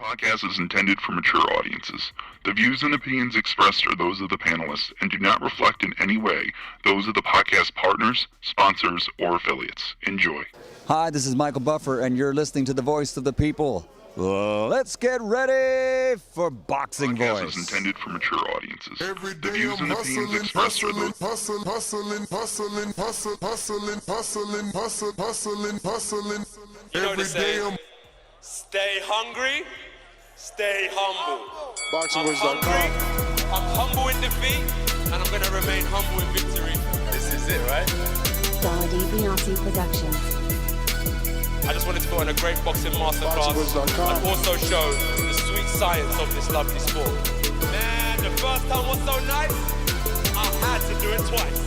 podcast is intended for mature audiences. The views and opinions expressed are those of the panelists and do not reflect in any way those of the podcast partners, sponsors, or affiliates. Enjoy. Hi, this is Michael Buffer, and you're listening to the Voice of the People. Let's get ready for Boxing Voice. The podcast is intended for mature audiences. The views and opinions expressed are those... You know the saying, stay hungry, stay humble. BoxingVoice.com. I'm humble in defeat, and I'm going to remain humble in victory. This is it, right? Daladi Bianchi Productions. I just wanted to go on a great boxing masterclass and also show the sweet science of this lovely sport. Man, the first time was so nice, I had to do it twice.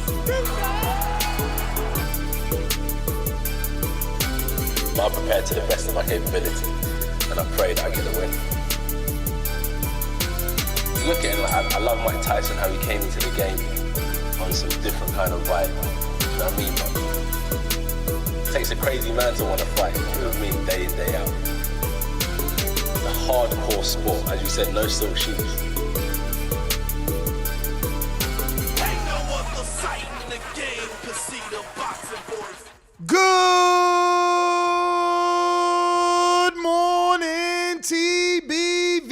I'm prepared to the best of my capability, and I pray that I get the win. Look at it, like, I love Mike Tyson, how he came into the game on some different kind of vibe. You know what I mean? But it takes a crazy man to want to fight, you know what I mean, day in, day out. A hardcore sport, as you said, no silk shoes. Ain't no other sight in the game to see the boxing boys. Good morning, TBV.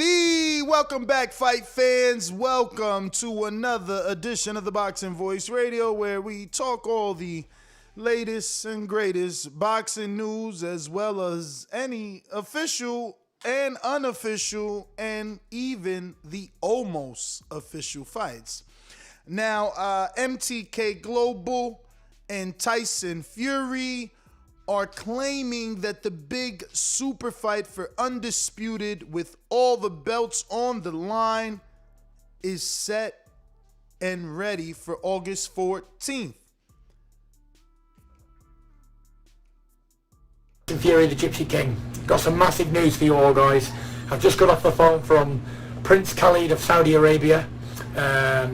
Welcome back, fight fans. Welcome to another edition of the Boxing Voice Radio, where we talk all the latest and greatest boxing news, as well as any official and unofficial and even the almost official fights. Now, MTK Global and Tyson Fury are claiming that the big super fight for undisputed with all the belts on the line is set and ready for August 14th. Fury, the Gypsy King. Got some massive news for you all, guys. I've just got off the phone from Prince Khalid of Saudi Arabia.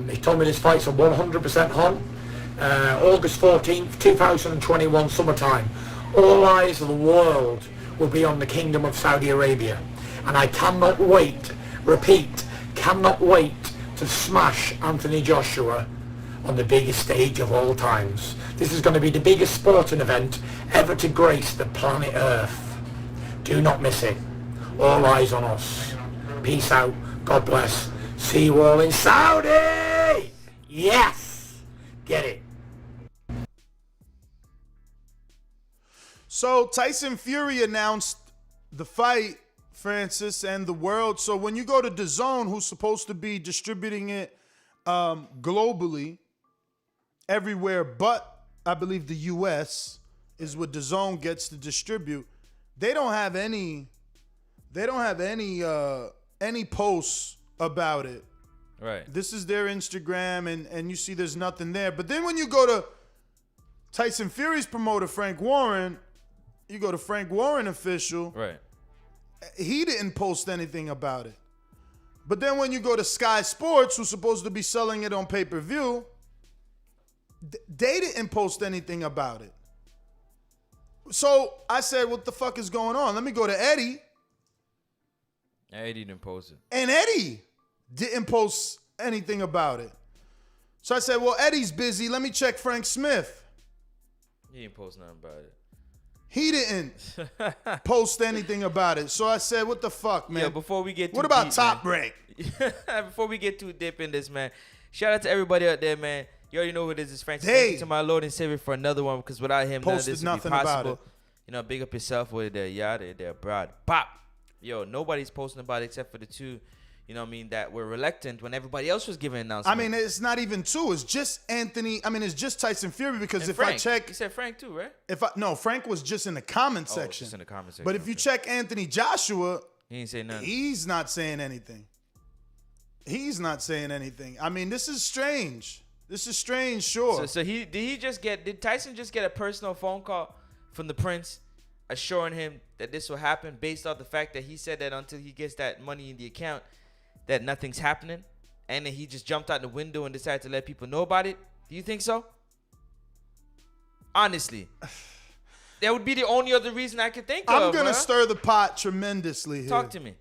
He told me this fight's a 100% on. August 14th, 2021, summertime. All eyes of the world will be on the Kingdom of Saudi Arabia. And I cannot wait, repeat, cannot wait to smash Anthony Joshua on the biggest stage of all times. This is going to be the biggest sporting event ever to grace the planet Earth. Do not miss it. All eyes on us. Peace out. God bless. See you all in Saudi! Yes! Get it. So Tyson Fury announced the fight, Francis, and the world. So when you go to Dazn, who's supposed to be distributing it globally, everywhere but I believe the U.S. is what Dazn gets to distribute. They don't have any posts about it. Right. This is their Instagram, and you see there's nothing there. But then when you go to Tyson Fury's promoter, Frank Warren, you go to Frank Warren official. Right. He didn't post anything about it. But then when you go to Sky Sports, who's supposed to be selling it on pay-per-view, they didn't post anything about it. So I said, what the fuck is going on? Let me go to Eddie. Eddie didn't post it. And Eddie didn't post anything about it. So I said, well, Eddie's busy. Let me check Frank Smith. He didn't post nothing about it. He didn't post anything about it. So I said, what the fuck, man? Yeah, before we get too what about deep, Top man. Break? Before we get too deep in this, man, shout out to everybody out there, man. You already know who this is, Francis. Hey. Thank you to my Lord and Savior for another one, because without him, none of Posted this would be nothing about possible. it. You know, big up yourself with their yada, their broad. Pop. Yo, nobody's posting about it except for the two, you know what I mean, that were reluctant when everybody else was giving announcements. I mean, it's not even two. It's just it's just Tyson Fury, because and if Frank. I check... You said Frank too, right? No, Frank was just in the comment section. Just in the comment section. But if you check Anthony Joshua, he ain't say nothing. He's not saying anything. He's not saying anything. I mean, this is strange. This is strange, sure. So did Tyson just get a personal phone call from the Prince assuring him that this will happen based off the fact that he said that until he gets that money in the account that nothing's happening, and then he just jumped out the window and decided to let people know about it? Do you think so? Honestly. That would be the only other reason I could think of. I'm going to stir the pot tremendously here. Talk to me.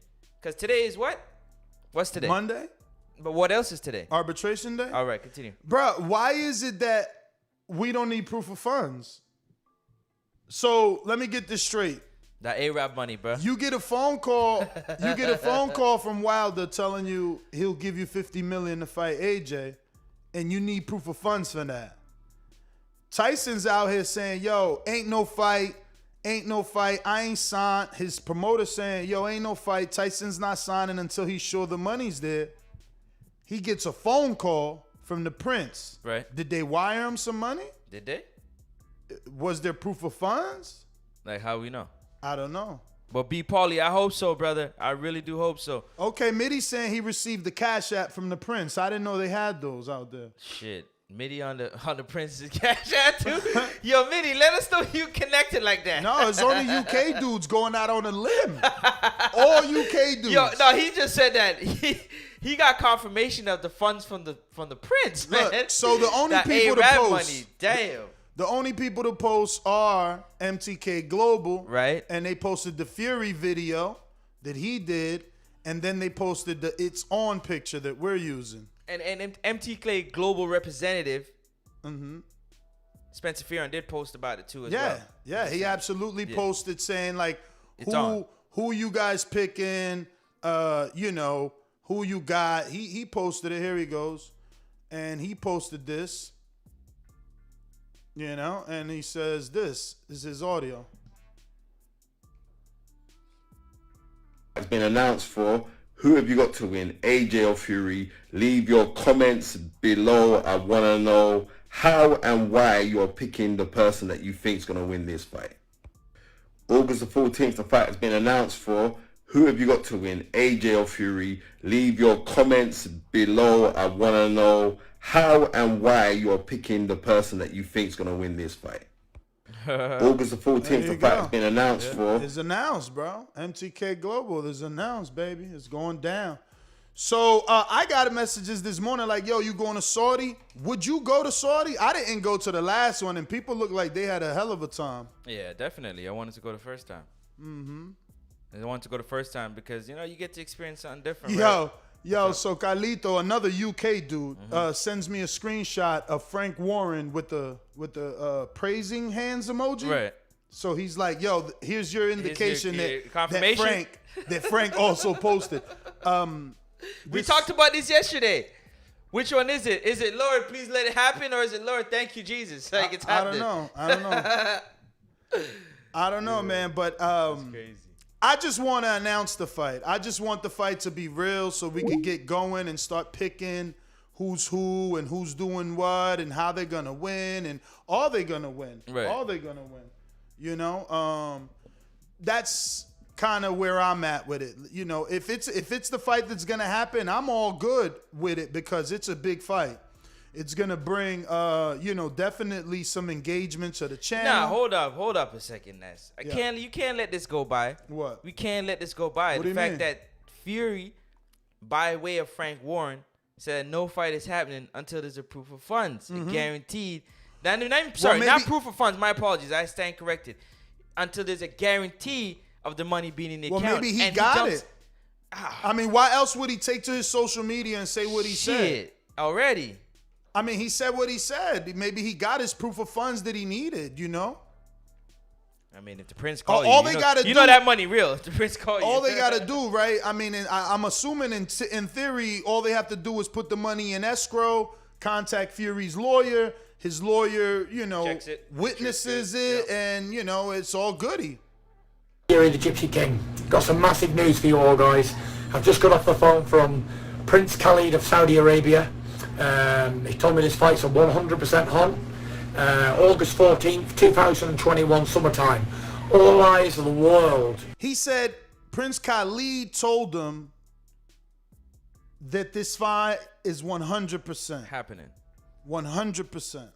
Because today is what? What's today? Monday? But what else is today? Arbitration day? All right, continue. Bruh, why is it that we don't need proof of funds? So let me get this straight. That A-Rap money, bro. You get a phone call. You get a phone call from Wilder telling you he'll give you $50 million to fight AJ, and you need proof of funds for that. Tyson's out here saying, "Yo, ain't no fight, I ain't signed." His promoter saying, "Yo, ain't no fight. Tyson's not signing until he's sure the money's there." He gets a phone call from the Prince. Right. Did they wire him some money? Did they? Was there proof of funds? Like, how we know? I don't know. But B. Paulie, I hope so, brother. I really do hope so. Okay, Mitty's saying he received the Cash App from the Prince. I didn't know they had those out there. Shit. Mitty on the Prince's Cash App too? Yo, Mitty, let us know you connected like that. No, it's only UK dudes going out on a limb. All UK dudes. Yo, no, he just said that he got confirmation of the funds from the Prince, man. Look, so the only that people to A-Rap post, money, damn. The only people to post are MTK Global, right? And they posted the Fury video that he did, and then they posted the It's On picture that we're using. And MTK Global representative, Spencer Fearon did post about it too as well. Yeah, he absolutely posted saying like who you guys picking, you know, who you got. He posted it. Here he goes. And he posted this. You know, and he says this is his audio. It's been announced for who have you got to win, AJ or Fury? Leave your comments below. I want to know how and why you're picking the person that you think is going to win this fight. August the 14th, the fight has been announced for who have you got to win, AJ or Fury? Leave your comments below. I want to know how and why you're picking the person that you think is going to win this fight. August the 14th, the fight has been announced for. It's announced, bro. MTK Global is announced, baby. It's going down. So I got messages this morning like, yo, you going to Saudi? Would you go to Saudi? I didn't go to the last one, and people look like they had a hell of a time. Yeah, definitely. I wanted to go the first time. I wanted to go the first time because, you know, you get to experience something different, right? Yo, so Carlito, another UK dude, sends me a screenshot of Frank Warren with the praising hands emoji. Right. So he's like, yo, here's your indication confirmation? that Frank also posted. We talked about this yesterday. Which one is it? Is it Lord, please let it happen, or is it Lord, thank you, Jesus? Like it's happening. I don't know. I don't know, man. But That's crazy. I just want to announce the fight. I just want the fight to be real so we can get going and start picking who's who and who's doing what and how they're going to win and are they going to win? Right. Are they going to win? You know, that's kind of where I'm at with it. You know, if it's the fight that's going to happen, I'm all good with it because it's a big fight. It's going to bring, you know, definitely some engagement to the channel. Nah, hold up a second, Ness. You can't let this go by. What? We can't let this go by. What do The you fact mean? that Fury, by way of Frank Warren, said no fight is happening until there's a proof of funds. Guaranteed. Not proof of funds. My apologies. I stand corrected. Until there's a guarantee of the money being in the account. Well, maybe he got it. I mean, why else would he take to his social media and say what he said? Already. I mean, he said what he said. Maybe he got his proof of funds that he needed, you know? I mean, if the Prince called all you, they gotta you do, know that money real. If the Prince called you. All they got to do, right? I mean, I'm assuming in theory, all they have to do is put the money in escrow, contact Fury's lawyer. His lawyer, you know, witnesses it, and, you know, it's all goody. Here the Gypsy King. Got some massive news for you all, guys. I've just got off the phone from Prince Khalid of Saudi Arabia. He told me this fight's a 100% on. August 14th, 2021, summertime. All eyes of the world. He said Prince Khalid told him that this fight is 100% happening. 100%.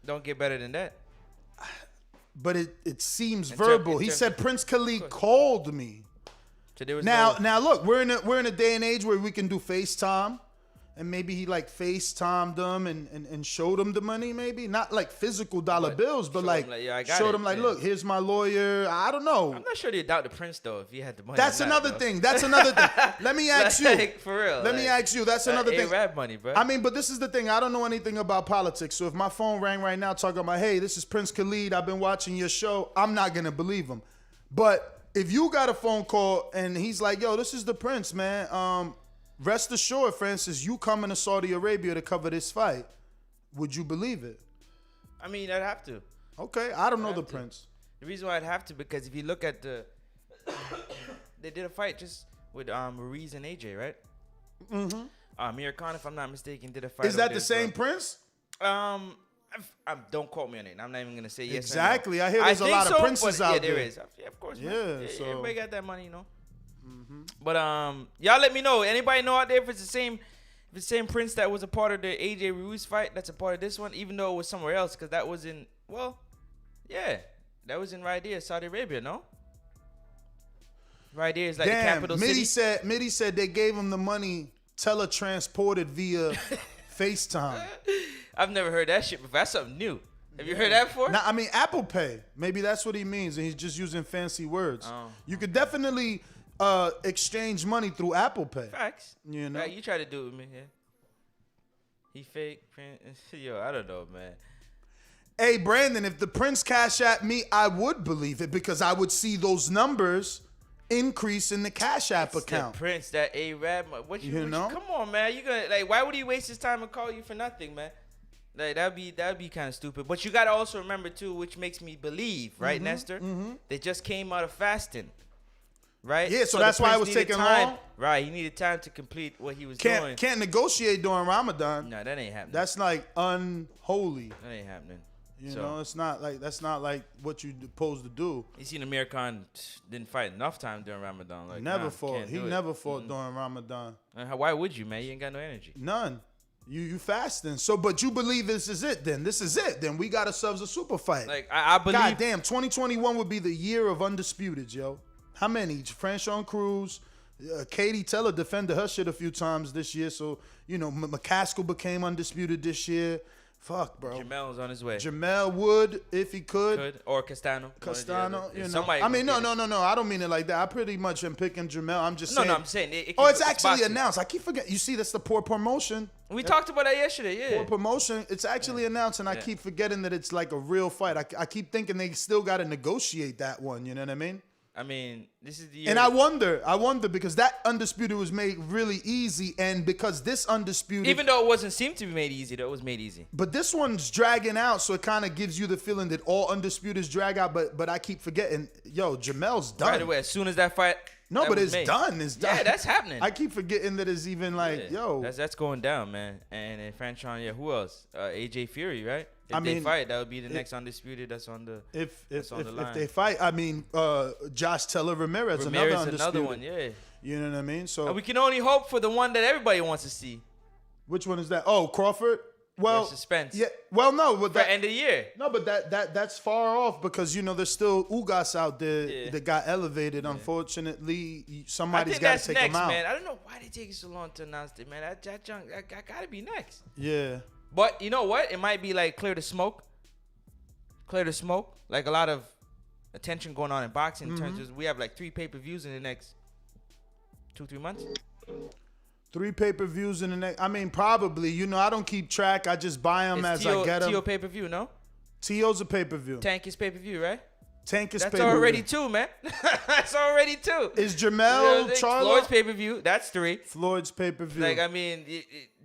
Don't get better than that. But it seems verbal. He said Prince Khalid called me. So there was now look, we're in a day and age where we can do FaceTime. and maybe he like FaceTimed them and showed them the money, maybe not like physical dollar bills, but like showed him like, look, here's my lawyer. I don't know. I'm not sure they doubt the Prince though if he had the money. That's another thing. That's another thing. Let me ask you. For real. Let me ask you. That's another thing. Rap money, bro. I mean, but this is the thing. I don't know anything about politics. So if my phone rang right now talking about, hey, this is Prince Khalid, I've been watching your show, I'm not gonna believe him. But if you got a phone call and he's like, yo, this is the Prince, man. Rest assured, Francis, you coming to Saudi Arabia to cover this fight. Would you believe it? I mean, I'd have to. Okay, I don't know the Prince. The reason why I'd have to, because if you look at the, they did a fight just with Ruiz and AJ, right? Mm-hmm. Amir Khan, if I'm not mistaken, did a fight. Is that the same Prince? Don't quote me on it. I'm not even gonna say yes. Exactly. I hear there's a lot of princes out there. Yeah, there is. Yeah, of course. Yeah. So everybody got that money, you know. Mm-hmm. But y'all let me know. Anybody know out there if it's the same Prince that was a part of the AJ Ruiz fight that's a part of this one, even though it was somewhere else, because that was in that was in Riyadh, Saudi Arabia, no? Riyadh is like the capital city. Mitty said they gave him the money teletransported via FaceTime. I've never heard that shit before. That's something new. Have you heard that before? Nah, I mean Apple Pay. Maybe that's what he means, and he's just using fancy words. You could definitely exchange money through Apple Pay. Facts. You know, you try to do it with me here. He fake. Yo, I don't know, man. Hey, Brandon, if the Prince cash at me, I would believe it because I would see those numbers increase in the Cash App account. The Prince, that A-Rab, you know? Come on, man. You gonna like? Why would he waste his time and call you for nothing, man? Like that'd be kind of stupid. But you gotta also remember too, which makes me believe, right, Nestor? Mm-hmm. They just came out of fasting. Right? Yeah, so that's why it was taking long. Right, he needed time to complete what he was doing. Can't negotiate during Ramadan. No, that ain't happening. That's like unholy. That ain't happening. You know, it's not like that's not like what you're supposed to do. You seen Amir Khan didn't fight enough time during Ramadan. Like never fought. He never fought during Ramadan. Why would you, man? You ain't got no energy. None. You fasting. So, but you believe this is it? Then this is it. Then we got ourselves a super fight. Like I believe. God damn, 2021 would be the year of undisputed, yo. How many? Franchon Cruz, Katie Taylor defended her shit a few times this year. So, you know, McCaskill became undisputed this year. Fuck, bro. Jamel's on his way. Jamel would, if he could. Or Castano. Castano, you know. I mean, no. I don't mean it like that. I pretty much am picking Jamel. I'm just saying. No, I'm saying. It's actually announced. I keep forgetting. You see, that's the poor promotion. We talked about that yesterday, yeah. Poor promotion. It's actually announced, and I keep forgetting that it's like a real fight. I keep thinking they still got to negotiate that one. You know what I mean? I mean, this is the year. And I wonder because that undisputed was made really easy, and because this undisputed, even though it wasn't seem to be made easy, though it was made easy. But this one's dragging out, so it kind of gives you the feeling that all undisputeds drag out. But I keep forgetting, yo, Jamel's done right away as soon as that fight. No, but it's done. It's done. Yeah, that's happening. I keep forgetting that it's even like, yo, that's going down, man. And Franchon, who else? AJ Fury, right? If they fight, that would be the next undisputed. That's on the if they fight. I mean, Josh Taylor Ramirez another undisputed. Another one, yeah. You know what I mean? So we can only hope for the one that everybody wants to see. Which one is that? Oh, Crawford. Well, suspense. Yeah. Well, no, but that end of the year. No, but that's far off because you know there's still Ugas out there that got elevated. Unfortunately, somebody's got to take next, him out. Man. I don't know why they take so long to announce it, man. That junk, I gotta be next. Yeah. But you know what? It might be like clear the smoke. Like a lot of attention going on in boxing in terms of we have like 3 pay-per-views in the next 2-3 months. 3 pay-per-views in the next. I mean, probably. You know, I don't keep track. I just buy them as I get them. T.O. pay-per-view, no? T.O.'s a pay-per-view. Tank is pay-per-view, right? Tank is That's pay-per-view. already 2, man. That's already 2. Is Jamel Charlo? Floyd's pay-per-view. That's 3. Floyd's pay-per-view. Like, I mean,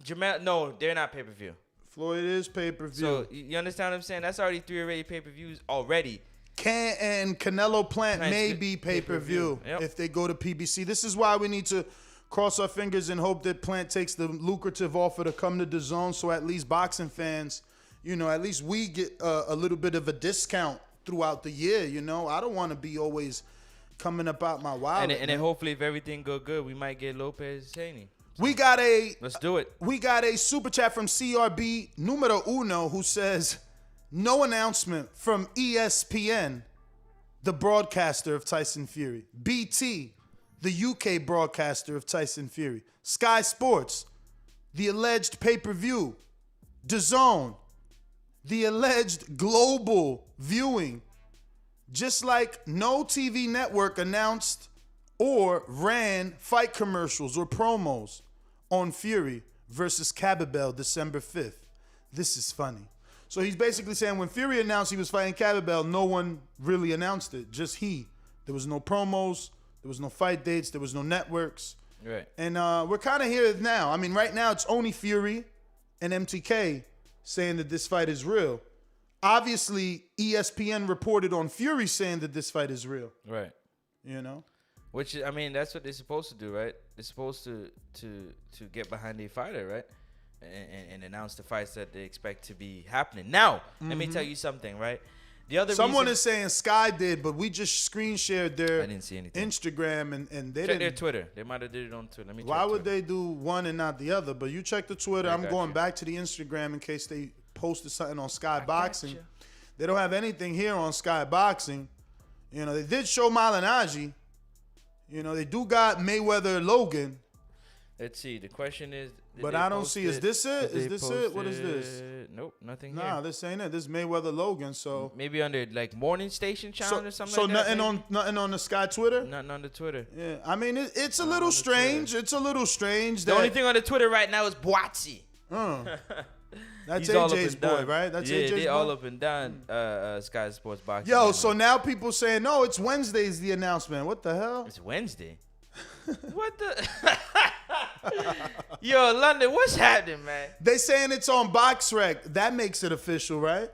Jamel. No, they're not pay-per-view. Floyd is pay-per-view. So you understand what I'm saying? That's already 3 already pay-per-views already. And Canelo Plant may be pay-per-view if they go to PBC. This is why we need to cross our fingers and hope that Plant takes the lucrative offer to come to Dazn, so at least boxing fans, you know, at least we get a little bit of a discount throughout the year. You know, I don't want to be always coming up out my wallet. And then hopefully, if everything go good, we might get Lopez Haney. Let's do it. We got a super chat from CRB numero uno who says, no announcement from ESPN, the broadcaster of Tyson Fury. BT, the UK broadcaster of Tyson Fury. Sky Sports, the alleged pay-per-view, Dazn, the alleged global viewing, just like no TV network announced or ran fight commercials or promos on Fury versus Cababel December 5th. This is funny. So he's basically saying when Fury announced he was fighting Cababel, no one really announced it, just he. There was no promos, there was no fight dates, there was no networks. Right. And we're kind of here now. I mean, right now it's only Fury and MTK saying that this fight is real. Obviously, ESPN reported on Fury saying that this fight is real. Right. You know? Which, I mean, that's what they're supposed to do, right? They're supposed to get behind their fighter, right? And announce the fights that they expect to be happening. Now, let me tell you something, right? The other Someone reason, is saying Sky did, but we just screen shared their I didn't see anything. Instagram and they check didn't. their Twitter. They might have did it on Twitter. Let me Why check would Twitter. they do one and not the other? But you check the Twitter. I I'm got going you. back to the Instagram in case they posted something on Sky Boxing. you. They don't have anything here on Sky Boxing. You know, they did show Malignaggi. You know, they do got Mayweather Logan. Let's see. The question is, But I don't see. Is this it? Is this it? What is this? Nope, nothing Nah, here. this ain't it. This is Mayweather Logan. So Maybe under like morning station channel or something so like that. nothing on the Sky Twitter. Nothing on the Twitter. Yeah, I mean it's a little strange. It's a little strange. The only thing on the Twitter right now is Boatsy. That's He's all up AJ's and boy, down. right? That's yeah, AJ's they boy. all up and down Sky Sports Boxing. Yo, right so now. now people saying no, it's Wednesday's the announcement. What the hell? It's Wednesday. What the? Yo, London, what's happening, man? They saying it's on BoxRec. That makes it official, right?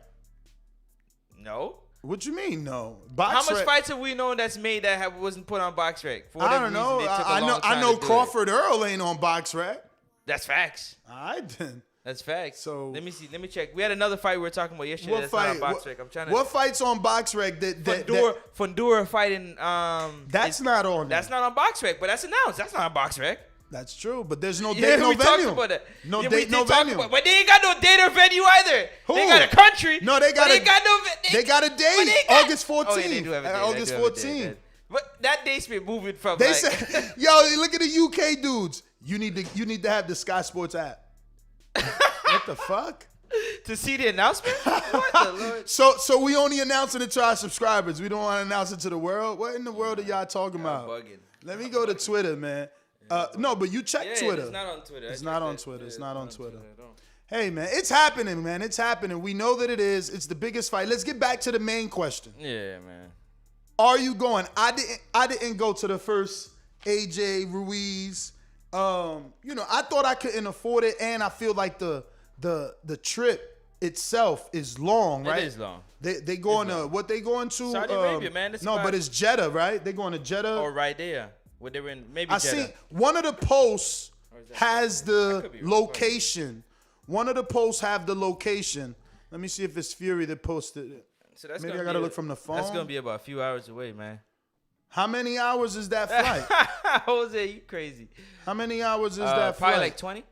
No. What you mean, no? How much BoxRec- fights have we known that's made that wasn't put on BoxRec? For I whatever don't know. reason, they took a I know. long time I know to do it. Crawford Earl ain't on BoxRec. That's facts. I didn't. That's facts. So let me see. Let me check. We had another fight we were talking about yesterday. What That's fight? not on BoxRec. I'm trying to. What fights on BoxRec that Fundura fighting. That's not on. That's not on BoxRec, but that's announced. That's not on BoxRec. That's true, but there's no date, Yeah, no we venue. talked about that. No Yeah, we date, no did talk venue. about- but they ain't got no date or venue either. Who? They got a country. No, they got but a. They got no. They got a but date. they got- August 14th. Oh, yeah, they do have a date. August They do have a date, 14th. yeah. But that date's been moving from. They like, said, "Yo, look at the UK dudes. You need to have the Sky Sports app." What the fuck? to see the announcement. What the Lord? So we only announcing it to our subscribers. We don't want to announce it to the world. What in the world are y'all talking about? Bugging. Let me go to Twitter, man. No, but you check Yeah, Twitter. It's not on Twitter. It's not on Twitter. It's not on Twitter. Hey, man, it's happening, man. It's happening. We know that it is. It's the biggest fight. Let's get back to the main question. Yeah, man. Are you going? I didn't go to the first AJ Ruiz. I thought I couldn't afford it, and I feel like the trip itself is long, right? It is long. They going to what they going to? Saudi Arabia, man. It's No, about- but it's Jeddah, right? They going to Jeddah. Or right there. Where they were in maybe I Jeddah. seen one of the posts that has I the could be wrong. location. One of the posts have the location. Let me see if it's Fury that posted it. So that's Maybe gonna I gotta be look from the phone. That's gonna be about a few hours away, man. How many hours is that flight? Jose, you crazy. How many hours is that probably flight? like 20.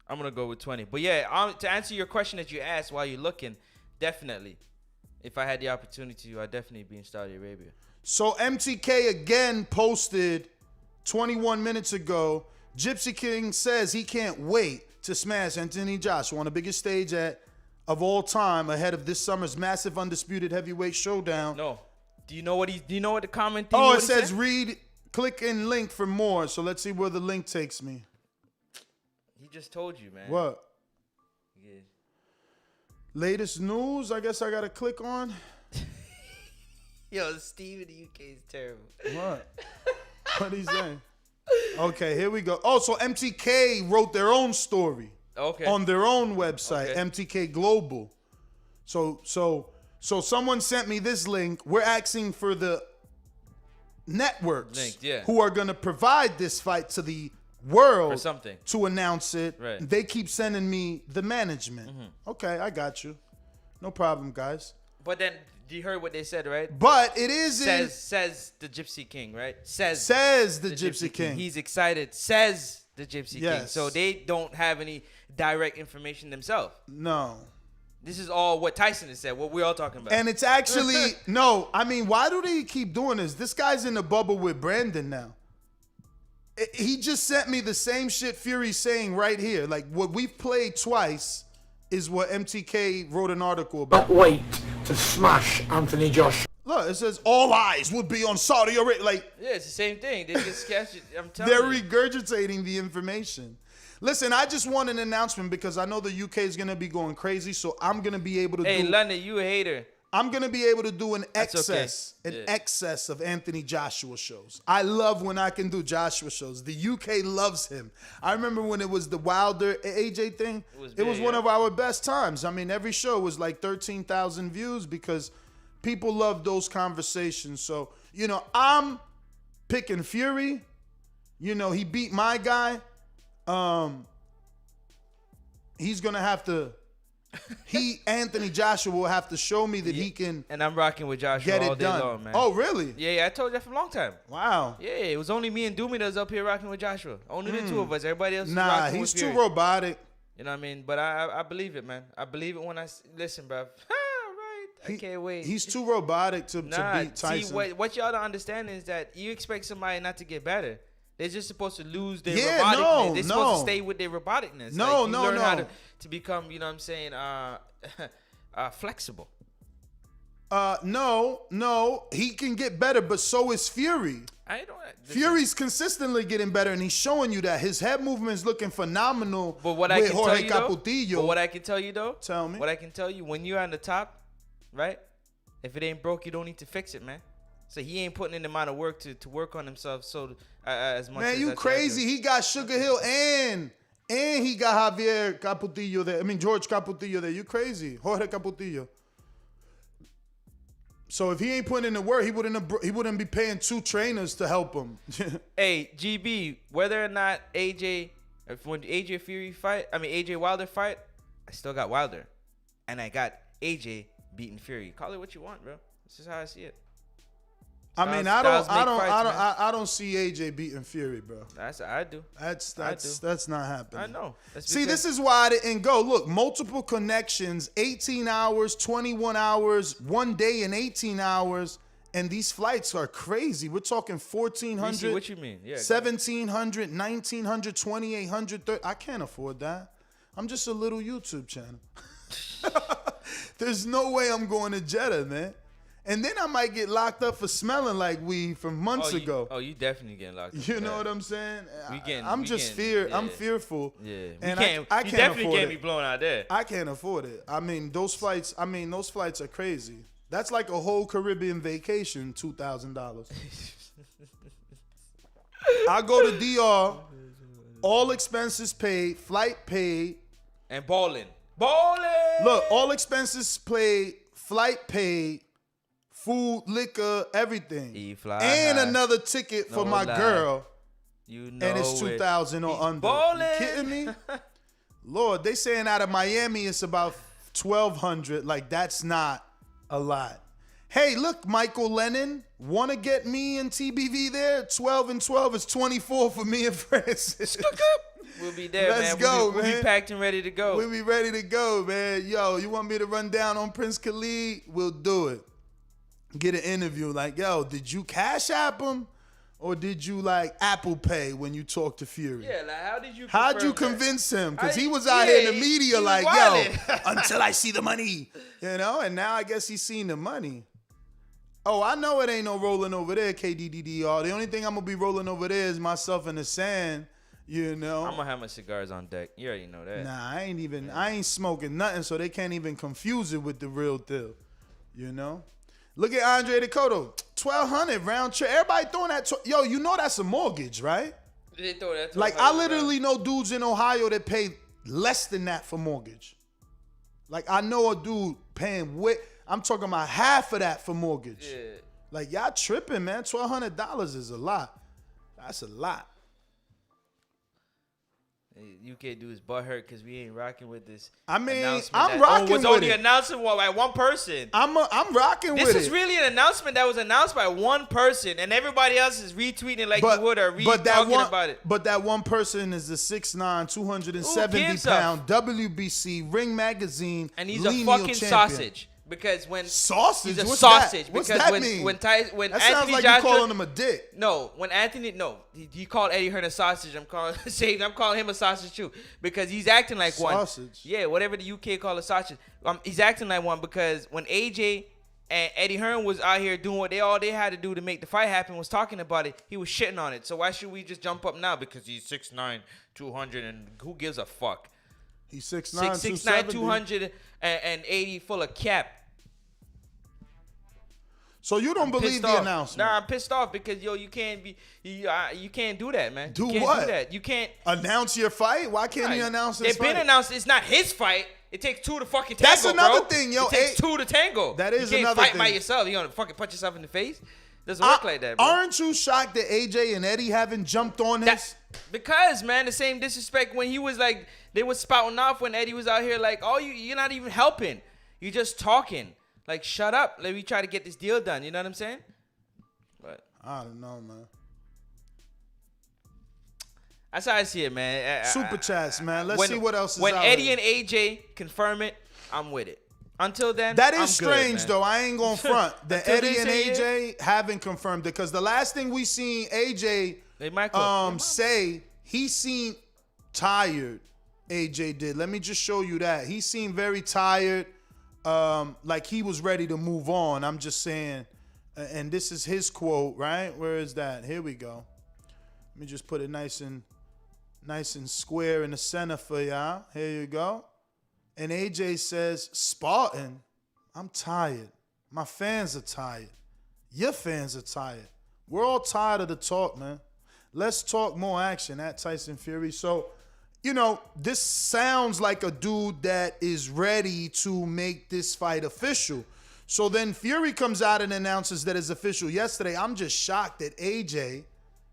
I'm gonna go with 20. But yeah, to answer your question that you asked while you're looking, definitely. If I had the opportunity to, I'd definitely be in Saudi Arabia. So MTK again posted 21 minutes ago. Gypsy King says he can't wait to smash Anthony Joshua on the biggest stage of all time ahead of this summer's massive undisputed heavyweight showdown. No. Do you know what the comment? Oh, it says read, click and link for more. So let's see where the link takes me. He just told you, man. What? Yeah. Latest news, I guess I gotta click on. Yo, Steve in the UK is terrible. What? What he saying? Okay, here we go. Oh, so MTK wrote their own story. Okay. On their own website, Okay. MTK Global. So someone sent me this link. We're asking for the networks Link, yeah. who are gonna provide this fight to the world For something. to announce it. Right. They keep sending me the management. Okay, I got you. No problem, guys. But then you heard what they said, right? But it is in Says the Gypsy King, right? Says the Gypsy King. He's excited. Says the Gypsy King. Yes. So they don't have any direct information themselves. No. This is all what Tyson has said. What we're all talking about. And it's actually no. I mean, why do they keep doing this? This guy's in the bubble with Brandon now. He just sent me the same shit Fury's saying right here. Like, what we've played twice is what MTK wrote an article about. Not wait to smash Anthony Joshua. Look, it says all eyes would be on Saudi Arabia. Like, Yeah, it's the same thing. They just catch it. I'm telling they're you. regurgitating the information. Listen, I just want an announcement because I know the UK is going to be going crazy, so I'm going to be able to Hey, London, you a hater. I'm going to be able to do an That's okay. excess of Anthony Joshua shows. I love when I can do Joshua shows. The UK loves him. I remember when it was the Wilder AJ thing. It was one of our best times. I mean, every show was like 13,000 views because people love those conversations. So, you know, I'm picking Fury. You know, he beat my guy. He's going to have to... Anthony Joshua will have to show me that he can. And I'm rocking with Joshua get all it day done. long, man. Oh, really? Yeah, I told you that for a long time. Wow. Yeah, it was only me and Doomy that was up here rocking with Joshua. Only the two of us. Everybody else was Nah, rocking he's with too Fury. robotic. You know what I mean? But I believe it, man. I believe it when listen, bro. I can't wait. He's too robotic to beat Tyson. See, what y'all don't understand is that you expect somebody not to get better. They're just supposed to lose their roboticness. They're supposed to stay with their roboticness. No, like, no, learn no. how to become, you know what I'm saying, flexible. No. He can get better, but so is Fury. Fury's consistently getting better, and he's showing you that his head movement is looking phenomenal. But what I can tell you, though, what I can tell you, though, tell me. What I can tell you, when you're on the top, right? If it ain't broke, you don't need to fix it, man. So he ain't putting in the amount of work to work on himself. So as much. Man, as you crazy? He got Sugar Hill and he got Javier Caputillo there. I mean George Caputillo there. You crazy? Jorge Caputillo. So if he ain't putting in the work, he wouldn't be paying 2 trainers to help him. Hey, GB, whether or not when AJ Wilder fight, I still got Wilder, and I got AJ beating Fury. Call it what you want, bro. This is how I see it. I mean, I don't see AJ beating Fury, bro. I do. That's not happening. I know. See, this is why I didn't go. Look, multiple connections, 18 hours, 21 hours, 1 day and 18 hours, and these flights are crazy. We're talking 1,400. What you mean? Yeah. 1,700, 1,900, 2,800. 30. I can't afford that. I'm just a little YouTube channel. There's no way I'm going to Jeddah, man. And then I might get locked up for smelling like weed from months ago. You definitely getting locked up. You know what I'm saying? I'm fearful. Yeah. And I can't definitely afford can't it. be blown out there. I can't afford it. I mean, those flights are crazy. That's like a whole Caribbean vacation, $2,000. I go to DR, all expenses paid, flight paid. And balling. Look, all expenses paid, flight paid, food, liquor, everything, and another ticket for my girl. You know, and it's 2,000 or under. Ballin'. You kidding me? Lord, they saying out of Miami it's about 1,200. Like, that's not a lot. Hey, look, Michael Lennon, want to get me and TBV there? 12 and 12 is 24 for me and Francis. We'll be there, Let's man. go, We'll be packed and ready to go. We'll be ready to go, man. Yo, you want me to run down on Prince Khalid? We'll do it. Get an interview like, yo, did you Cash App him? Or did you like Apple Pay when you talked to Fury? Yeah, like how'd you convince him? Because he was out here in the media like, yo, until I see the money. You know, and now I guess he's seen the money. Oh, I know it ain't no rolling over there, KDDDR. The only thing I'm going to be rolling over there is myself in the sand, you know. I'm going to have my cigars on deck. You already know that. Nah, I ain't smoking nothing, so they can't even confuse it with the real deal, you know. Look at Andre Dakota, 1,200 round trip. Everybody throwing that. Yo, you know that's a mortgage, right? They throw that. Like, I literally know dudes in Ohio that pay less than that for mortgage. Like, I know a dude paying I'm talking about half of that for mortgage. Yeah. Like, y'all tripping, man. $1,200 is a lot. That's a lot. UK dudes butt hurt because we ain't rocking with this. I mean, I'm rocking with it. Only announcing by one person. I'm rocking with it. This is really an announcement that was announced by one person, and everybody else is retweeting like you would or talking about it. But that one person is the 6'9", 270-pound WBC Ring Magazine and he's lineal a fucking champion. sausage. Because when sausage, he's a what's sausage. That? What's because that when mean? when That sounds Anthony like Joshua, you calling him a dick. No, when Anthony he called Eddie Hearn a sausage. I'm calling him a sausage too because he's acting like sausage. one. Yeah, whatever the UK call a sausage. He's acting like one because when AJ and Eddie Hearn was out here doing what they had to do to make the fight happen, was talking about it, he was shitting on it. So why should we just jump up now because he's 6'9", 200, and who gives a fuck? He's 6'9", 6'9", 280, full of cap. So you don't believe the announcement? Nah, I'm pissed off because you can't you can't do that, man. Do you can't what? Do that. You can't announce your fight. Why can't you announce this fight? They've been announced. It's not his fight. It takes two to fucking tango, That's another bro. thing, yo. It takes two to tango. That is you can't another fight thing. by yourself. You gonna fucking punch yourself in the face? Doesn't work like that, bro. Aren't you shocked that AJ and Eddie haven't jumped on this? Because, man, the same disrespect when he was like, they was spouting off when Eddie was out here like, oh, you're not even helping. You're just talking. Like, shut up. Let me try to get this deal done. You know what I'm saying? But I don't know, man. That's how I see it, man. Super chats, man. Let's see what else is when out Eddie here. and AJ confirm it, I'm with it. Until then, That I'm is good, strange, man. though. I ain't gonna front that Until Eddie they and say AJ haven't confirmed it because the last thing we seen AJ say, he seemed tired. AJ did. Let me just show you that he seemed very tired, like he was ready to move on. I'm just saying, and this is his quote, right? Where is that? Here we go. Let me just put it nice and square in the center for y'all. Here you go. And AJ says, Spartan, I'm tired. My fans are tired. Your fans are tired. We're all tired of the talk, man. Let's talk more action at Tyson Fury. So, you know, this sounds like a dude that is ready to make this fight official. So then Fury comes out and announces that it's official yesterday. I'm just shocked that AJ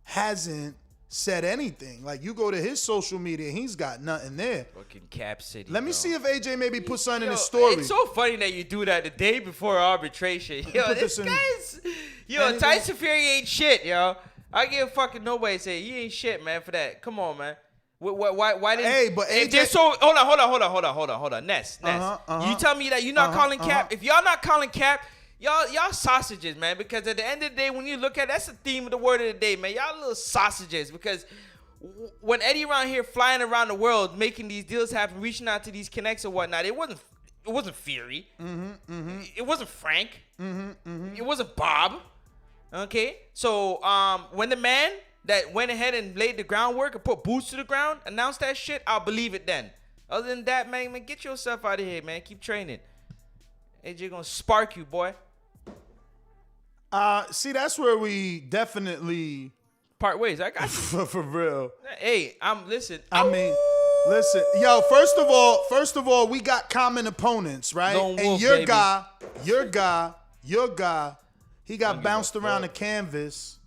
hasn't said anything. Like, you go to his social media, he's got nothing there. Fucking Cap City. Let me see if AJ maybe put something in Yo, his story. It's so funny that you do that the day before arbitration. Yo, put this this in- guy's... Yo, Tyson Fury ain't shit, yo. I give fucking nobody say he ain't shit, man, for that. Come on, man. Why didn't... Hey, but if AJ... they're so... Hold on. Ness. You tell me that you're not calling Cap. If y'all not calling Cap... Y'all sausages, man, because at the end of the day, when you look at that's the theme of the word of the day, man. Y'all little sausages, because when Eddie around here flying around the world, making these deals happen, reaching out to these connects or whatnot, it wasn't Fury. It wasn't Frank. It wasn't Bob. Okay? So when the man that went ahead and laid the groundwork and put boots to the ground announced that shit, I'll believe it then. Other than that, man, get yourself out of here, man. Keep training. AJ gonna spark you, boy. See, that's where we definitely part ways. I got you. for real. Hey, listen. I mean, listen, yo. First of all, we got common opponents, right? Lone and Wolf, your baby. guy, he got bounced around the canvas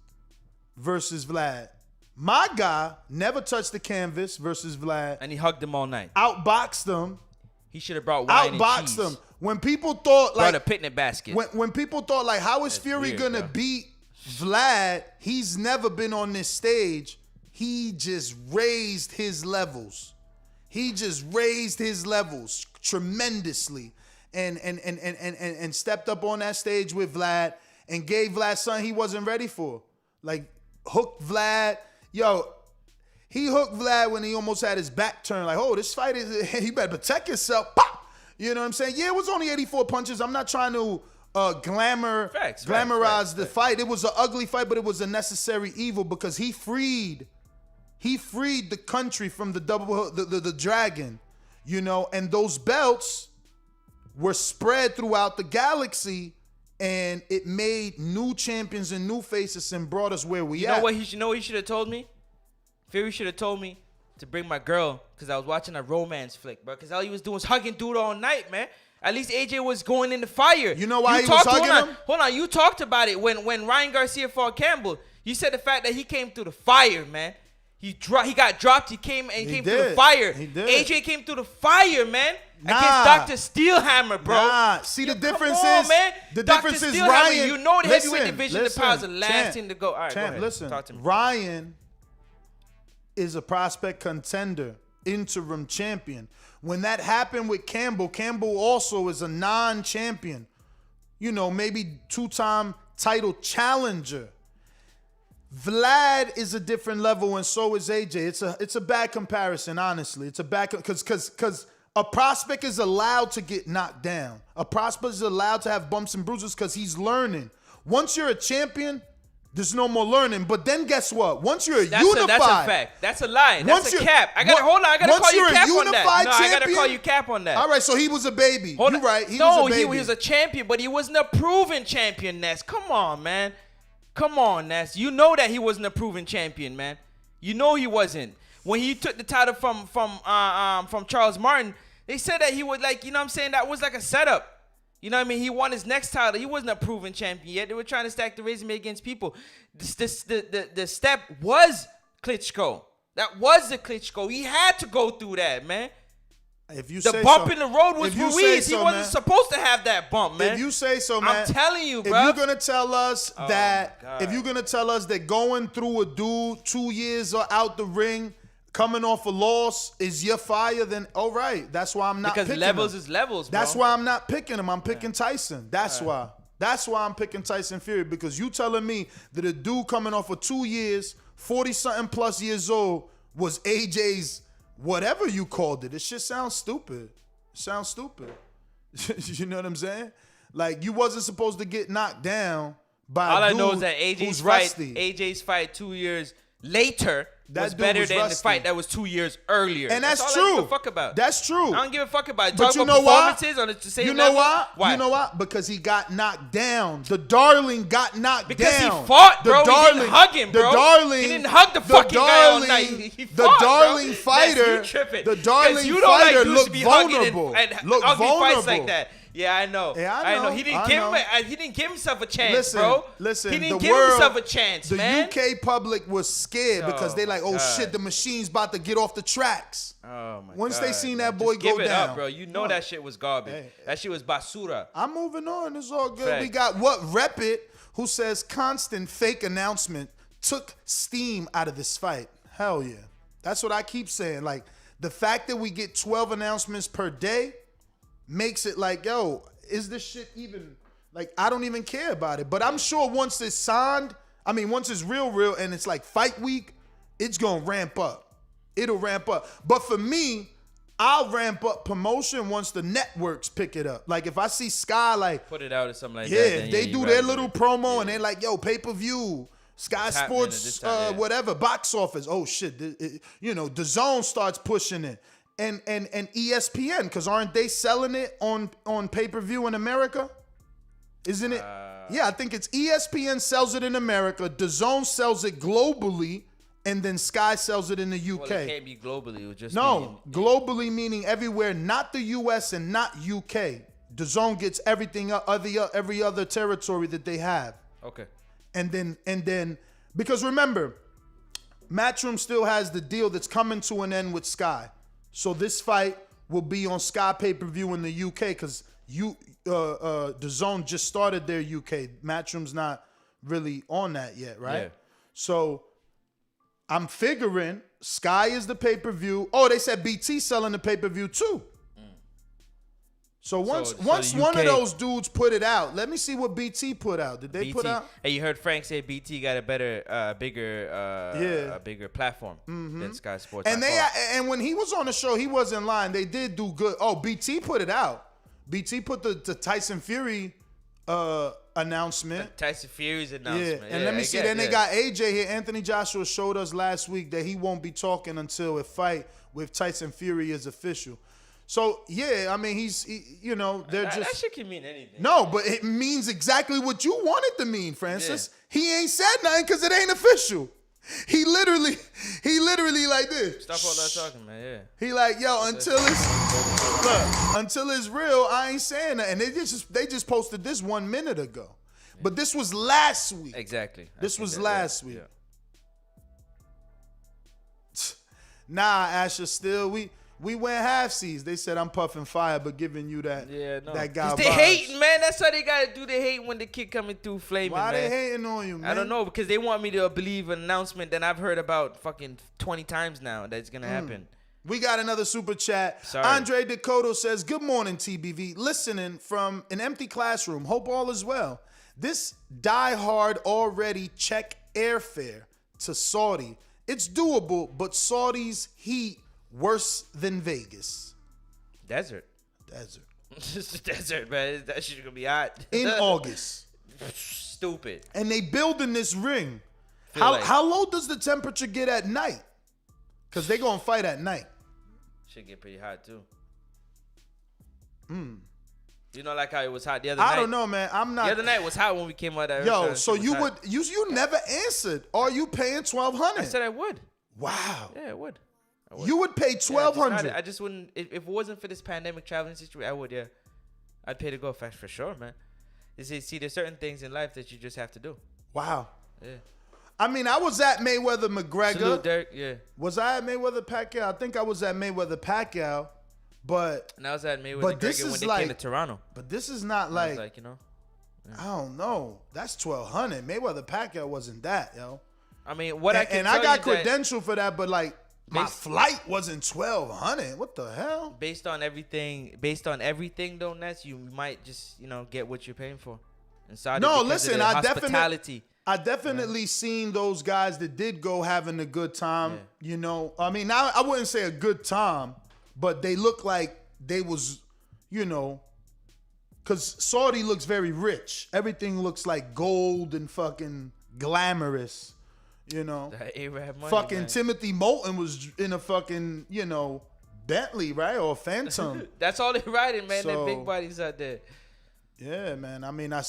versus Vlad. My guy never touched the canvas versus Vlad, and he hugged him all night. Outboxed him. He should have brought wine Outboxed and cheese. him. When people thought like brought a picnic basket. When people thought like, how is Fury weird, gonna bro. beat Vlad? He's never been on this stage. He just raised his levels. He just raised his levels tremendously, and stepped up on that stage with Vlad and gave Vlad something he wasn't ready for. Like hooked Vlad, yo. He hooked Vlad when he almost had his back turned. Like, oh, this fight is, you better protect yourself. Pop! You know what I'm saying? Yeah, it was only 84 punches. I'm not trying to glamorize the fight. It was an ugly fight, but it was a necessary evil because he freed the country from the dragon, you know, and those belts were spread throughout the galaxy, and it made new champions and new faces and brought us where we at. You know what he should have told me? Fury should have told me to bring my girl because I was watching a romance flick, bro. Because all he was doing was hugging dude all night, man. At least AJ was going in the fire. You know why he was hugging him? Hold on. You talked about it when Ryan Garcia fought Campbell. You said the fact that he came through the fire, man. He got dropped. He came through the fire. He did. AJ came through the fire, man. Nah. Against Dr. Steelhammer, bro. Nah. See, the difference is, man. the Dr. difference is Steelhammer, Ryan. you know the heavyweight division, the power's the last champ, thing to go. All right, champ, go ahead. listen. Talk to me. Ryan is a prospect contender, interim champion. When that happened with Campbell also is a non-champion. You know, maybe 2-time title challenger. Vlad is a different level, and so is AJ. It's a bad comparison, honestly. It's a bad because a prospect is allowed to get knocked down. A prospect is allowed to have bumps and bruises because he's learning. Once you're a champion, there's no more learning. But then guess what? Once you're unified, that's a fact. That's a lie. That's a cap. I gotta call you cap on that. No, I gotta call you cap on that. All right, so he was a baby. You're right. He was a champion, but he wasn't a proven champion, Ness. Come on, man. Come on, Ness. You know that he wasn't a proven champion, man. You know he wasn't. When he took the title from Charles Martin, they said that he was like, you know what I'm saying? That was like a setup. You know what I mean? He won his next title. He wasn't a proven champion yet. They were trying to stack the resume against people. The step was Klitschko. That was the Klitschko. He had to go through that, man. The bump in the road was Ruiz. He wasn't supposed to have that bump, man. If you say so, man. I'm telling you, bro. If you're gonna tell us that going through a dude 2 years out the ring, coming off a loss is your fire, then all right. That's why I'm not picking him. Because levels is levels, bro. That's why I'm not picking him. I'm picking Tyson. That's why. That's why I'm picking Tyson Fury, because you telling me that a dude coming off of 2 years, 40-something plus years old, was AJ's whatever you called it. This shit sounds stupid. Sounds stupid. You know what I'm saying? Like, you wasn't supposed to get knocked down by all a dude I know is that AJ's fight 2 years later was better than the fight that was 2 years earlier. And that's all true. I don't give a fuck about. That's true. I don't give a fuck about it. But Talk you about know why? performances on the same You know level. why? You know why? Because he got knocked down. The darling got knocked because down. Because he fought, bro. The darling, he didn't hug him, bro. The darling, he didn't hug the fucking guy all night. He fought, the darling bro. fighter. The darling fighter looked vulnerable. Looked vulnerable. Fights like that. Yeah, I know. Yeah, I know. He didn't give himself a chance, bro. He didn't give himself a chance, man. The UK public was scared because they like, shit, the machine's about to get off the tracks. Oh my Once God, they seen that boy just go give it down, up, bro. You know that shit was garbage. Hey. That shit was basura. I'm moving on. It's all good. Fact. We got Rep It, who says constant fake announcement took steam out of this fight. Hell yeah. That's what I keep saying. Like, the fact that we get 12 announcements per day makes it like, yo, is this shit even, like, I don't even care about it. But I'm sure once it's signed, once it's real, and it's like fight week, it's going to ramp up. It'll ramp up. But for me, I'll ramp up promotion once the networks pick it up. Like, if I see Sky, like, put it out or something like that. Yeah, if they do their little promo and they're like, yo, pay-per-view, Sky Sports, whatever, box office. Oh, shit. Dazn starts pushing it. And ESPN, because aren't they selling it on pay-per-view in America? Isn't it? Yeah, I think it's ESPN sells it in America, Dazn sells it globally, and then Sky sells it in the UK. Well, it can't be globally. It would just globally meaning everywhere, not the US and not UK. Dazn gets everything, every other territory that they have. Okay. And then, because remember, Matchroom still has the deal that's coming to an end with Sky. So this fight will be on Sky pay-per-view in the UK because Dazn just started their UK. Matchroom's not really on that yet, right? Yeah. So I'm figuring Sky is the pay-per-view. Oh, they said BT selling the pay-per-view too. So once one of those dudes put it out, let me see what BT put out. Did they put out? Hey, you heard Frank say BT got a better, bigger platform than Sky Sports. And when he was on the show, he wasn't lying. They did do good. Oh, BT put it out. BT put the Tyson Fury announcement. Tyson Fury's announcement. Yeah, and let me see. Then they got AJ here. Anthony Joshua showed us last week that he won't be talking until a fight with Tyson Fury is official. So, yeah, they're that just... That shit can mean anything. No, but it means exactly what you want it to mean, Francis. Yeah. He ain't said nothing because it ain't official. He literally like this. Stop all that talking, man, yeah. He like, yo, until it's real, I ain't saying that. And they just posted this 1 minute ago. Yeah. But this was last week. Exactly. This was last week. Yeah. Nah, Asher, still, we went half seas. They said I'm puffing fire, but giving you that that guy. They hating, man. That's how they gotta do. They hate when the kid coming through flaming. Why man. they hating on you, man? I don't know, because they want me to believe an announcement that I've heard about fucking 20 times now that's gonna happen. We got another super chat. Sorry. Andre Dakota says, good morning, TBV. Listening from an empty classroom. Hope all is well. This diehard already check airfare to Saudi. It's doable, but Saudi's heat worse than Vegas. Desert. It's a desert, man. That shit's gonna be hot. In August. Stupid. And they building this ring. Feel like- How low does the temperature get at night? Because they gonna fight at night. Should get pretty hot too. You know, like how it was hot the other night. I don't know, man. I'm not. The other night was hot when we came out. That Yo, restaurant. so It was you hot. would you never answered. Are you paying $1,200? I said I would. Wow. Yeah, I would. You would pay $1,200. I just wouldn't. If it wasn't for this pandemic traveling situation, I would. Yeah, I'd pay to go fast for sure, man. You see, there's certain things in life that you just have to do. Wow. Yeah. I mean, I was at Mayweather McGregor. Salute, Derek. Yeah. Was I at Mayweather Pacquiao? I think I was at Mayweather Pacquiao, but And I was at Mayweather But this McGregor when is they like- came to Toronto. but this is not And I was like, like, you know, I don't know. That's $1,200. Mayweather Pacquiao wasn't that, yo. I mean, what I can And tell I got you that credential for that, but like my Based- flight wasn't $1,200. What the hell? based on everything though, Ness, you might just get what you're paying for. In Saudi, No, because of listen, the I hospitality. definitely seen those guys that did go having a good time. You know, I mean, now I wouldn't say a good time, but they look like they was, because Saudi looks very rich. Everything looks like gold and fucking glamorous. That Arab money, Fucking man. Timothy Moulton was in a fucking, Bentley, right? Or Phantom. That's all they're riding, man. So- That big bodies out there. Yeah, man. I mean, I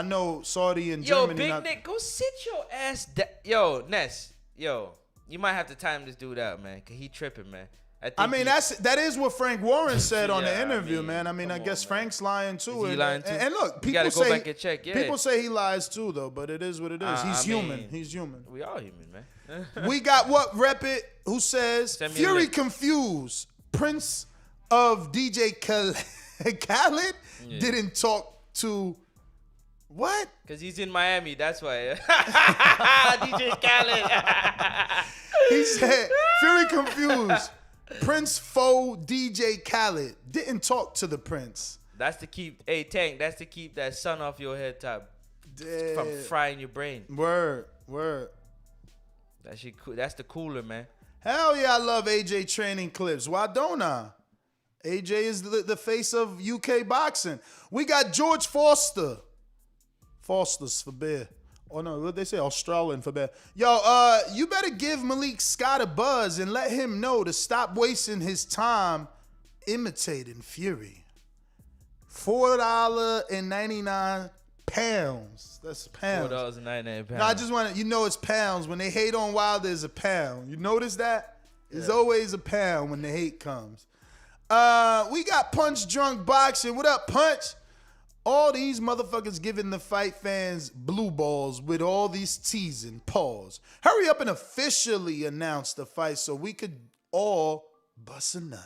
know Saudi and Yo, Germany. Big Nick, go sit your ass down. Yo, Ness, you might have to time this dude out, man, because he tripping, man. I mean, that is what Frank Warren said on the Yeah, I interview, mean, man. I mean, I come guess on, man. Frank's lying too. Is he lying too? And look, You people gotta go say back and check, yeah. people say he lies too, though. But it is what it is. He's I human. mean, He's human. We all human, man. We got what Rep It who says Send me a Fury link. confused. Prince of DJ Khaled didn't talk to what? Because he's in Miami, that's why. DJ Khaled. He said Fury confused. Prince foe DJ Khaled didn't talk to the Prince. That's to keep, hey, Tank, that's to keep that sun off your head top from frying your brain. Word. That shit cool. That's the cooler, man. Hell yeah, I love AJ training clips. Why don't I? AJ is the face of UK boxing. We got George Foster. Foster's for beer. Oh no, what they say? Australian for beer. Yo, you better give Malik Scott a buzz and let him know to stop wasting his time imitating Fury. $4.99. That's pounds. $4.99. No, I just want to, it's pounds. When they hate on Wilder, it's a pound. You notice that? It's always a pound when the hate comes. We got Punch Drunk Boxing. What up, Punch? All these motherfuckers giving the fight fans blue balls with all these teasing. Pause. Hurry up and officially announce the fight so we could all bust a nut.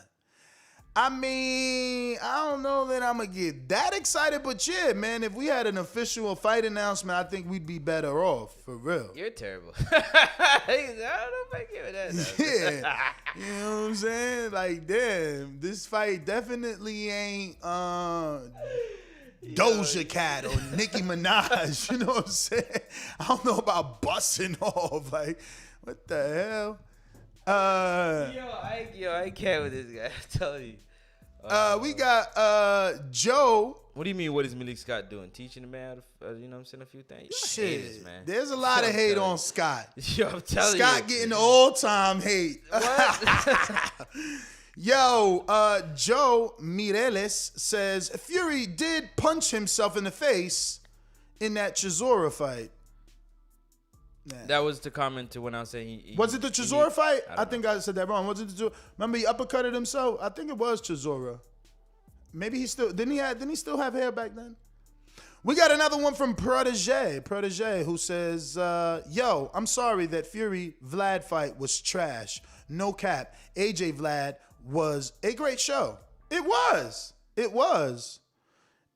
I mean, I don't know that I'm going to get that excited, but yeah, man, if we had an official fight announcement, I think we'd be better off, for real. You're terrible. I don't know if I give it that. Yeah. You know what I'm saying? Like, damn, this fight definitely ain't Doja Cat or Nicki Minaj. You know what I'm saying? I don't know about busting off. Like, what the hell? I can't with this guy. I'm telling you. We got Joe. What do you mean? What is Malik Scott doing? Teaching the man how to, you know what I'm saying, a few things? Shit, Haters, man. there's a lot of hate on Scott. Yo, I'm telling you. Scott getting the all-time hate. What? Yo, Joe Mireles says Fury did punch himself in the face in that Chisora fight. Nah. That was to comment to when I was saying Was it the Chisora fight? I don't think I said that wrong. Was it the Remember he uppercutted himself? I think it was Chisora. Maybe he still didn't he still have hair back then? We got another one from Protege who says, yo, I'm sorry that Fury Vlad fight was trash. No cap. AJ Vlad was a great show. It was.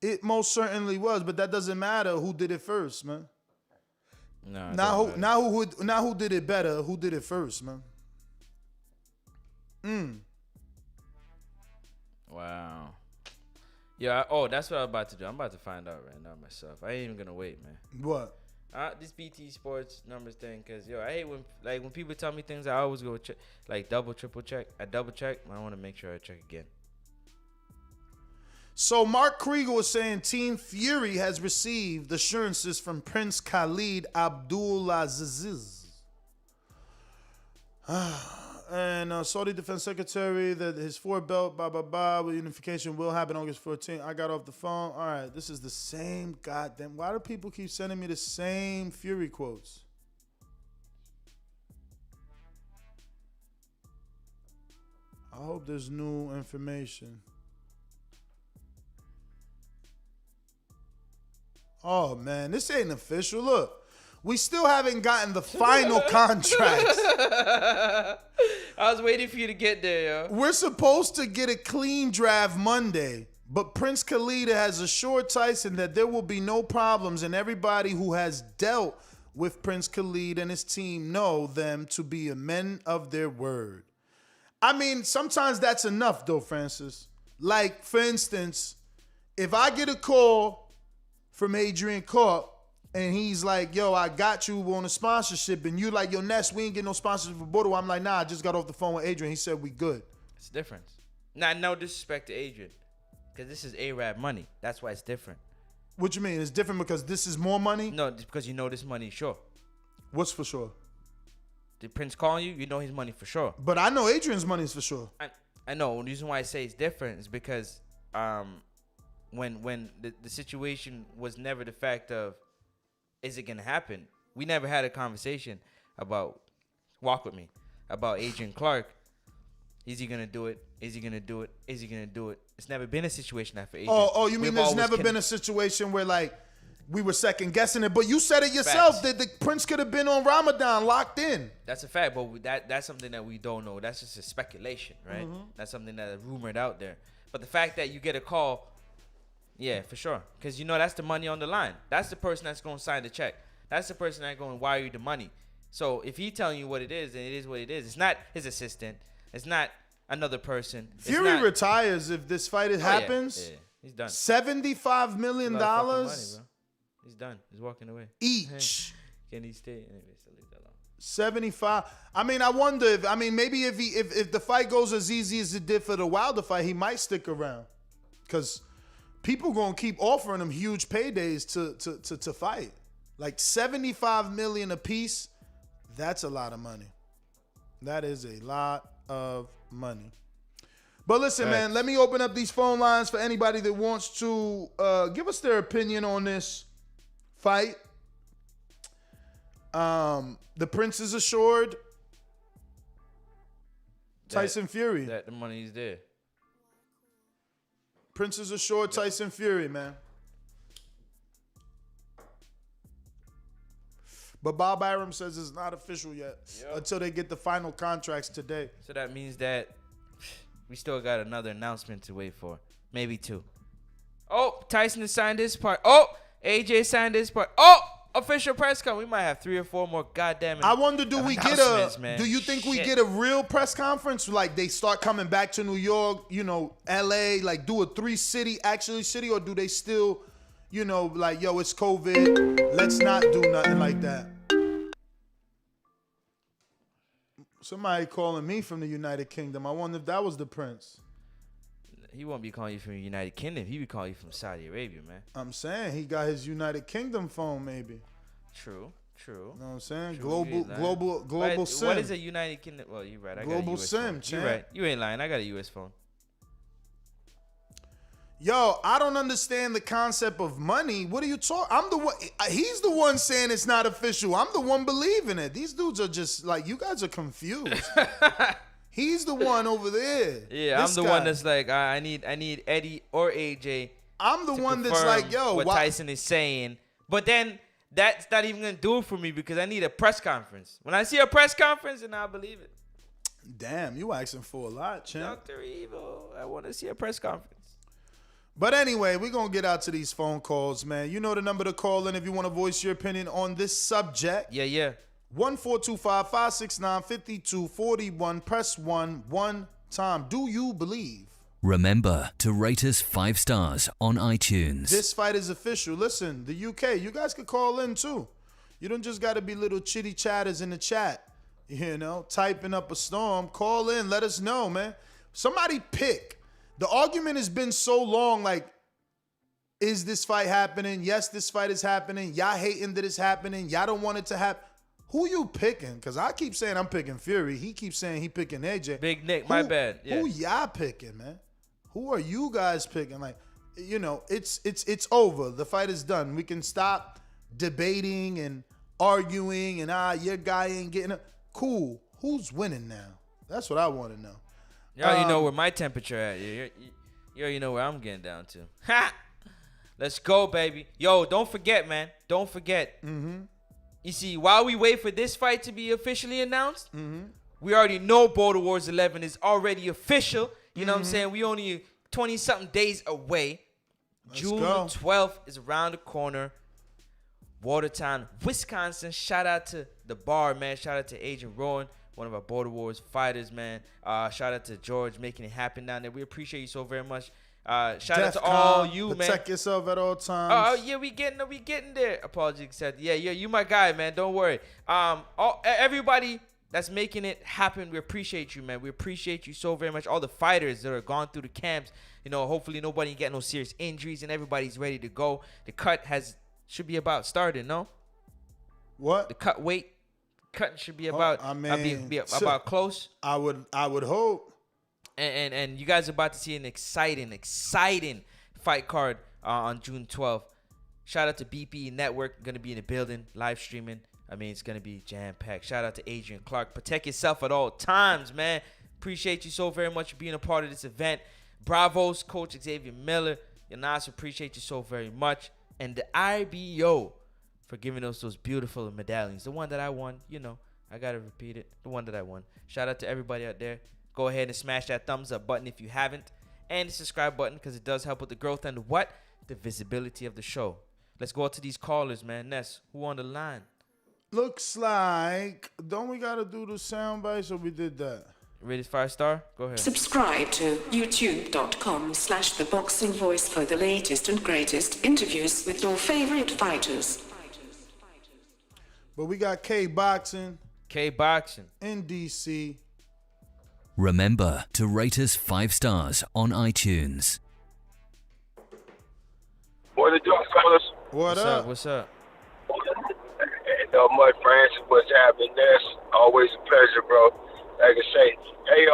It most certainly was, but that doesn't matter who did it first, man. No, Now who did it better? Who did it first, man? Wow. Yeah. That's what I'm about to do. I'm about to find out right now myself. I ain't even gonna wait, man. What? This BT Sports numbers thing, cause I hate when people tell me things. I always go check, double, triple check. I double check. I want to make sure I check again. So Mark Krieger was saying Team Fury has received assurances from Prince Khalid Abdulaziz. And Saudi Defense Secretary that his belt, with unification will happen August 14th. I got off the phone. All right, this is the same goddamn. Why do people keep sending me the same Fury quotes? I hope there's new information. Oh, man, this ain't official. Look, we still haven't gotten the final contracts. I was waiting for you to get there, yo. We're supposed to get a clean draft Monday, but Prince Khalid has assured Tyson that there will be no problems, and everybody who has dealt with Prince Khalid and his team know them to be men of their word. I mean, sometimes that's enough, though, Francis. Like, for instance, if I get a call from Adrian Corp, and he's like, yo, I got you on a sponsorship. And you like, yo, Ness, we ain't getting no sponsorship for Bordeaux. I'm like, nah, I just got off the phone with Adrian. He said we good. It's different. Nah, no disrespect to Adrian. Because this is A-Rab money. That's why it's different. What you mean? It's different because this is more money? No, it's because you know this money is sure. What's for sure? Did Prince calling you? You know his money for sure. But I know Adrian's money is for sure. I know. The reason why I say it's different is because when the situation was never the fact of, is it going to happen? We never had a conversation about, walk with me, about Adrian Clark. Is he going to do it? Is he going to do it? Is he going to do it? It's never been a situation that for Adrian. Oh, you mean there's never been a situation where, like, we were second guessing it, but you said it yourself that the Prince could have been on Ramadan locked in. That's a fact, but that's something that we don't know. That's just a speculation, right? Mm-hmm. That's something that is rumored out there. But the fact that you get a call, yeah, for sure, because you know that's the money on the line. That's the person that's going to sign the check. That's the person that's going to wire you the money. So if he's telling you what it is, then it is what it is. It's not his assistant. It's not another person. Fury retires if this fight happens. Yeah, he's done. $75 million. Money, he's done. He's walking away. Each. Can he stay? Anyway, so leave that alone. 75. I mean, I wonder if maybe if the fight goes as easy as it did for the Wilder fight, he might stick around. Because people gonna keep offering him huge paydays to fight. Like $75 million a piece, that's a lot of money. That is a lot of money. But listen, man, let me open up these phone lines for anybody that wants to give us their opinion on this fight. The Prince is assured. Tyson Fury. That the money is there. Prince is assured. Tyson Fury, man. But Bob Arum says it's not official yet until they get the final contracts today. So that means that we still got another announcement to wait for. Maybe two. Oh, Tyson has signed his part. Oh, AJ signed his part. Oh, official press conference. We might have 3 or 4 more goddamn. I wonder, do you think we get a real press conference? Like they start coming back to New York, LA, like do a 3-city city, or do they still, like, yo, it's COVID. Let's not do nothing like that. Somebody calling me from the United Kingdom. I wonder if that was the Prince. He won't be calling you from the United Kingdom. He be calling you from Saudi Arabia, man. I'm saying he got his United Kingdom phone, maybe. True. You know what I'm saying? True, global SIM. What is a United Kingdom? Well, you're right. I global got a US SIM, phone. You're right. You ain't lying. I got a US phone. Yo, I don't understand the concept of money. What are you talking? I'm the one. He's the one saying it's not official. I'm the one believing it. These dudes are just like, you guys are confused. He's the one over there. Yeah, I'm the one that's like, I need Eddie or AJ. I'm the one that's like, yo, what Tyson is saying. But then that's not even gonna do it for me because I need a press conference. When I see a press conference, then I'll believe it. Damn, you asking for a lot, champ. Dr. Evil, I want to see a press conference. But anyway, we're going to get out to these phone calls, man. You know the number to call in if you want to voice your opinion on this subject. Yeah. 1-425-569-5241. Press 1 time. Do you believe? Remember to rate us 5 stars on iTunes. This fight is official. Listen, the UK, you guys could call in too. You don't just got to be little chitty chatters in the chat, typing up a storm. Call in, let us know, man. Somebody pick. The argument has been so long, like, is this fight happening? Yes, this fight is happening. Y'all hating that it's happening. Y'all don't want it to happen. Who you picking? Because I keep saying I'm picking Fury. He keeps saying he picking AJ. Big Nick, my bad. Yeah. Who y'all picking, man? Who are you guys picking? Like, it's over. The fight is done. We can stop debating and arguing and your guy ain't getting it. Cool. Who's winning now? That's what I want to know. You already know where my temperature at. You already know where I'm getting down to. Ha! Let's go, baby. Yo, don't forget, man. Don't forget. Mm-hmm. You see, while we wait for this fight to be officially announced, we already know Border Wars 11 is already official. You know what I'm saying? We only 20-something days away. June 12th is around the corner. Watertown, Wisconsin. Shout out to the bar, man. Shout out to Agent Rowan, one of our Border Wars fighters, man. Shout out to George making it happen down there. We appreciate you so very much. Shout out to all you, man. Protect yourself at all times. Oh yeah, we getting there. Apology accepted. Yeah, you my guy, man. Don't worry. Everybody that's making it happen, we appreciate you, man. We appreciate you so very much. All the fighters that are gone through the camps. Hopefully nobody get no serious injuries and everybody's ready to go. The cut should be about starting, no? What? The cutting should be about. Be about close. I would hope. And you guys are about to see an exciting fight card on June 12th. Shout out to BPE Network, going to be in the building, live streaming. It's going to be jam-packed. Shout out to Adrian Clark. Protect yourself at all times, man. Appreciate you so very much for being a part of this event. Bravos, Coach Xavier Miller. Yanas, appreciate you so very much. And the IBO for giving us those beautiful medallions. The one that I won, I got to repeat it. The one that I won. Shout out to everybody out there. Go ahead and smash that thumbs up button if you haven't. And the subscribe button because it does help with the growth and the visibility of the show. Let's go out to these callers, man. Ness, who on the line? Looks like, don't we got to do the sound bites or we did that? Ready 5-star? Go ahead. Subscribe to youtube.com/theboxingvoice for the latest and greatest interviews with your favorite fighters. But we got K-Boxing. In DC. Remember to rate us 5 stars on iTunes. What it doing, fellas? What's up? Hey, Mud Francis, what's happening? That's always a pleasure, bro. Like I say, hey,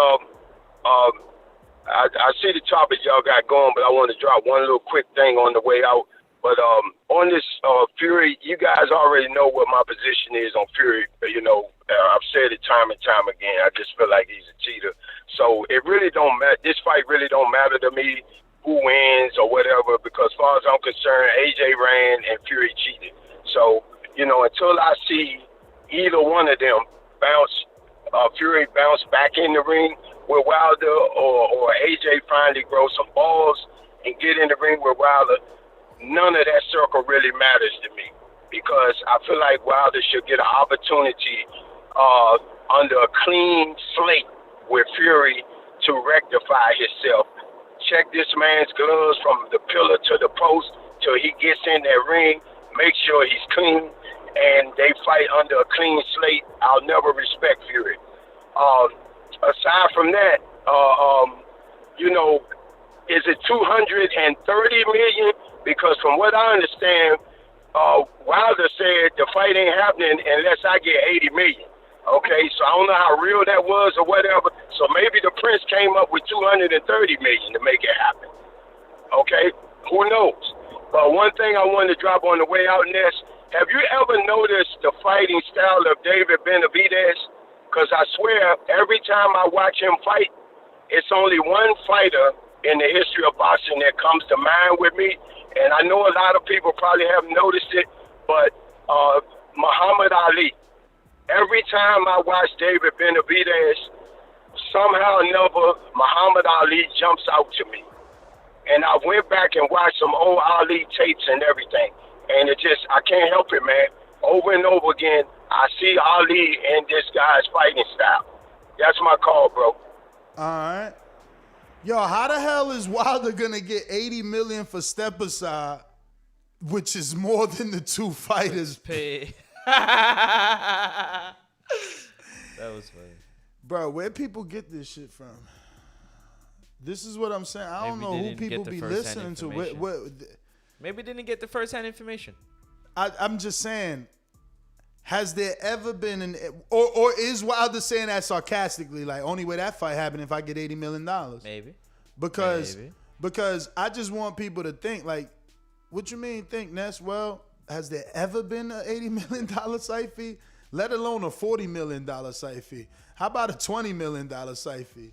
I see the topic y'all got going, but I want to drop one little quick thing on the way out. But on this Fury, you guys already know what my position is on Fury. I've said it time and time again. I just feel like he's a cheater. So it really don't matter. This fight really don't matter to me who wins or whatever, because as far as I'm concerned, AJ ran and Fury cheated. So, until I see either one of them Fury bounce back in the ring with Wilder or AJ finally grow some balls and get in the ring with Wilder, none of that circle really matters to me, because I feel like Wilder should get an opportunity under a clean slate with Fury to rectify himself. Check this man's gloves from the pillar to the post till he gets in that ring. Make sure he's clean, and they fight under a clean slate. I'll never respect Fury. Aside from that, is it 230 million? Because from what I understand, Wilder said the fight ain't happening unless I get 80 million. Okay, so I don't know how real that was or whatever. So maybe the Prince came up with 230 million to make it happen. Okay, who knows? But one thing I wanted to drop on the way out, Ness, have you ever noticed the fighting style of David Benavidez? Because I swear, every time I watch him fight, it's only one fighter in the history of boxing that comes to mind with me. And I know a lot of people probably haven't noticed it, but Muhammad Ali. Every time I watch David Benavidez, somehow or another, Muhammad Ali jumps out to me. And I went back and watched some old Ali tapes and everything. And I can't help it, man. Over and over again, I see Ali and this guy's fighting style. That's my call, bro. All right. Yo, how the hell is Wilder gonna get $80 million for step aside, which is more than the two fighters pay? That was funny. Bro, where people get this shit from? This is what I'm saying. I don't know who people be listening to. Maybe didn't get the first-hand information. I'm just saying, has there ever been or is Wilder saying that sarcastically, like only way that fight happened if I get $80 million? Maybe. Because I just want people to think, like, what you mean think, Ness? Well, has there ever been an $80 million site fee? Let alone a $40 million site fee. How about a $20 million site fee?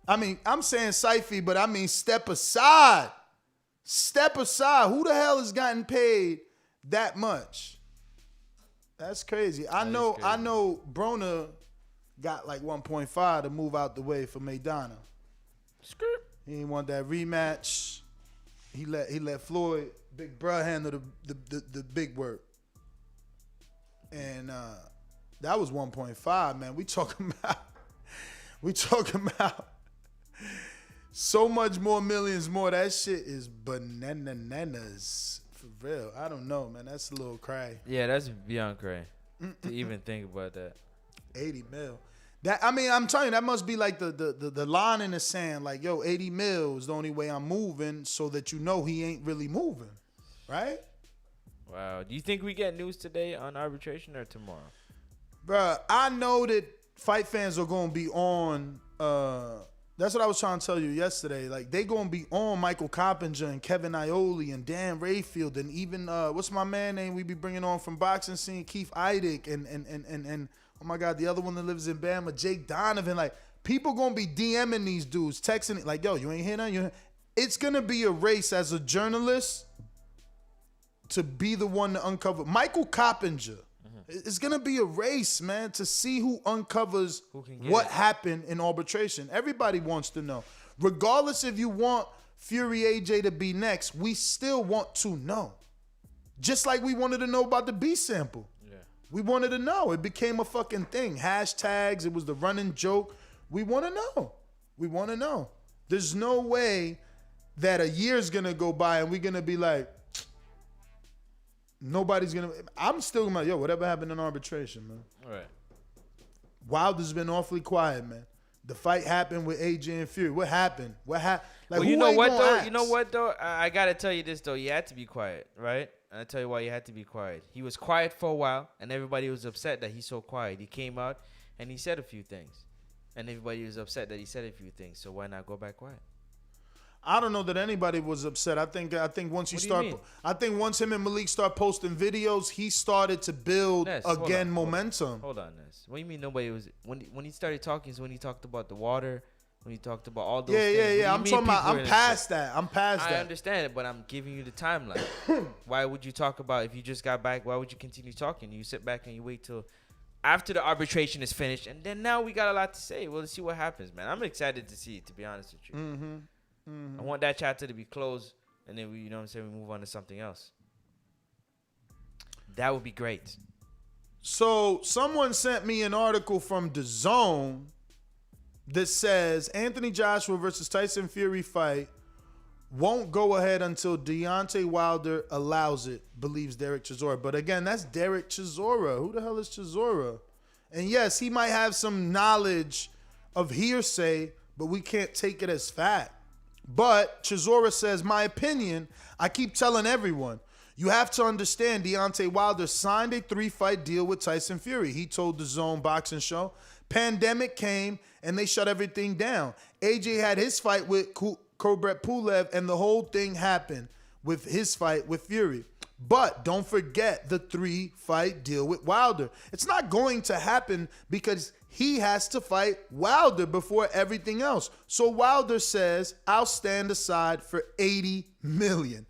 I mean, I'm saying site fee, but I mean step aside. Step aside. Who the hell has gotten paid that much? That's crazy. I know Broner got like 1.5 to move out the way for Maidana. He didn't want that rematch. He let Floyd, Big Bruh, handle the big work. And that was 1.5, man. We talking about so much more millions more. That shit is bananas. For real. I don't know, man. That's a little cray. Yeah, that's beyond cray to even think about that. 80 mil. I'm telling you, that must be like the line in the sand. Like, yo, 80 mil is the only way I'm moving, so that you know he ain't really moving. Right? Wow. Do you think we get news today on arbitration or tomorrow? Bruh, I know that fight fans are going to be on. That's what I was trying to tell you yesterday. Like, they going to be on Michael Coppinger and Kevin Iole and Dan Rayfield and even, what's my man name we be bringing on from boxing scene? Keith Eidick and oh my God, the other one that lives in Bama, Jake Donovan. Like, people going to be DMing these dudes, texting it like, yo, you ain't hear nothing? It's going to be a race as a journalist to be the one to uncover. Michael Coppinger. It's going to be a race, man, to see who uncovers what happened in arbitration. Everybody wants to know. Regardless if you want Fury AJ to be next, we still want to know. Just like we wanted to know about the B sample. Yeah. We wanted to know. It became a fucking thing. Hashtags. It was the running joke. We want to know. We want to know. There's no way that a year's going to go by and we're going to be like, nobody's going to... I'm still going to be like, yo, whatever happened in arbitration, man? All right. Wilder's been awfully quiet, man. The fight happened with AJ and Fury. What happened? What happened? Like, well, you know what, though? Ask? You know what, though? I got to tell you this, though. You had to be quiet, right? And I'll tell you why you had to be quiet. He was quiet for a while, and everybody was upset that he's so quiet. He came out, and he said a few things. And everybody was upset that he said a few things. So why not go back quiet? I don't know that anybody was upset. I think once once him and Malik start posting videos, he started to build momentum. Hold on, Ness. What do you mean nobody was when he started talking? Is when he talked about the water, when he talked about all those things. Yeah. I'm talking about. I'm past that. I understand it, but I'm giving you the timeline. Why would you talk about if you just got back? Why would you continue talking? You sit back and you wait till after the arbitration is finished, and then now we got a lot to say. Well, let's see what happens, man. I'm excited to see it, to be honest with you. Mm-hmm. Mm-hmm. I want that chapter to be closed, and then we move on to something else. That would be great. So someone sent me an article from Dazn that says Anthony Joshua versus Tyson Fury fight won't go ahead until Deontay Wilder allows it, believes Derek Chisora. But again, that's Derek Chisora. Who the hell is Chisora? And yes, he might have some knowledge of hearsay, but we can't take it as fact. But Chisora says, my opinion, I keep telling everyone, you have to understand Deontay Wilder signed a 3-fight deal with Tyson Fury. He told the Zone Boxing Show. Pandemic came and they shut everything down. AJ had his fight with Kubrat Pulev and the whole thing happened with his fight with Fury. But don't forget the 3-fight deal with Wilder. It's not going to happen because he has to fight Wilder before everything else. So Wilder says, I'll stand aside for $80 million.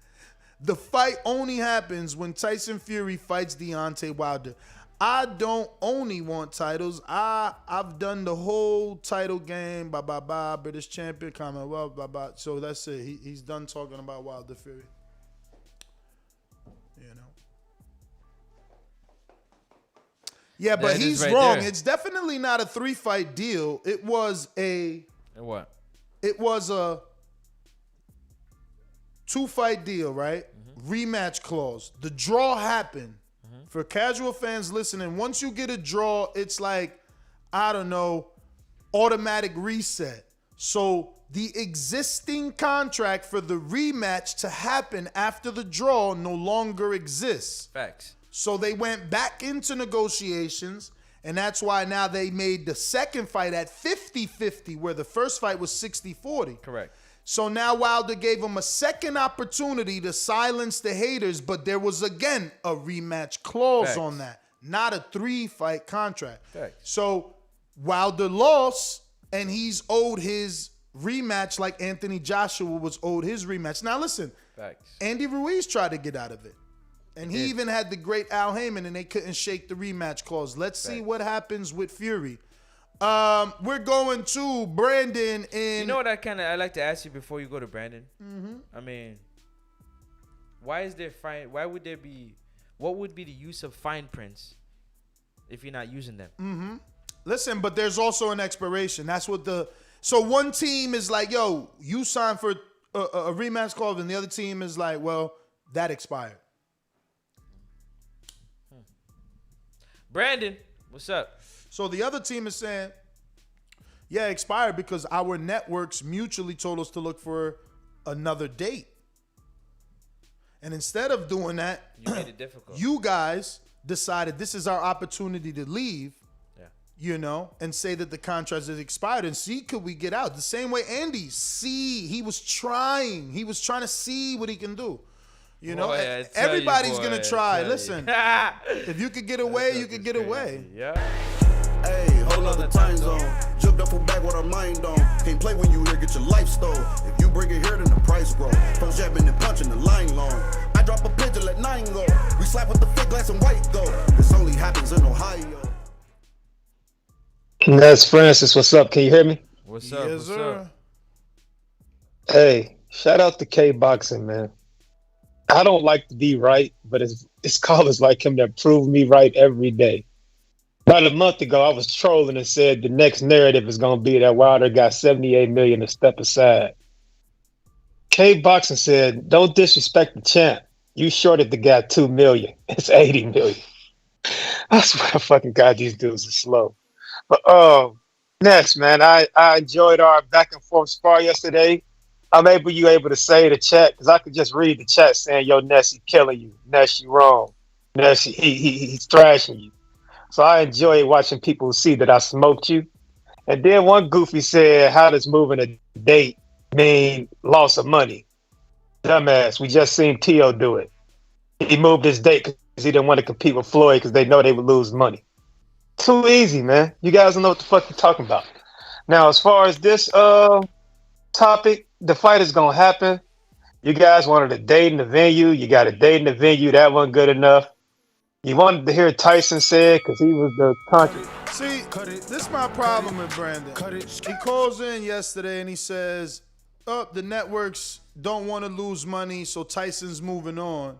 The fight only happens when Tyson Fury fights Deontay Wilder. I don't only want titles. I've done the whole title game. British champion, Commonwealth, So that's it. He's done talking about Wilder Fury. You know. Yeah, but That is he's right wrong. there. It's definitely not a 3-fight deal. It was a What? It was a 2-fight deal, right? Mm-hmm. Rematch clause. The draw happened. For casual fans listening, once you get a draw, it's like, I don't know, automatic reset. So the existing contract for the rematch to happen after the draw no longer exists. Facts. So they went back into negotiations, and that's why now they made the second fight at 50-50, where the first fight was 60-40. Correct. So now Wilder gave him a second opportunity to silence the haters, but there was, again, a rematch clause Facts. on that, not a 3-fight contract. Facts. So Wilder lost, and he's owed his rematch like Anthony Joshua was owed his rematch. Now listen, Facts. Andy Ruiz tried to get out of it. And he even had the great Al Heyman, and they couldn't shake the rematch clause. Let's see what happens with Fury. We're going to Brandon in. You know what I like to ask you before you go to Brandon? Mm-hmm. I mean, why is there fine? Why would there be? What would be the use of fine prints if you're not using them? Mm-hmm. Listen, but there's also an expiration. That's what so one team is like, yo, you signed for a rematch clause, and the other team is like, well, that expired. Brandon, what's up? So the other team is saying, yeah, expired because our networks mutually told us to look for another date. And instead of doing that, You made it difficult. you guys decided this is our opportunity to leave, Yeah. and say that the contract is expired and see, could we get out? The same way Andy, he was trying to see what he can do. Boy, I tell Everybody's you, going boy, to try. I tell Listen, you. if you could get away, you could get away. Yeah. Hey, whole nother time zone. Jumped up from back with our mind on. Can't play when you here, get your life stole. If you bring it here, then the price grow. Folks jabbing and punching the line long. I drop a pigeon, let 9 go. We slap with the thick glass and white go. This only happens in Ohio. That's Francis. What's up? Can you hear me? What's up? Yes, What's sir. up? Hey, shout out to K Boxing, man. I don't like to be right, but it's callers like him that prove me right every day. About a month ago, I was trolling and said the next narrative is going to be that Wilder got $78 million to step aside. K Boxing said, "Don't disrespect the champ. You shorted the guy $2 million. It's $80 million." I swear to fucking God, these dudes are slow. But next, man, I enjoyed our back and forth spar yesterday. You able to say the chat, because I could just read the chat saying, "Yo, Ness, he killing you. Ness, you wrong. Ness, he's thrashing you." So I enjoy watching people see that I smoked you. And then one goofy said, "How does moving a date mean loss of money?" Dumbass, we just seen Tio do it. He moved his date because he didn't want to compete with Floyd because they know they would lose money. Too easy, man. You guys don't know what the fuck you're talking about. Now, as far as this topic, the fight is going to happen. You guys wanted a date in the venue. You got a date in the venue. That wasn't good enough. You wanted to hear Tyson say because he was the country. See, this is my problem with Brandon. He calls in yesterday and he says, the networks don't want to lose money, so Tyson's moving on.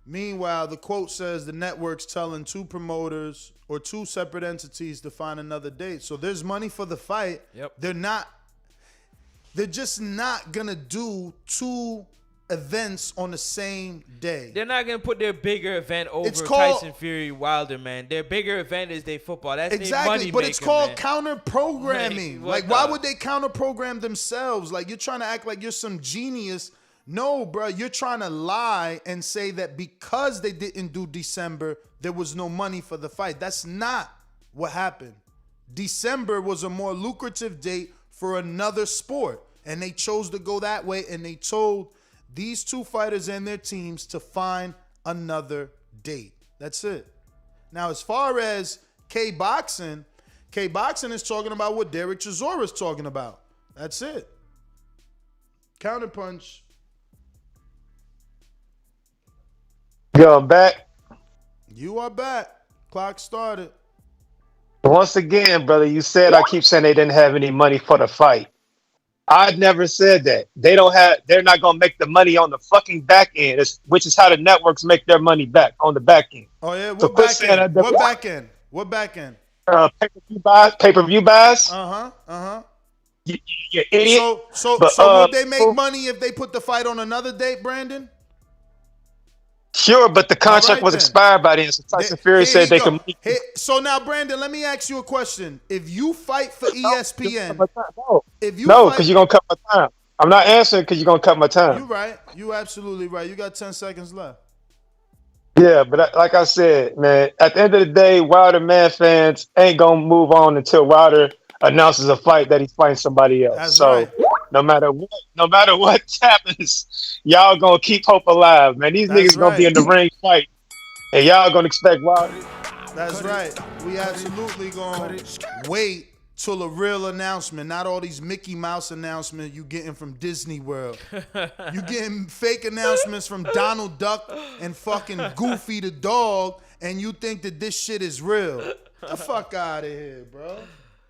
Meanwhile, the quote says the network's telling 2 promoters or 2 separate entities to find another date. So there's money for the fight. Yep. They're just not going to do 2 events on the same day. They're not gonna put their bigger event over Tyson Fury Wilder, man. Their bigger event is their football. That's their money but it's called man. counter programming. Like, why would they counter program themselves? Like, you're trying to act like you're some genius. No, bro, you're trying to lie and say that because they didn't do December, there was no money for the fight. That's not what happened. December was a more lucrative date for another sport, and they chose to go that way, and they told these 2 fighters and their teams to find another date. That's it. Now, as far as K Boxing is talking about what Derek Chisora is talking about. That's it. Counterpunch. Yo, I'm back. You are back. Clock started. Once again, brother, you said I keep saying they didn't have any money for the fight. I never said that. They're not gonna make the money on the fucking back end, which is how the networks make their money back on the back end. Oh yeah, So what back end? What back end? What back end? Pay-per-view buys. You idiot. So would they make money if they put the fight on another date, Brandon? Sure, but the contract was expired by then. So Tyson Fury said they could. So now, Brandon, let me ask you a question. If you fight for ESPN, because you're gonna cut my time. I'm not answering because you're gonna cut my time. You're right. You absolutely right. You got 10 seconds left. Yeah, but like I said, man, at the end of the day, Wilder man fans ain't gonna move on until Wilder announces a fight that he's fighting somebody else. That's right. No matter what happens, y'all gonna keep hope alive, man. These niggas gonna be in the ring fight, and y'all gonna expect Wilder. That's right. We absolutely gonna wait till a real announcement, not all these Mickey Mouse announcements you getting from Disney World. You getting fake announcements from Donald Duck and fucking Goofy the dog, and you think that this shit is real. Get the fuck out of here, bro.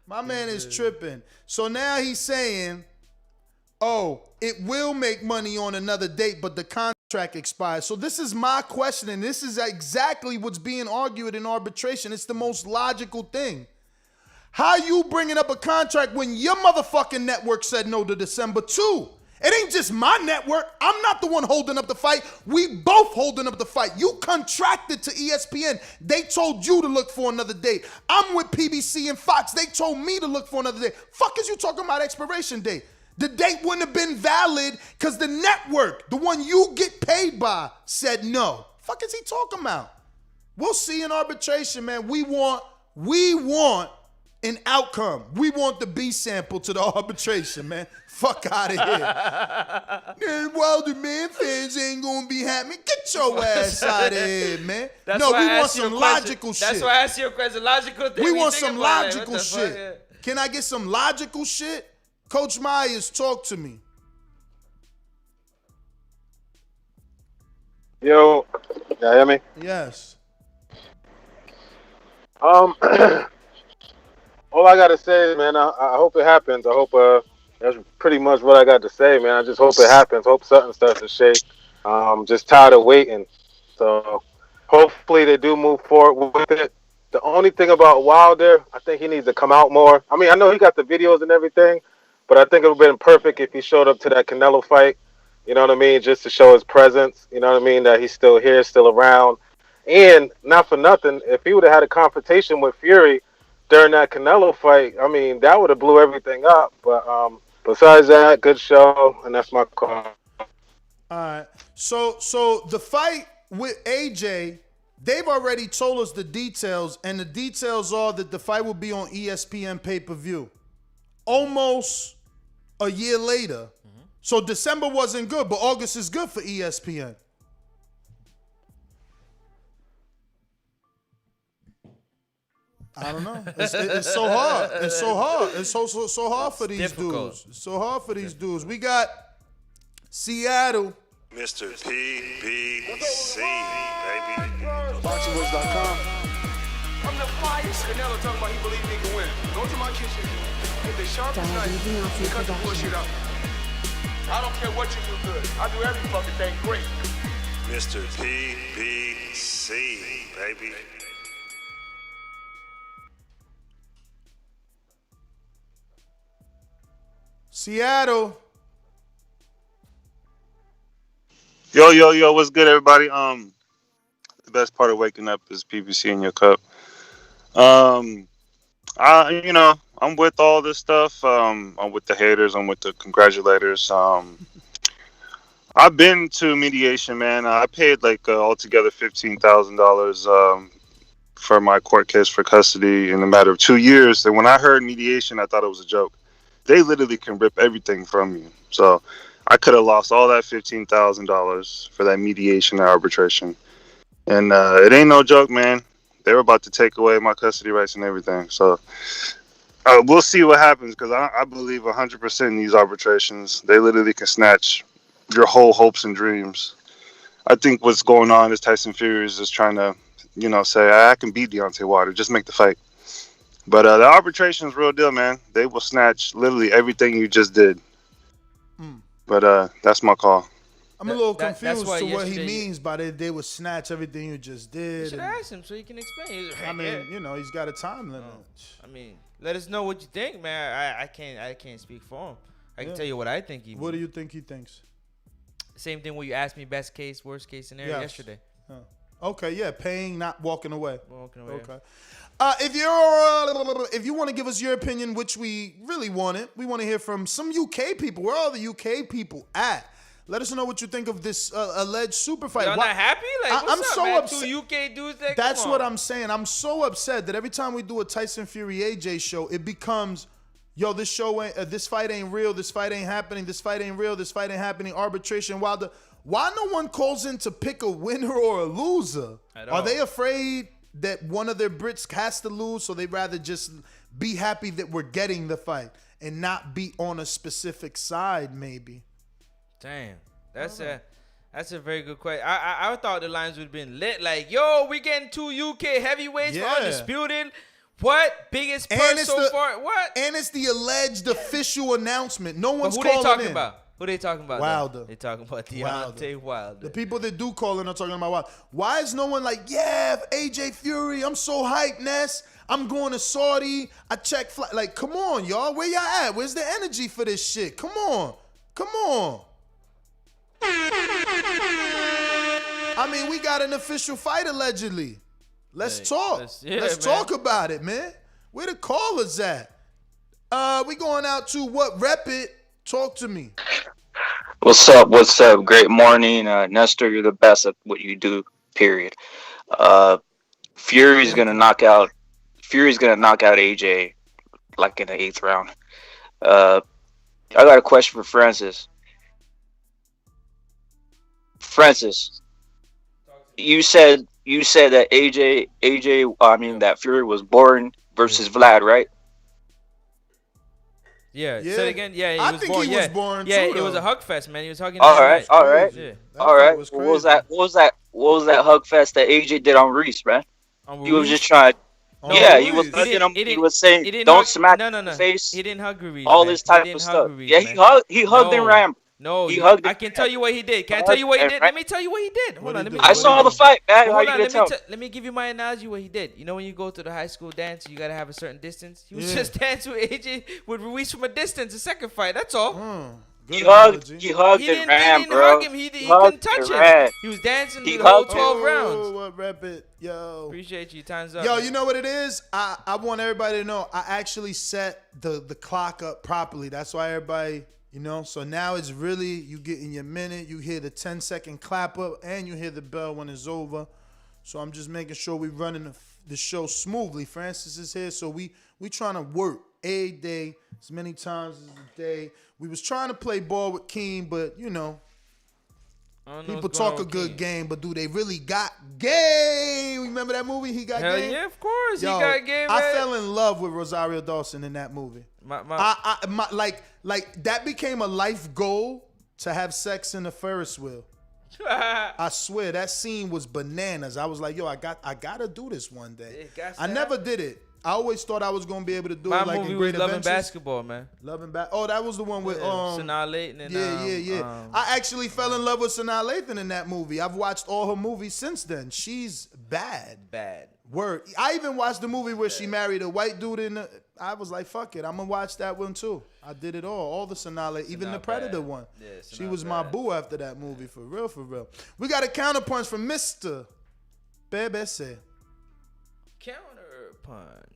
My man is tripping. So now he's saying, oh, it will make money on another date, but the contract expires. So this is my question, and this is exactly what's being argued in arbitration. It's the most logical thing. How you bringing up a contract when your motherfucking network said no to December 2? It ain't just my network. I'm not the one holding up the fight. We both holding up the fight. You contracted to ESPN. They told you to look for another date. I'm with PBC and Fox. They told me to look for another date. Fuck is you talking about expiration date? The date wouldn't have been valid because the network, the one you get paid by, said no. Fuck is he talking about? We'll see in arbitration, man. We want an outcome. We want the B sample to the arbitration, man. Fuck out of here. Wilder man fans ain't gonna be happy. Get your ass out of here, man. We want some logical shit. That's why I asked you a question. Logical thing. We want some logical shit. Can I get some logical shit? Coach Myers, talk to me. Yo, y'all hear me? Yes. All I gotta say, man, I hope it happens. I hope that's pretty much what I got to say, man. I just hope it happens. Hope something starts to shake. Just tired of waiting. So hopefully they do move forward with it. The only thing about Wilder, I think he needs to come out more. I mean, I know he got the videos and everything, but I think it would have been perfect if he showed up to that Canelo fight. You know what I mean? Just to show his presence. You know what I mean? That he's still here, still around. And not for nothing, if he would have had a confrontation with Fury during that Canelo fight, I mean, that would have blew everything up. But besides that, good show, and that's my call. All right. So the fight with AJ, they've already told us the details, and the details are that the fight will be on ESPN pay-per-view. Almost a year later. Mm-hmm. So December wasn't good, but August is good for ESPN. I don't know. It's so hard. It's so hard. It's so hard for these dudes. It's so hard for these dudes. We got Seattle. Mr. PBC, baby. BoxingVoice.com. I'm the flyest. Canelo talking about he believe he can win. Go to my kitchen. Get the sharpest knife and cut the bullshit out. I don't care what you do good. I do every fucking thing great. Mr. PBC, baby. Seattle. Yo, what's good, everybody? The best part of waking up is PBC in your cup. I'm with all this stuff. I'm with the haters. I'm with the congratulators. I've been to mediation, man. I paid altogether $15,000 for my court case for custody in a matter of 2 years. And when I heard mediation, I thought it was a joke. They literally can rip everything from you. So I could have lost all that $15,000 for that mediation and arbitration. And it ain't no joke, man. They were about to take away my custody rights and everything. So we'll see what happens, because I believe 100% in these arbitrations. They literally can snatch your whole hopes and dreams. I think what's going on is Tyson Fury is just trying to, say, I can beat Deontay Wilder. Just make the fight. But the arbitration is real deal, man. They will snatch literally everything you just did. But that's my call. I'm a little confused why to what he yesterday means by they would snatch everything you just You did. should and- ask him so he can explain. I mean, you know, he's got a time limit. I mean, let us know what you think, man. I can't speak for him. I can Yeah. tell you what I think. What do you think he thinks? Same thing when you asked me best case, worst case scenario Yes. yesterday. Okay, yeah, paying, not walking away. Walking away. Okay. If you want to give us your opinion, which we really want it, we want to hear from some UK people. Where are all the UK people at? Let us know what you think of this alleged super fight. Y'all not happy? Like, what's I'm up, so man? upset. Two UK dudes that That's come what on. I'm saying. I'm so upset that every time we do a Tyson Fury AJ show, it becomes, yo, this show ain't, this fight ain't real. This fight ain't happening. This fight ain't real. This fight ain't happening. Arbitration. Why no one calls in to pick a winner or a loser? Are they afraid that one of their Brits has to lose, so they'd rather just be happy that we're getting the fight and not be on a specific side, maybe? Damn, that's a very good question. I thought the lines would have been lit. Like, yo, we getting 2 UK heavyweights for undisputed. What? Biggest purse so far? What? And it's the alleged official announcement. No one's who calling they talking in. about? Who they talking about? Wilder. They talking about Deontay Wilder. The people that do call in are talking about Wilder. Why is no one like, yeah, AJ Fury, I'm so hyped, Ness. I'm going to Saudi. I check flight. Like, come on, y'all. Where y'all at? Where's the energy for this shit? Come on. Come on. I mean, we got an official fight allegedly. Let's talk. Let's talk about it, man. Where the callers at? We going out to what? Rep it. Talk to me. What's up? What's up? Great morning, Nestor. You're the best at what you do. Period. Fury's gonna knock out AJ like in the 8th round. I got a question for Francis. Francis, you said that that Fury was born versus Vlad, right? Yeah. Say it again. Yeah, he I was think born. he was born Yeah, too, it was though. a hug fest, man. He was hugging. All right. Yeah. What was that? What was that hug fest that AJ did on Reese, man? He was just trying. No, he was hugging him. He was saying, "Don't smack the face." He didn't hug Ruiz. All man. this type of stuff. He hugged and ran. No, he hugged. I can tell you what he did. Can I tell you what he did? Let me tell you what he did. Hold on. I saw the fight, man. How you gonna tell? Let me give you my analogy. What he did. You know when you go to the high school dance, you gotta have a certain distance. He was just dancing with AJ with Ruiz from a distance. The second fight. That's all. He hugged and ran, bro. Hug him. He couldn't touch him. He was dancing the whole 12 rounds. What rep it, yo. Appreciate you. Time's up. Yo, man. you know what it is? I want everybody to know I actually set the clock up properly. That's why everybody, you know, so now it's really, you get in your minute, you hear the 10-second clap up, and you hear the bell when it's over. So I'm just making sure we running the show smoothly. Francis is here, so we trying to work a day, as many times as a day. We was trying to play ball with Keem, but, you know, people talk a good game, but do they really got game? Remember that movie, He Got Hell Game? yeah, of course. Yo, He got game, I man. fell in love with Rosario Dawson in that movie. Like that became a life goal to have sex in a Ferris wheel. I swear that scene was bananas. I was like, yo, I gotta do this one day. I never did it. I always thought I was gonna be able to do My it like movie in was Great Loving Adventures. Basketball, man. Oh, that was the one with Sanaa Lathan and yeah. I actually fell in love with Sanaa Lathan in that movie. I've watched all her movies since then. She's bad. Word. I even watched the movie where she married a white dude I was like, fuck it, I'm gonna watch that one too. I did it all the Sanaa Lathan, even the Predator one. Yeah, she was my boo after that movie, for real. We got a counterpunch from Mr. BBC. Counterpunch.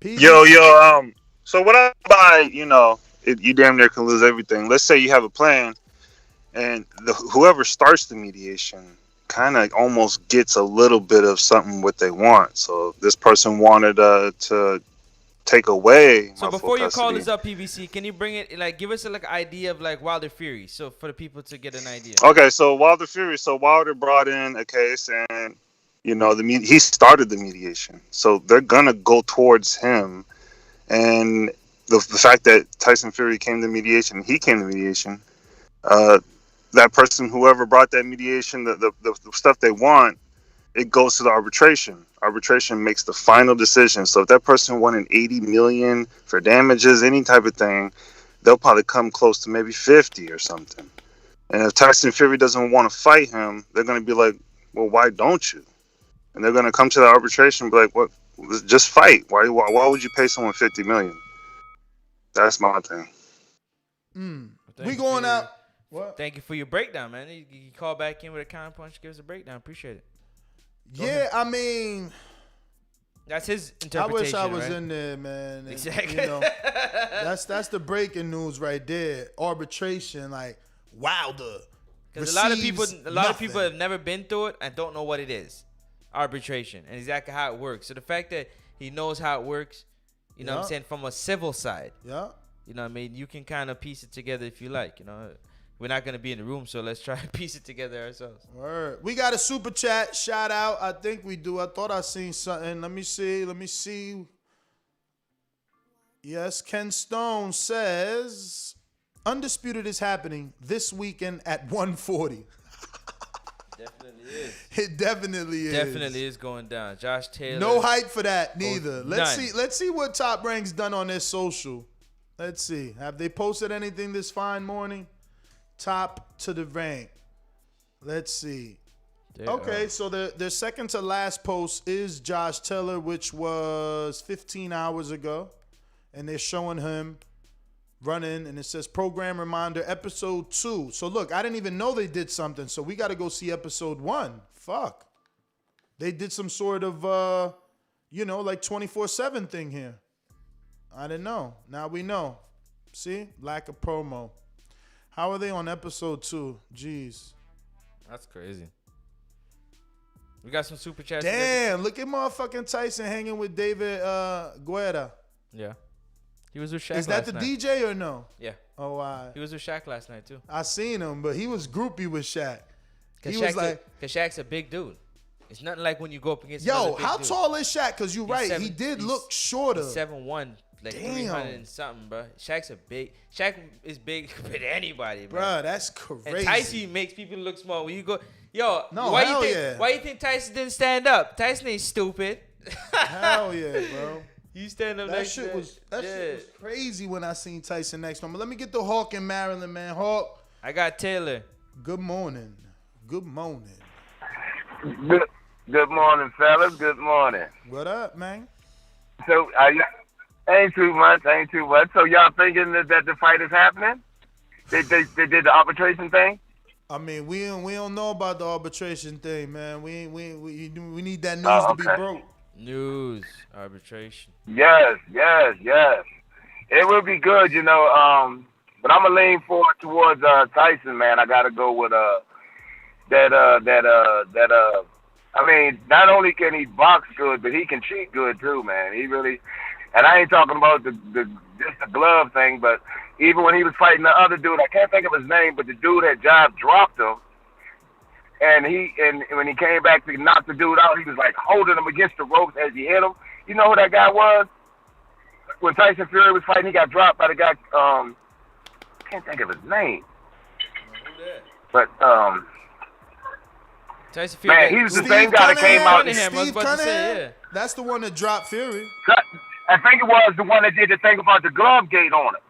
Yo, so what I buy, you damn near can lose everything. Let's say you have a plan, and whoever starts the mediation kind of almost gets a little bit of something what they want. So if this person wanted to take away. So before you call this up, PBC, can you bring it, give us an idea of Wilder Fury, so for the people to get an idea. Okay, so Wilder Fury. So Wilder brought in a case, and he started the mediation. So they're gonna go towards him, and the fact that Tyson Fury came to mediation, he came to mediation. That person, whoever brought that mediation, the stuff they want, it goes to the arbitration. Arbitration makes the final decision. So if that person wanted $80 million for damages, any type of thing, they'll probably come close to maybe 50 or something. And if Tyson Fury doesn't want to fight him, they're going to be like, well, why don't you? And they're going to come to the arbitration and be like, what? Just fight. Why would you pay someone $50 million? That's my thing. We going out. What? Thank you for your breakdown, man. You call back in with a counter punch, give us a breakdown. Appreciate it. Yeah, I mean, that's his interpretation. I wish I was right? in there, man. And, Exactly. You know, that's the breaking news right there. Arbitration, like Wilder. Because a lot of people have never been through it and don't know what it is. Arbitration and exactly how it works. So the fact that he knows how it works, you know what I'm saying, from a civil side. Yeah. You know what I mean? You can kind of piece it together if you like, you know. We're not going to be in the room, so let's try and piece it together ourselves. Word. We got a super chat shout out. I think we do. I thought I seen something. Let me see. Yes, Ken Stone says, Undisputed is happening this weekend at 140. Definitely is. It definitely is. Definitely is going down. Josh Taylor. No hype for that neither. Let's none. see. Let's see what Top Rank's done on their social. Let's see. Have they posted anything this fine morning? Top to the rank. Let's see. Okay, so their second to last post is Josh Taylor, which was 15 hours ago. And they're showing him running, and it says program reminder episode 2. So look, I didn't even know they did something, so we got to go see episode 1. Fuck. They did some sort of, like 24/7 thing here. I didn't know. Now we know. See? Lack of promo. How are they on episode 2? Jeez. That's crazy. We got some super chats. Damn, look at motherfucking Tyson hanging with David Guerra. Yeah. He was with Shaq Is that the night. DJ or no? Yeah. Oh, wow. He was with Shaq last night, too. I seen him, but he was groupie with Shaq. He Shaq's was like... Because Shaq's a big dude. It's nothing like when you go up against Yo, another big how dude. tall is Shaq? Because you're right. He did look shorter. He's 7'1", like Damn. 300 and something, bro. Shaq is big compared to anybody, bro. Bro, that's crazy. And Tyson makes people look small. When you go, yo, No, why hell you think yeah. why you think Tyson didn't stand up? Tyson ain't stupid. Hell yeah, bro. You stand up That next shit to was crazy when I seen Tyson next to him. But let me get the Hawk in Maryland, man. Hawk. I got Taylor. Good morning. Good morning. Good morning, fellas. Good morning. What up, man? So, ain't too much. So, y'all thinking that the fight is happening? They did the arbitration thing? I mean, we don't know about the arbitration thing, man. We need that news to be broke. News arbitration. Yes. It would be good, but I'm gonna lean forward towards Tyson, man. I gotta go with I mean, not only can he box good, but he can cheat good too, man. He really, and I ain't talking about just the glove thing, but even when he was fighting the other dude, I can't think of his name, but the dude had dropped him, and when he came back to knock the dude out, he was like holding him against the ropes as he hit him. You know who that guy was? When Tyson Fury was fighting, he got dropped by the guy. Can't think of his name, but Tyson Fury. Man, he was the same guy that came out. Steve Cunningham? That's the one that dropped Fury. I think it was the one that did the thing about the glove gate on it.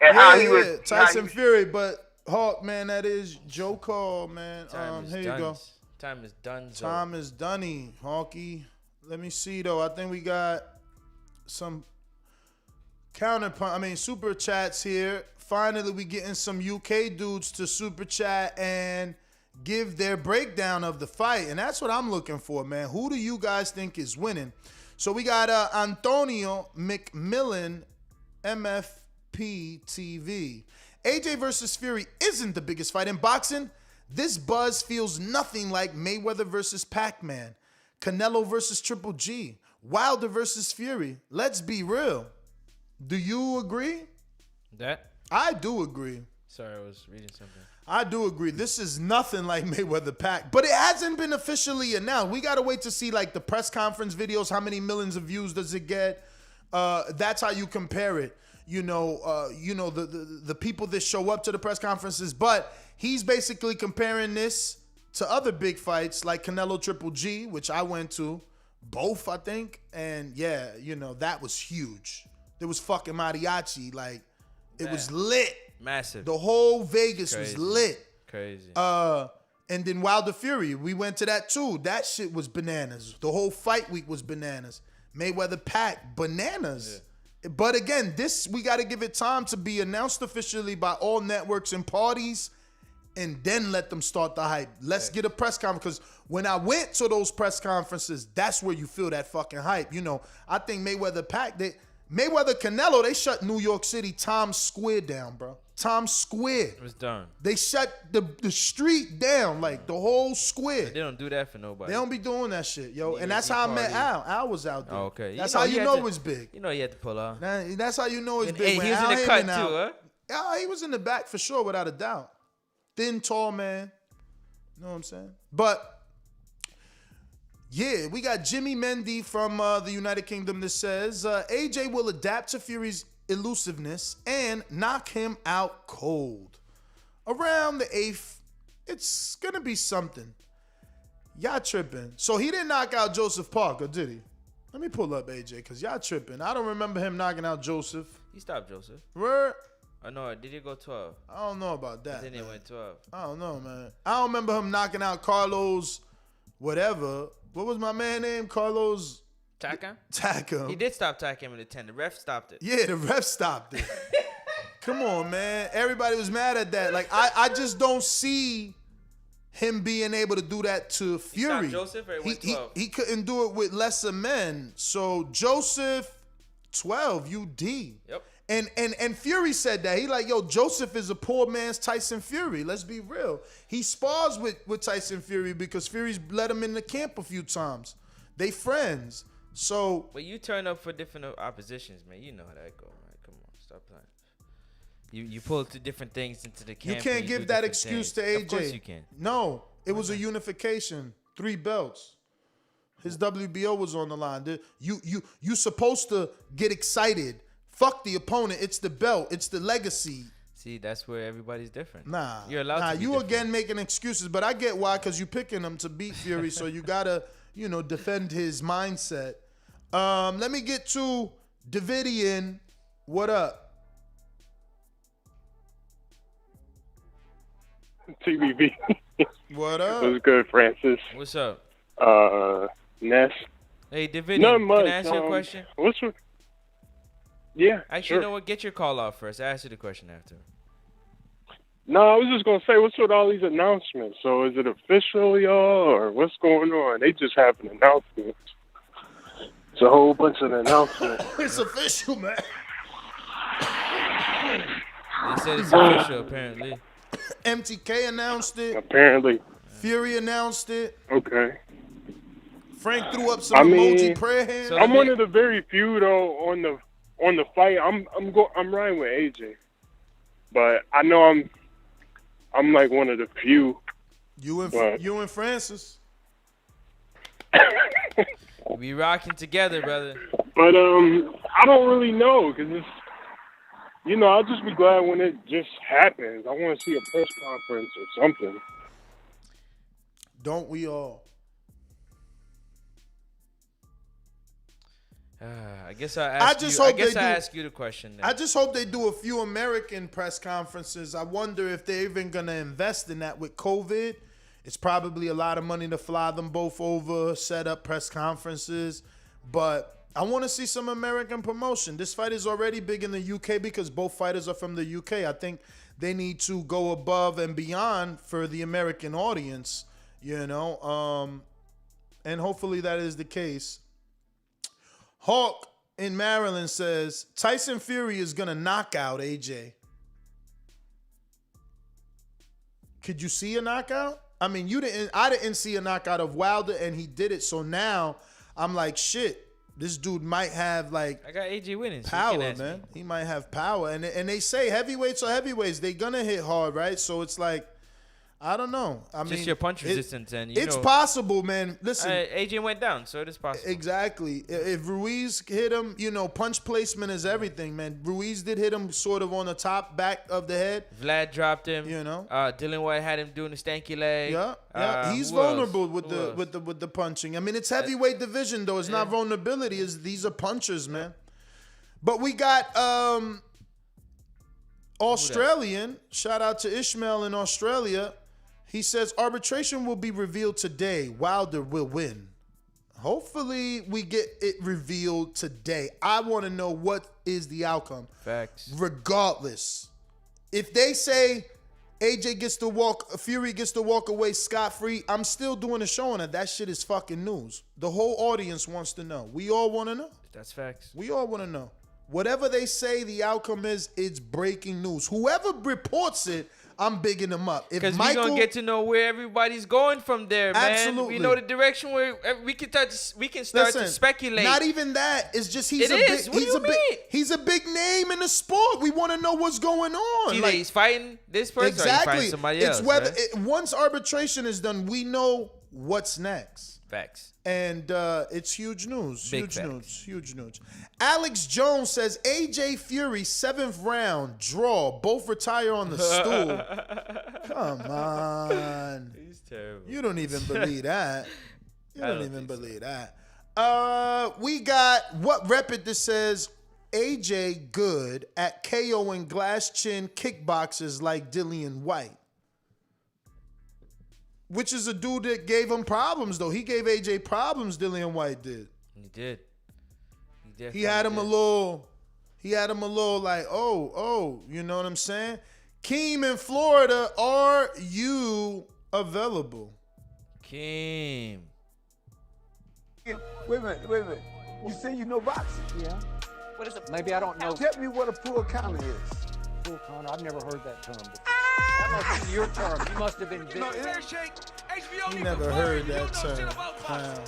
And how he was Tyson Fury, but Hawk, man, that is Joe Call, man. Here you go. Time is done. Time is done, Hawky. Let me see though. I think we got some super chats here. Finally, we getting some UK dudes to super chat and give their breakdown of the fight, and that's what I'm looking for, man. Who do you guys think is winning? So we got Antonio McMillan, MFP TV. AJ versus Fury isn't the biggest fight in boxing. This buzz feels nothing like Mayweather versus Pac-Man, Canelo versus Triple G, Wilder versus Fury. Let's be real. Do you agree? That? I do agree. Sorry, I was reading something. I do agree. This is nothing like Mayweather Pac, but it hasn't been officially announced. We got to wait to see like the press conference videos. How many millions of views does it get? That's how you compare it. The people that show up to the press conferences, but he's basically comparing this to other big fights like Canelo Triple G, which I went to both, I think. And yeah, that was huge. There was fucking mariachi. Like, it was lit. Massive. The whole Vegas was lit. Crazy. And then Wilder Fury, we went to that too. That shit was bananas. The whole fight week was bananas. Mayweather Pac, bananas. Yeah. But again, this we got to give it time to be announced officially by all networks and parties, and then let them start the hype. Let's get a press conference, because when I went to those press conferences, that's where you feel that fucking hype. You know, I think Mayweather Pac, Mayweather Canelo, they shut New York City Times Square down, bro. Times Square. It was done. They shut the street down, like the whole square. They don't do that for nobody. They don't be doing that shit, yo. And that's how I met Al. Al was out there. Oh, okay. That's how you know it was big. You know he had to pull off. That's how you know it's And big. he was in the cut too, huh? Yeah, he was in the back for sure, without a doubt. Thin, tall man. You know what I'm saying? But yeah, we got Jimmy Mendy from the United Kingdom that says AJ will adapt to Fury's elusiveness and knock him out cold. Around the 8th, it's gonna be something. Y'all tripping. So he didn't knock out Joseph Parker, did he? Let me pull up AJ, because y'all tripping. I don't remember him knocking out Joseph. He stopped Joseph. Where? Oh no, did he go 12? I don't know about that. Then he went 12. I don't know, man. I don't remember him knocking out Carlos whatever. What was my man name? Carlos Takam. He did stop Takam in the 10. The ref stopped it. Yeah, the ref stopped it. Come on, man. Everybody was mad at that. Like, I just don't see him being able to do that to Fury. He stopped Joseph, or he went 12? He couldn't do it with lesser men. So Joseph, 12, UD. Yep. And Fury said that. He like, yo, Joseph is a poor man's Tyson Fury. Let's be real. He spars with Tyson Fury because Fury's let him in the camp a few times. They friends. So, but you turn up for different oppositions, man. You know how that go, right? Come on, stop playing. You pull two different things into the camp. You can't give that excuse to AJ. Of course you can. No, it was a unification. 3 belts. His WBO was on the line. You supposed to get excited. Fuck the opponent. It's the belt. It's the legacy. See, that's where everybody's different. Nah, you're allowed to be you different. Again making excuses, but I get why, because you picking him to beat Fury, so you gotta, defend his mindset. Let me get to Davidian. What up? TBV. What up? What's good, Francis? What's up? Ness. Hey, Davidian, Not much. can I ask you a question? What's with? Yeah. Actually, sure. You know what? Get your call off first. I'll ask you the question after. No, I was just gonna say, what's with all these announcements? So is it official, y'all, or what's going on? They just have an announcement. It's a whole bunch of announcements. It's official, man. They said it's official, apparently. MTK announced it. Apparently. Fury announced it. Okay. Frank threw up some emoji prayer hands. I'm one of the very few though on the fight. I'm riding with AJ, but I know I'm like one of the few. You and Francis. We rocking together, brother. But I don't really know, because it's, I'll just be glad when it just happens. I want to see a press conference or something. Don't we all? I guess I ask you the question. Then. I just hope they do a few American press conferences. I wonder if they're even going to invest in that with COVID. It's probably a lot of money to fly them both over, set up press conferences. But I want to see some American promotion. This fight is already big in the UK because both fighters are from the UK. I think they need to go above and beyond for the American audience, and hopefully that is the case. Hawk in Maryland says Tyson Fury is going to knock out AJ. Could you see a knockout? I mean, I didn't see a knockout of Wilder, and he did it. So now I'm like, shit, this dude might have I got AJ winning. Power, man. He might have power. And they say heavyweights are heavyweights. They're going to hit hard, right? So it's like, I don't know. I mean, your punch resistance, and it's possible, man. Listen, AJ went down, so it is possible. Exactly. If Ruiz hit him, punch placement is everything, man. Ruiz did hit him sort of on the top back of the head. Vlad dropped him. Dylan White had him doing the stanky leg. Yeah. He's vulnerable with the punching. I mean, it's heavyweight division though. It's not vulnerability. These are punchers, man. But we got Australian, shout out to Ishmael in Australia. He says arbitration will be revealed today. Wilder will win. Hopefully we get it revealed today. I want to know what is the outcome. Facts. Regardless. If they say AJ gets to walk, Fury gets to walk away scot-free, I'm still doing a show on it. That shit is fucking news. The whole audience wants to know. We all want to know. That's facts. We all want to know. Whatever they say the outcome is, it's breaking news. Whoever reports it, I'm bigging them up. Because we're going to get to know where everybody's going from there, man. Absolutely. We know the direction where we can start to speculate. Not even that. It's just he's a big name in the sport. We want to know what's going on. Either he's fighting this person or he's fighting somebody else. It's whether once arbitration is done, we know what's next. Facts. And it's huge news. Huge news. Alex Jones says AJ Fury 7th round draw. Both retire on the stool. Come on. He's terrible. You don't even believe that. You don't even believe that. We got what rep it that says AJ good at KO and glass chin kickboxers like Dillian White. Which is a dude that gave him problems, though. He gave AJ problems, Dillian White did. He did. He had him a little like, oh, you know what I'm saying? Keem in Florida, are you available? Keem. Wait a minute. You say you know boxing? Yeah. What is it? Maybe I don't know. Tell me what a pool counter is. Pool counter? I've never heard that term before. That must be your term. You must have been big. You never heard that term. Clown.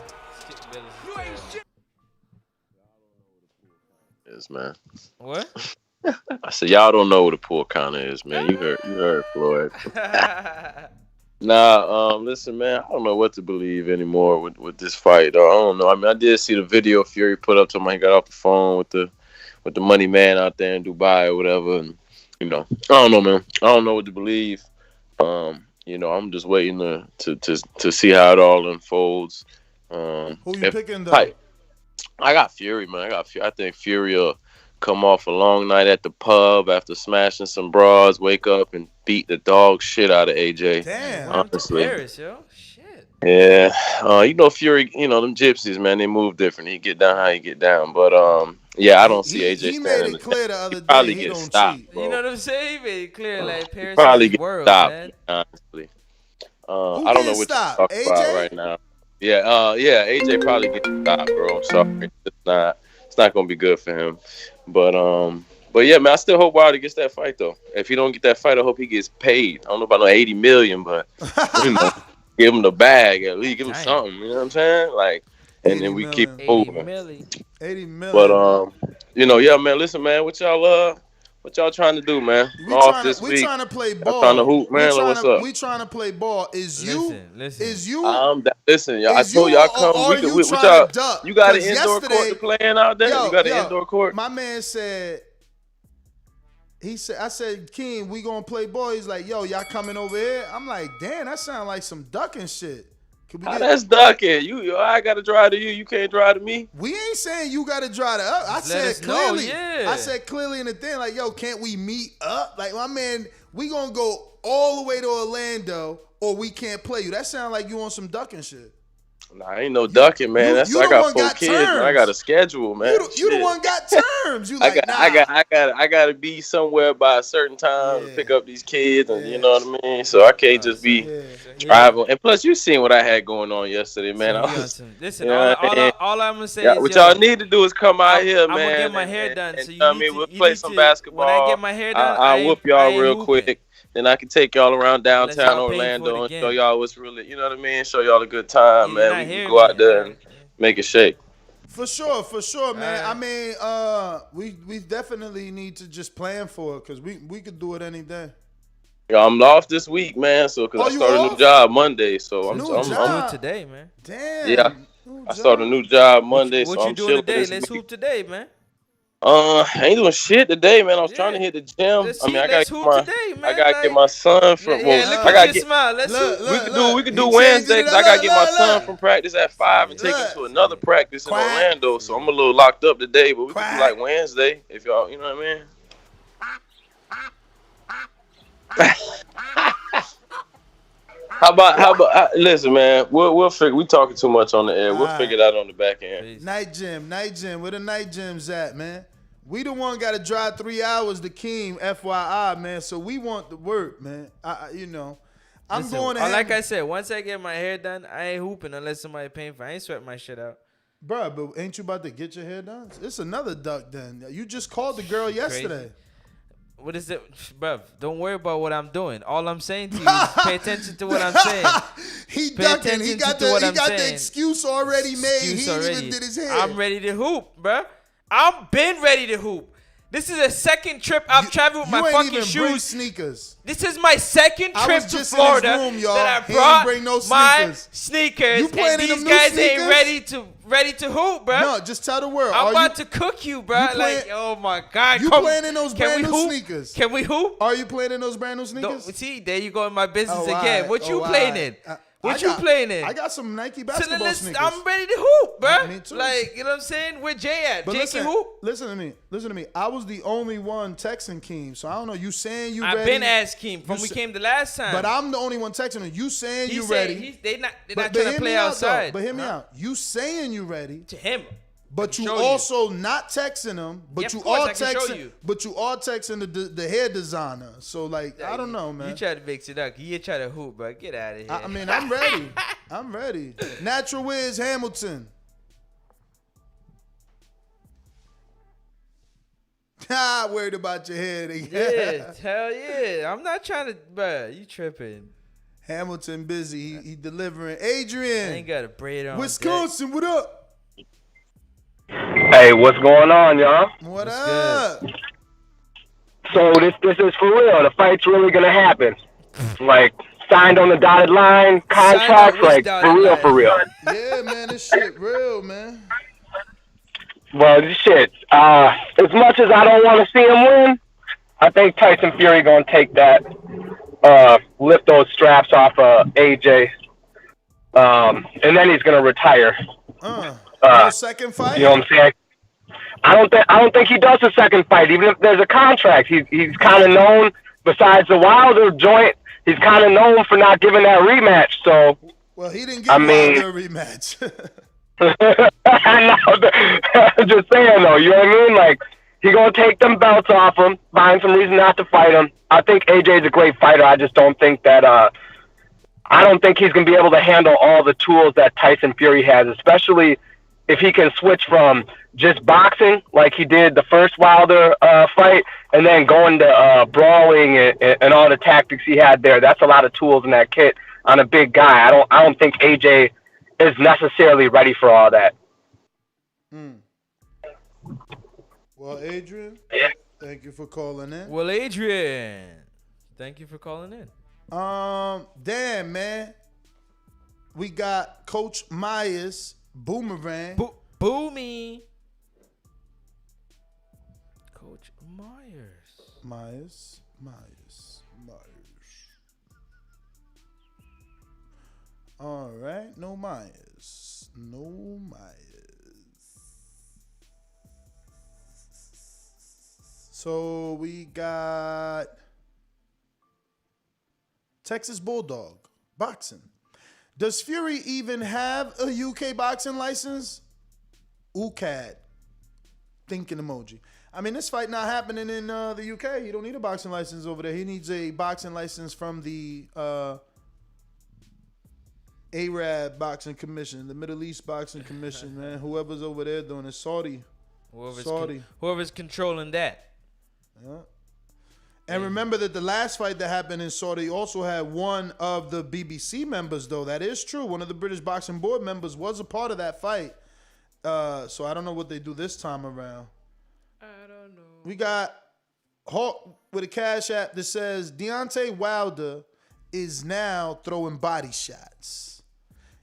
Is man. What? I said y'all don't know what a pool counter is, man. You heard Floyd. Listen, man. I don't know what to believe anymore with this fight. I don't know. I mean, I did see the video Fury put up to him. He got off the phone with the money man out there in Dubai or whatever, and you know, I don't know, man. I don't know what to believe. You know, I'm just waiting to see how it all unfolds. Who you picking though? I got Fury, man. I think Fury will come off a long night at the pub after smashing some bras, wake up and beat the dog shit out of AJ. Damn. Honestly. Paris, yo. Shit. Yeah. You know, Fury, you know, them gypsies, man, they move different. He get down how he get down. But yeah, I don't see AJ he made it clear the other day probably he get don't stopped, cheat. bro. You know what I'm saying? He made it clear like Paris Probably is get world, stopped, man. honestly. Who I don't know getting what stopped? you're talking about right now. Yeah, AJ probably gets stopped, bro. I'm sorry. It's not gonna be good for him. But yeah, man, I still hope Wilder gets that fight though. If he don't get that fight, I hope he gets paid. I don't know about no $80 million, but you know, give him the bag at least, give him something. You know what I'm saying? Like, and then we keep moving. $80 million. But you know, yeah, man. Listen, man, what y'all trying to do, man? We trying to play ball. I'm trying to hoop, man. What's up? We trying to play ball. Listen. Listen, y'all. I told y'all come. You got an indoor court to play in out there? You got an indoor court? My man said. I said, King, we gonna play ball. He's like, yo, y'all coming over here? I'm like, damn, that sound like some ducking shit. That's ducking. I gotta drive to you. You can't drive to me. We ain't saying you gotta drive to us. I said clearly. I said clearly in the thing, like, yo, can't we meet up? Like, my man, we gonna go all the way to Orlando, or we can't play you. That sound like you on some ducking shit. Nah, ain't no ducking, man. I got 4 kids, man. I got a schedule, man. You the one got terms. You like, I gotta be somewhere by a certain time to pick up these kids, and you know what I mean. So I can't just be driving. And plus, you seen what I had going on yesterday, man. Listen, all I'm gonna say is, what y'all need to do is come out here, man. I'm gonna get my hair done. So we'll play some basketball. When I get my hair done, I'll whoop y'all real quick. Then I can take y'all around downtown Orlando and show y'all what's really, you know what I mean? Show y'all a good time, man. We can go out there and make it shake. For sure, man. I mean, we definitely need to just plan for it because we could do it any day. Yeah, I'm off this week, man. So because I started a new job Monday, so I'm do it today, man. Damn. Yeah, I started a new job Monday, so I'm chilling. What you doing today? Let's hoop today, man. I ain't doing shit today, man. I was trying to hit the gym. I gotta get my son from. We could do Wednesday because I gotta get my son from practice at 5 and take him to another practice in Orlando. So I'm a little locked up today, but we could do like Wednesday if y'all, you know what I mean. How about listen, man? We'll figure. We talking too much on the air. We'll figure it out on the back end. Night gym. Where the night gyms at, man? We the one got to drive 3 hours to Keem, FYI, man. So we want the work, man. I'm going to. Like I said, once I get my hair done, I ain't hooping unless somebody paying for it. I ain't sweating my shit out. Bruh, but ain't you about to get your hair done? It's another duck then. You just called the girl yesterday. Crazy. What is it? Bruv, don't worry about what I'm doing. All I'm saying to you is pay attention to what I'm saying. He ducking. He got the excuse already made. He even did his hair. I'm ready to hoop, bruh. I'm been ready to hoop. This is a second trip I've traveled with my fucking shoes. Sneakers. This is my second trip to Florida that I brought my sneakers. You playing and in these them new guys sneakers? ain't ready to hoop, bro. No, just tell the world. I'm about to cook you, bro. Like, oh my God. You playing in those brand new sneakers? Can we hoop? Are you playing in those brand new sneakers? See, there you go in my business again. What you playing in? What you playing in? I got some Nike basketball sneakers. I'm ready to hoop, bro. Me too. Like, you know what I'm saying? Where Jay at? But Jay can hoop? Listen to me. I was the only one texting Keem, so I don't know. You saying you ready? I've been asked Keem from we came the last time. But I'm the only one texting him. You saying you ready? They're not trying to play outside. But hear me out. You saying you ready? To him. But you also not texting him. But Yeah, you all texting. You. But you all texting the hair designer. So like I don't know, man. You try to mix it up. You try to hoop, bro. Get out of here. I mean, I'm ready. I'm ready. Natural Wiz Hamilton. Worried about your hair. Yeah, hell yeah. I'm not trying to, bro. You tripping. Hamilton busy. He delivering. Adrian. I ain't got a braid on. Wisconsin, what up? Hey, what's going on, y'all? What up? So this is for real. The fight's really gonna happen. Like signed on the dotted line, contracts, like for real. Yeah, man, this shit real, man. Well, this shit. As much as I don't want to see him win, I think Tyson Fury gonna take that, lift those straps off AJ, and then he's gonna retire. No second fight? You know what I'm saying? I don't think he does a second fight, even if there's a contract. He's kind of known, besides the Wilder joint, he's kind of known for not giving that rematch. So, well, he didn't give Wilder a rematch. I know. I'm just saying though, you know what I mean? Like he gonna take them belts off him, find some reason not to fight him. I think AJ's a great fighter. I just don't think that. I don't think he's gonna be able to handle all the tools that Tyson Fury has, especially if he can switch from just boxing like he did the first Wilder fight and then going to brawling and all the tactics he had there. That's a lot of tools in that kit on a big guy. I don't think AJ is necessarily ready for all that. Well, Adrian, thank you for calling in. Well, Adrian, thank you for calling in. Damn, man. We got Coach Myers, Boomerang. Boomy. Coach Myers. All right, no Myers. So we got Texas Bulldog boxing. Does Fury even have a UK boxing license? UCAD. Thinking emoji. I mean, this fight not happening in the UK. He don't need a boxing license over there. He needs a boxing license from the Arab Boxing Commission, the Middle East Boxing Commission, man. Whoever's over there doing it, Saudi. Whoever's controlling that. Yeah. And remember that the last fight that happened in Saudi also had one of the BBC members, though. That is true. One of the British Boxing Board members was a part of that fight. So I don't know what they do this time around. I don't know. We got Hawk with a cash app that says Deontay Wilder is now throwing body shots.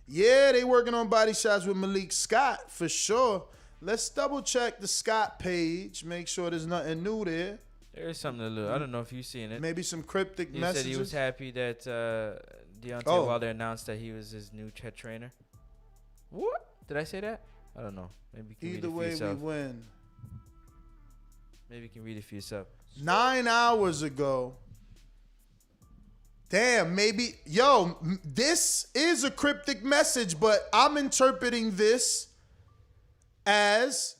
Yeah, they working on body shots with Malik Scott for sure. Let's double check the Scott page. Make sure there's nothing new there. There is something to look. I don't know if you've seen it. Maybe some cryptic messages. He said he was happy that Deontay Wilder announced that he was his new head trainer. What? Did I say that? I don't know. Maybe you can Either read it for way, yourself. we win. Maybe you can read it for yourself. 9 hours ago, Damn, maybe, this is a cryptic message, but I'm interpreting this as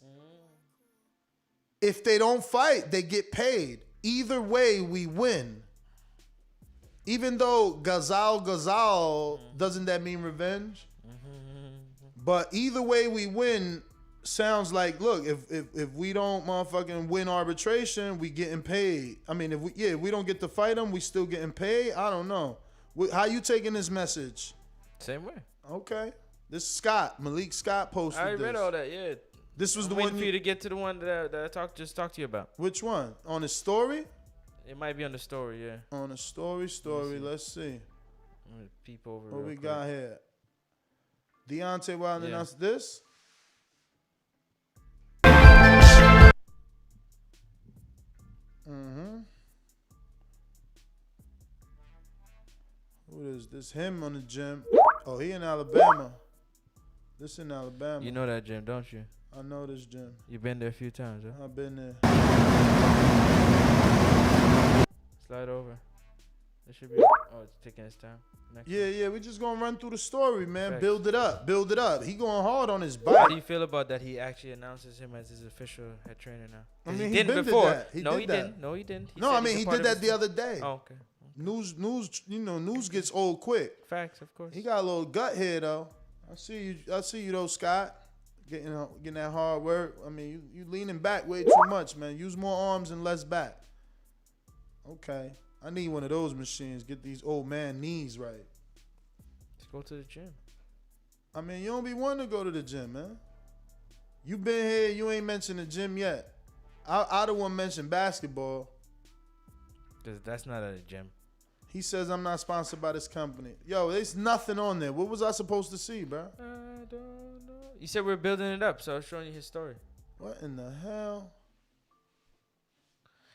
if they don't fight, they get paid. Either way, we win. Even though Ghazal, doesn't that mean revenge? But either way we win sounds like, look, if we don't motherfucking win arbitration, we getting paid. I mean, if we don't get to fight them, we still getting paid. I don't know. How you taking this message? Same way. Okay. This is Scott. Malik Scott posted this. I read all that, yeah. This was I'm the waiting one for you to get to the one that I just talked to you about. Which one? On his story? It might be on the story, yeah. On the story. Let's see. I'm gonna peep over. What real we quick. got here? Deontay Wilder announced this. Who is this? Him on the gym. Oh, he in Alabama. This in Alabama. You know that gym, don't you? I know this gym. You've been there a few times, huh? I've been there. Slide over. It should be. Oh, it's taking its time. Next one. Yeah, we just gonna run through the story, man. Facts. Build it up. He going hard on his How bike. do you feel about that? He actually announces him as his official head trainer now. I 'Cause mean, he he didn't been did before. that. He No, did he that. didn't. No, he didn't. No, I said mean it's a he part did of that his- the other day. Oh, okay. News, news gets old quick. Facts, of course. He got a little gut here though. I see you though, Scott. Getting that hard work. I mean, you leaning back way too much, man. Use more arms and less back. Okay. I need one of those machines. Get these old man knees right. Let's go to the gym. I mean, you don't be wanting to go to the gym, man. You been here, you ain't mentioned the gym yet. I the one mentioned basketball. Cause that's not at a gym. He says I'm not sponsored by this company. Yo, there's nothing on there. What was I supposed to see, bro? I don't know. You said we're building it up, so I was showing you his story. What in the hell?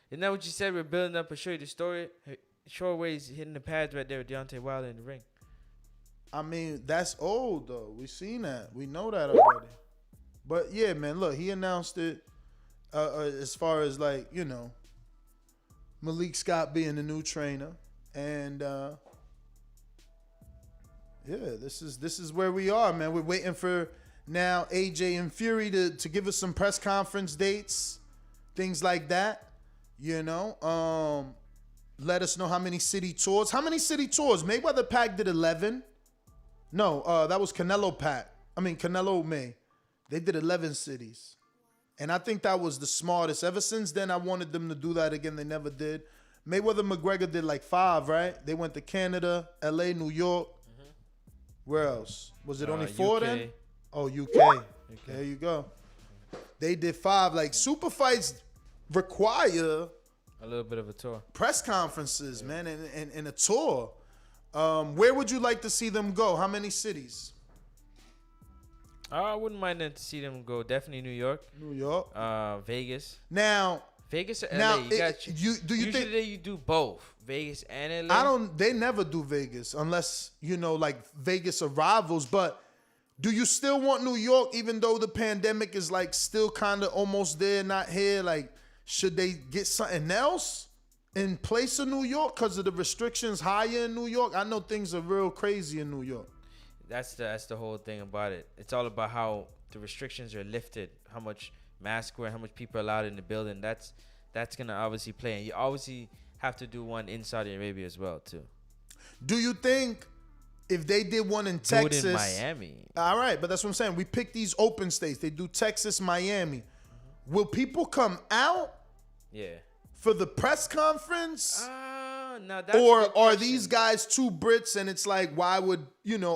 Isn't that what you said? We're building up and show you the story. Short ways hitting the pads right there with Deontay Wilder in the ring. I mean, that's old though. We seen that. We know that already. But yeah, man, look, he announced it as far as like, Malik Scott being the new trainer. And this is where we are, man. We're waiting for now AJ and Fury to give us some press conference dates, things like that. Let us know how many city tours. How many city tours? Mayweather Pac did 11. No, that was Canelo May. They did 11 cities. And I think that was the smartest. Ever since then, I wanted them to do that again. They never did. Mayweather McGregor did like 5, right? They went to Canada, LA, New York. Where else? Was it only 4 UK. then? Oh, UK. There you go. They did 5. Like, super fights require A little bit of a tour. press conferences, man, and a tour. Where would you like to see them go? How many cities? I wouldn't mind them to see them go. Definitely New York. New York. Vegas. Now, Vegas or LA. now, You got do you usually think you do both Vegas and LA. they never do Vegas unless, like Vegas are rivals, but do you still want New York even though the pandemic is like still kind of almost there, not here? Like, should they get something else in place of New York because of the restrictions higher in New York? I know things are real crazy in New York. That's the whole thing about it. It's all about how the restrictions are lifted, how much mask wear, how much people are allowed in the building. That's gonna obviously play, and you obviously have to do one in Saudi Arabia as well too. Do you think if they did one in Do Texas, it in Miami. All right, but that's what I'm saying. We pick these open states. They do Texas, Miami. Will people come out Yeah. for the press conference? Now that's Or the are question. these guys two Brits and it's like, why would,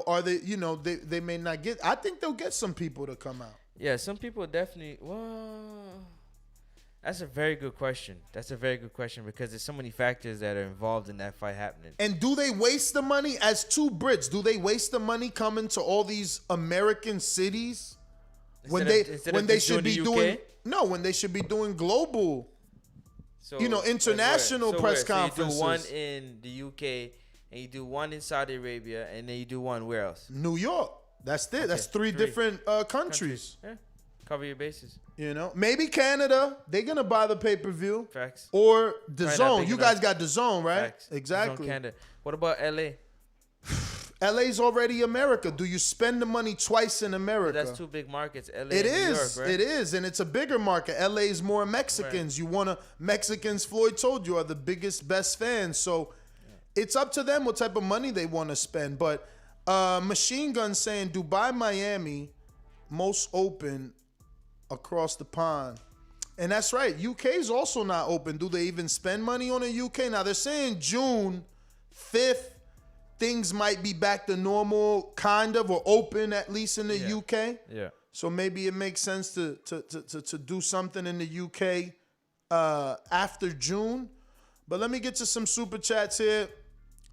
are they, they may not get, I think they'll get some people to come out. Yeah, some people definitely. Well, that's a very good question. That's a very good question because there's so many factors that are involved in that fight happening. And do they waste the money as two Brits? Do they waste the money coming to all these American cities when they should be doing when they should be doing global, So, international press conferences? So you do one in the UK, and you do one in Saudi Arabia, and then you do one where else? New York. That's it. Okay, That's three different countries. Yeah. Cover your bases. You know, maybe Canada, they're going to buy the pay-per-view. Facts. Or Dazn. Probably You not guys big got Dazn, right? Facts. Exactly. DAZN Canada. What about LA? LA's already America. Do you spend the money twice in America? That's two big markets. LA It and New is. York, right? It is, and it's a bigger market. LA is more Mexicans. You want to Mexicans? Floyd told you are the biggest, best fans. So it's up to them what type of money they want to spend. But Machine Gun saying Dubai, Miami, most open across the pond, and that's right. UK is also not open. Do they even spend money on the UK? Now they're saying June 5th. Things might be back to normal, kind of, or open at least in the UK. Yeah. So maybe it makes sense to do something in the UK after June. But let me get to some super chats here.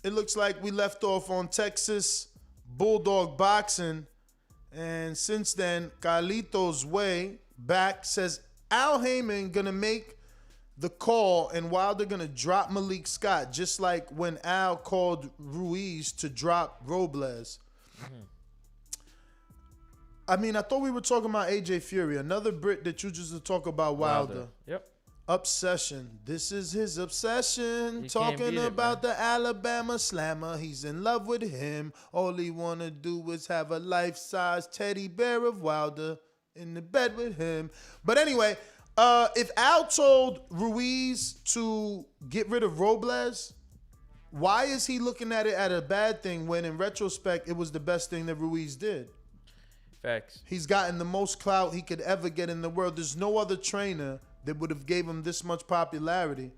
It looks like we left off on Texas Bulldog Boxing. And since then, Carlitos Way back says Al Heyman gonna make the call and Wilder gonna drop Malik Scott, just like when Al called Ruiz to drop Robles. I mean, I thought we were talking about AJ Fury, another Brit that you just to talk about Wilder. Yep. Obsession. This is his obsession. You can't Talking beat it, about the Alabama Slammer. He's in love with him. All he wanna do is have a life-size teddy bear of Wilder in the bed with him. But anyway, if Al told Ruiz to get rid of Robles, why is he looking at it as a bad thing when in retrospect it was the best thing that Ruiz did? Facts. He's gotten the most clout he could ever get in the world. There's no other trainer that would have gave him this much popularity.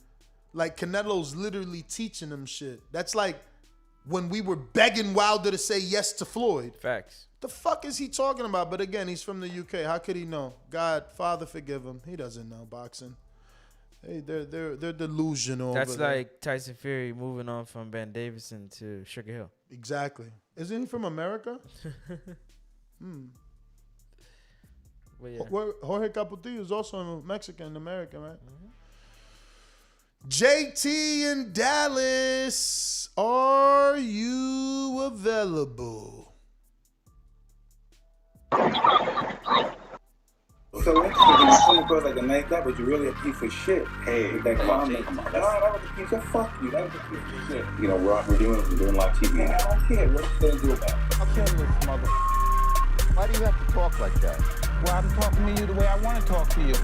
Like Canelo's literally teaching him shit. That's like when we were begging Wilder to say yes to Floyd. Facts. The fuck is he talking about? But again, he's from the UK. How could he know? God, Father, forgive him. He doesn't know boxing. Hey, they're delusional. That's over there. like Tyson Fury moving on from Ben Davison to Sugar Hill. Exactly. Isn't he from America? But yeah. Jorge Capotillo is also a Mexican American, right? JT in Dallas, are you available? So interesting, you come across like a nice guy, but you're really a piece of shit. Hey, with that comment. No, that was a piece of fuck you. That was a piece of shit. You know, we're doing live TV. Man, I don't care. What you gonna do about it? I'll kill this mother. Why do you have to talk like that? Well, I'm talking to you the way I want to talk to you.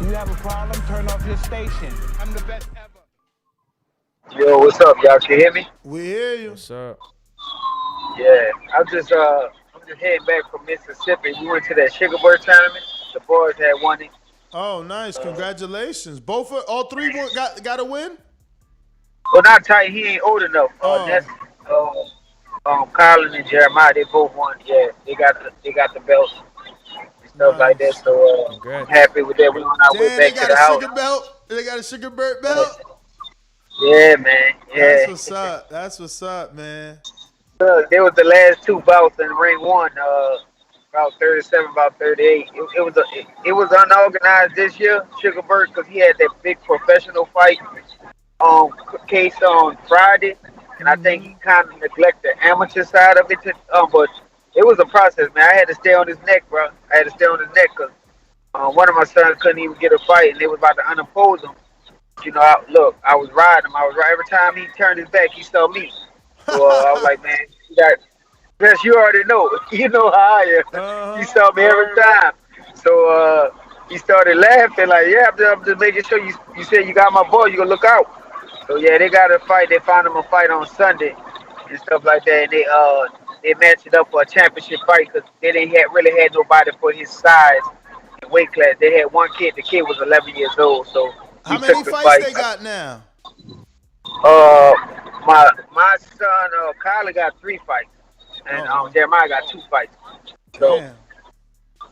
You have a problem? Turn off your station. I'm the best ever. Yo, what's up, y'all? Can you hear me? We hear you. What's up? Yeah, I'm just heading back from Mississippi. We went to that Sugar Bird tournament. The boys had won it. Oh, nice! Congratulations. All three got a win. Well, not Ty. He ain't old enough. That's Colin and Jeremiah. They both won. Yeah, they got the belts and stuff like that. So I'm happy with that. We on our way back to the house. Sugar belt. They got a Sugar Bird belt. Yeah, man. Yeah. That's what's up. That's what's up, man. Look, they was the last two bouts in ring one. About 37, about 38. It was unorganized this year, Sugar Bird, because he had that big professional fight case on Friday, and I think he kind of neglected the amateur side of it. But it was a process, man. I had to stay on his neck, bro. I had to stay on his neck because one of my sons couldn't even get a fight, and they was about to unimpose him. You know, I was riding him. Every time he turned his back, he saw me. So I was like, man, Chris, you already know. You know how I am. He saw me every time. So he started laughing like, yeah, I'm just making sure you said you got my boy, you gonna look out. So yeah, they got a fight. They found him a fight on Sunday and stuff like that. And they matched it up for a championship fight because they didn't really had nobody for his size and weight class. They had one kid. The kid was 11 years old. So how many fights they got now? My son Kylie got 3 fights, and Jeremiah got 2 fights. So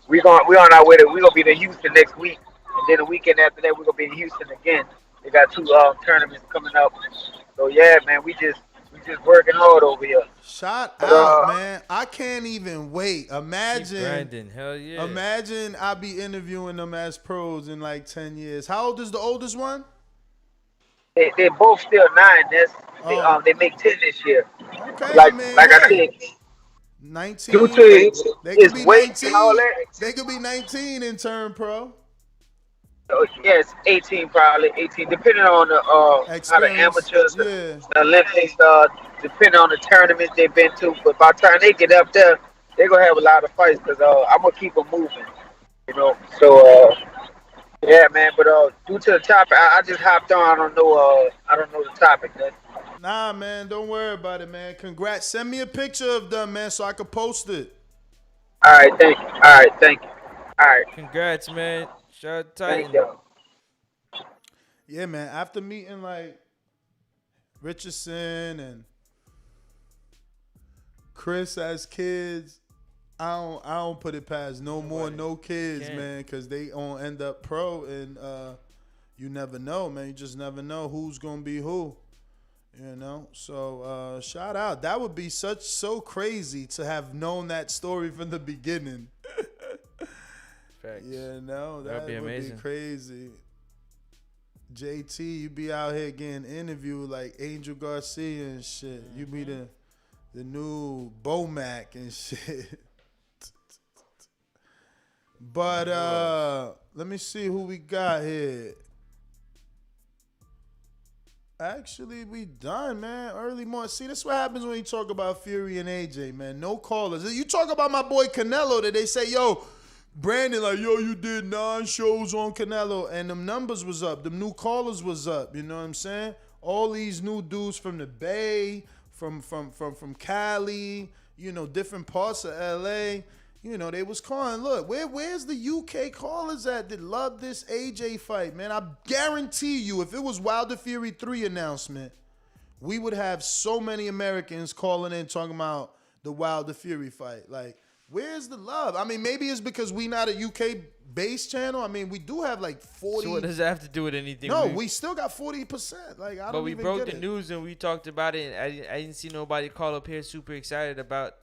we on our way we gonna be in Houston next week, and then the weekend after that we're gonna be in Houston again. They got 2 tournaments coming up. So yeah, man, we just working hard over here. Shout out, man! I can't even wait. Keep grinding. Hell yeah! Imagine I be interviewing them as pros in like 10 years. How old is the oldest one? They're both still 9. They make 10 this year. Okay, like I said. 19. Due to They his could be weight and all 19. that. They could be 19 and turn pro. Yes, 18 probably 18, depending on the how the Experience. amateurs, Yeah. the Olympics, depending on the tournaments they've been to. But by the time they get up there, they're gonna have a lot of fights because I'm gonna keep them moving, you know. So yeah, man. But due to the topic, I just hopped on. I don't know the topic. Man. Nah, man, don't worry about it, man. Congrats. Send me a picture of them, man, so I can post it. All right, thank you. All right, thank you. All right. Congrats, man. Shout out Titan. Thank you. Yeah, man. After meeting like Richardson and Chris as kids, I don't put it past no kids, man, because they gonna end up pro, and you never know, man. You just never know who's gonna be who. You know, so shout out. That would be so crazy to have known that story from the beginning. Facts. Yeah, no, that That'd be would amazing. be crazy. JT, you be out here getting interviewed like Angel Garcia and shit. You be the new Bomac and shit. But let me see who we got here. Actually, we done, man. Early morning. See, that's what happens when you talk about Fury and AJ, man. No callers. You talk about my boy Canelo that they say, yo, Brandon, like, yo, you did 9 shows on Canelo, and them numbers was up. Them new callers was up. You know what I'm saying? All these new dudes from the Bay, from Cali, you know, different parts of LA. You know, they was calling. Look, where's the UK callers at that love this AJ fight, man? I guarantee you, if it was Wilder Fury 3 announcement, we would have so many Americans calling in talking about the Wilder Fury fight. Like, where's the love? I mean, maybe it's because we not a UK-based channel. I mean, we do have like 40. So what does that have to do with anything? No, we still got 40%. Like, I don't even get it. But we broke the news and we talked about it. And I didn't see nobody call up here super excited about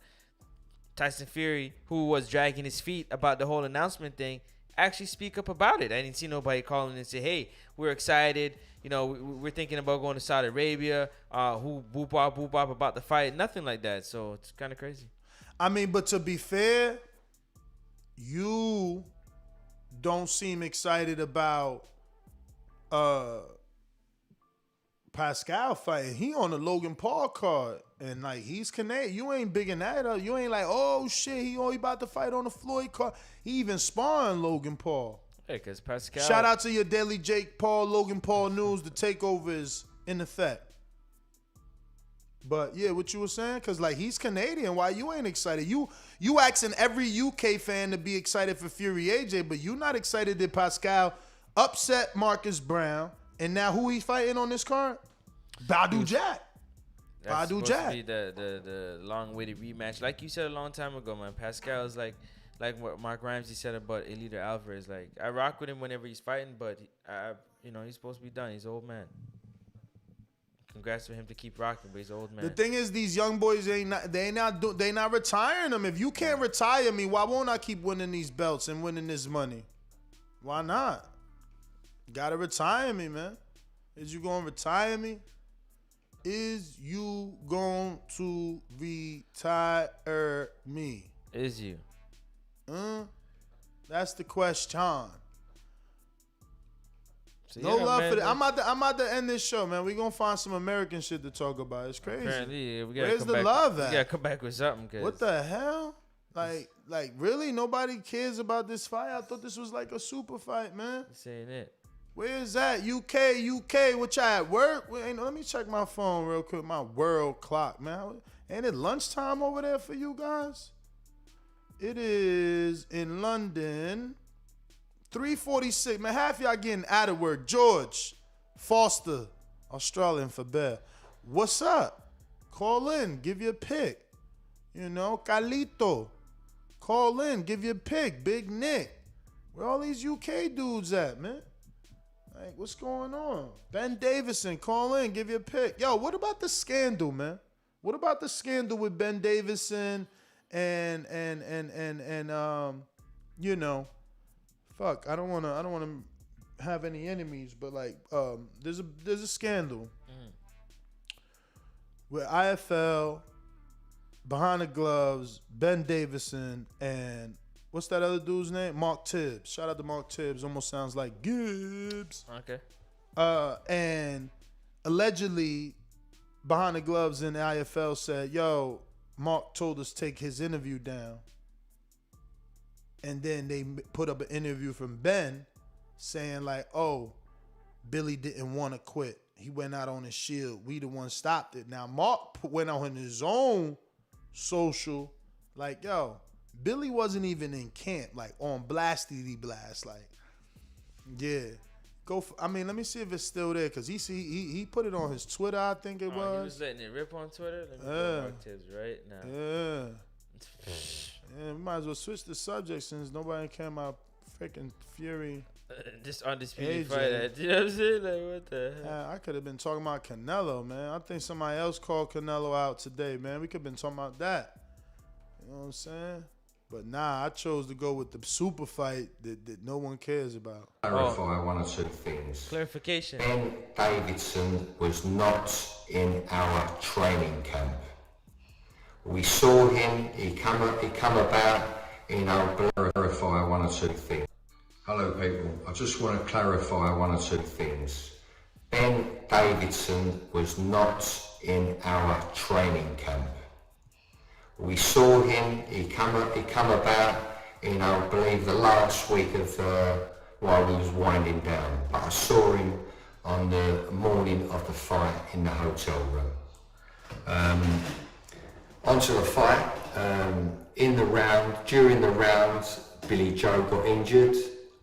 Tyson Fury, who was dragging his feet about the whole announcement thing, actually speak up about it. I didn't see nobody calling and say, hey, we're excited. You know, we're thinking about going to Saudi Arabia. Who boop bop about the fight. Nothing like that. So it's kind of crazy. I mean, but to be fair, you don't seem excited about Pascal fighting. He on the Logan Paul card. And like, he's Canadian. You ain't bigging that up. You ain't like, oh shit, he only about to fight on the Floyd card. He even sparring Logan Paul. Yeah, because Pascal. Shout out to your daily Jake Paul, Logan Paul news. The takeover is in effect. But yeah, what you were saying? Because like, he's Canadian. Why you ain't excited? You asking every UK fan to be excited for Fury AJ, but you not excited that Pascal upset Marcus Brown. And now who he fighting on this card? Badu Jack. That's supposed to be the long-awaited rematch. Like you said a long time ago, man. Pascal is like what Mark Ramsey said about Eliter Alvarez. Like, I rock with him whenever he's fighting, but he's supposed to be done. He's an old man. Congrats for him to keep rocking, but he's an old man. The thing is, these young boys they not retiring them. If you can't retire me, why won't I keep winning these belts and winning this money? Why not? Gotta retire me, man. Is you gonna retire me? Is you going to retire me? Is you? That's the question. So no yeah, love man, for that. I'm about to end this show, man. We're gonna find some American shit to talk about. It's crazy. Apparently, Where's the love at? We gotta come back with something. Cause what the hell? Like really? Nobody cares about this fight? I thought this was like a super fight, man. This ain't it. Where's that? UK, what y'all at work? Let me check my phone real quick, my world clock, man. Ain't it lunchtime over there for you guys? It is in London, 3:46. Man, half y'all getting out of work. George Foster, Australian for bear. What's up? Call in, give you a pick. You know, Calito, call in, give you a pick. Big Nick, where all these UK dudes at, man? Like, what's going on? Ben Davison, call in, give you a pick. Yo, what about the scandal, man? What about the scandal with Ben Davison and you know, fuck, I don't wanna have any enemies, but like there's a scandal where IFL Behind the Gloves, Ben Davison, and what's that other dude's name? Mark Tibbs. Shout out to Mark Tibbs. Almost sounds like Gibbs. Okay. And allegedly, Behind the Gloves in the IFL said, yo, Mark told us to take his interview down. And then they put up an interview from Ben saying like, oh, Billy didn't want to quit. He went out on his shield. We the one stopped it. Now, Mark went out on his own social, like, yo, Billy wasn't even in camp, like, on blasty blast, like, yeah. Let me see if it's still there, because he put it on his Twitter, I think it was. He was letting it rip on Twitter? Let me go Mark Tibbs right now. Yeah. Yeah, we might as well switch the subject since nobody came about freaking Fury. This undisputed fight. You know what I'm saying? Like, what the hell? Yeah, I could have been talking about Canelo, man. I think somebody else called Canelo out today, man. We could have been talking about that. You know what I'm saying? But nah, I chose to go with the super fight that no one cares about. Clarify one or two things. Clarification. Ben Davidson was not in our training camp. We saw him, he come about in our... Clarify one or two things. Hello people, I just want to clarify one or two things. Ben Davidson was not in our training camp. We saw him, he come about in, I believe, the last week of while we was winding down. But I saw him on the morning of the fight in the hotel room. Onto the fight, during the round, Billy Joe got injured.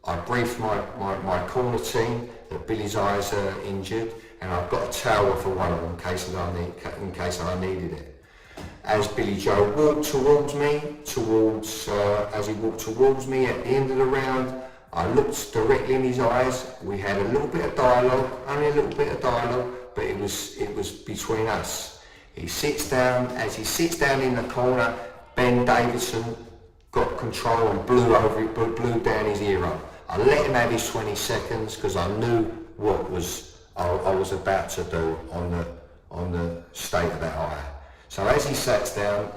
I briefed my corner team that Billy's eyes are injured, and I've got a towel for one of them in case I needed it. As Billy Joe walked towards me, as he walked towards me at the end of the round, I looked directly in his eyes. We had a little bit of dialogue, only a little bit of dialogue, but it was between us. He sits down. As he sits down in the corner, Ben Davidson got control and blew down his ear. I let him have his 20 seconds because I knew what I was about to do on the state of that eye. So as he sat down,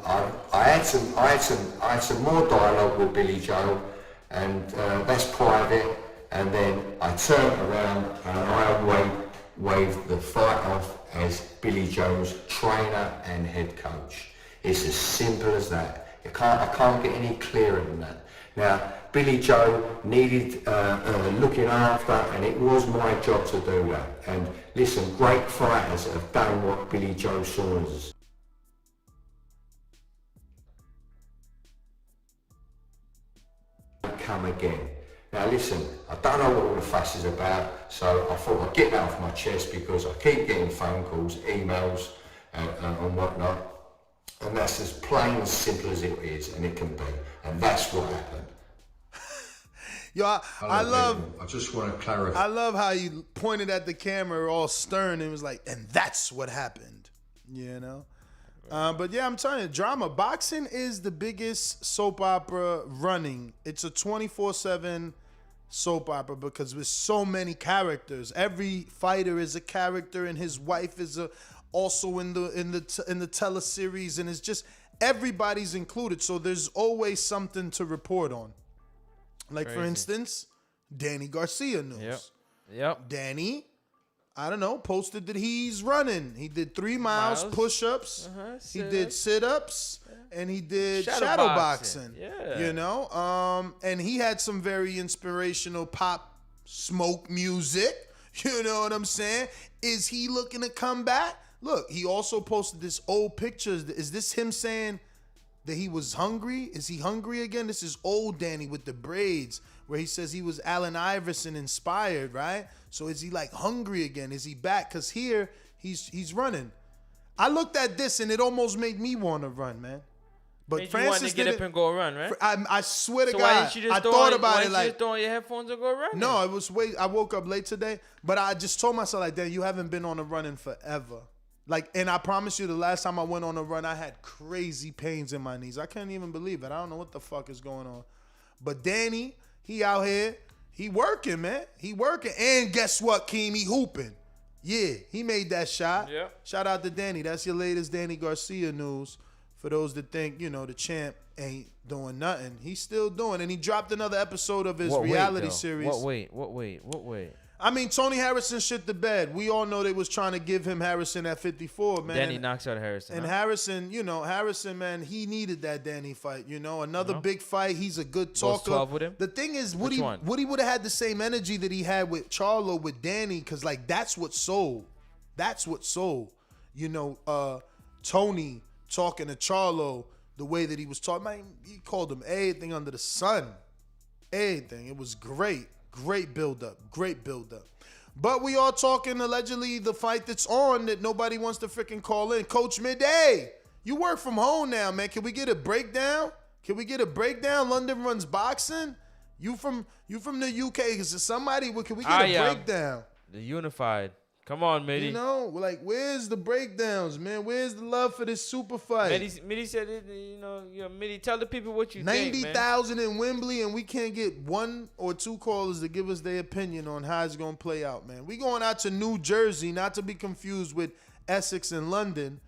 I had some more dialogue with Billy Joe, and that's private. And then I turned around and I waved the fight off as Billy Joe's trainer and head coach. It's as simple as that. I can't get any clearer than that. Now, Billy Joe needed looking after, and it was my job to do that. And listen, great fighters have done what Billy Joe Saunders. Come again. Now listen, I don't know what all the fuss is about, so I thought I'd get that off my chest because I keep getting phone calls, emails, and whatnot. And that's as plain and simple as it is, and it can be. And that's what happened. Yo, I just want to clarify. I love how you pointed at the camera all stern and was like, and that's what happened. You know? But yeah, I'm telling you, drama. Boxing is the biggest soap opera running. It's a 24/7 soap opera because with so many characters. Every fighter is a character, and his wife is also in the teleseries, and it's just everybody's included. So there's always something to report on. Like for instance, Danny Garcia news. Yep. Danny, I don't know, posted that he's running. He did 3 miles push-ups. He did sit-ups, and he did shadow boxing. Yeah. You know, and he had some very inspirational pop smoke music. You know what I'm saying? Is he looking to come back? Look, he also posted this old picture. Is this him saying that he was hungry? Is he hungry again? This is old Danny with the braids, where he says he was Allen Iverson inspired, right? So is he like hungry again? Is he back? Because here he's running. I looked at this and it almost made me want to run, man. But Made Francis you want to get up and go run, right? I swear to So God, why didn't you just I thought about it why didn't you like, just throw on your headphones and go run? no, it was I woke up late today, but I just told myself like, damn, you haven't been on a run in forever. Like, and I promise you, the last time I went on a run, I had crazy pains in my knees. I can't even believe it. I don't know what the fuck is going on. But Danny, he out here, he working, man. He working. And guess what, Keem? He hooping. Yeah, he made that shot. Yep. Shout out to Danny. That's your latest Danny Garcia news For those that think, the champ ain't doing nothing, he's still doing. And he dropped another episode of his reality series. What weight? I mean, Tony Harrison shit the bed. We all know they was trying to give him Harrison at 54, man. Danny knocks out Harrison. And Harrison, Harrison, man, he needed that Danny fight. Another big fight. He's a good talker. 12 with him? The thing is, Woody would have had the same energy that he had with Charlo with Danny, because that's what sold. That's what sold. Tony talking to Charlo the way that he was talking. Man, he called him everything under the sun. Everything. It was great. Great build-up. But we are talking allegedly the fight that's on that nobody wants to freaking call in. Coach Midday, you work from home now, man. Can we get a breakdown? London runs boxing. You from the UK? Is somebody? Can we get a breakdown? The Unified. Come on, Mitty. Where's the breakdowns, man? Where's the love for this super fight? Mitty said, Mitty, tell the people what you 90,000 in Wembley, and we can't get 1 or 2 callers to give us their opinion on how it's going to play out, man. We going out to New Jersey, not to be confused with Essex and London.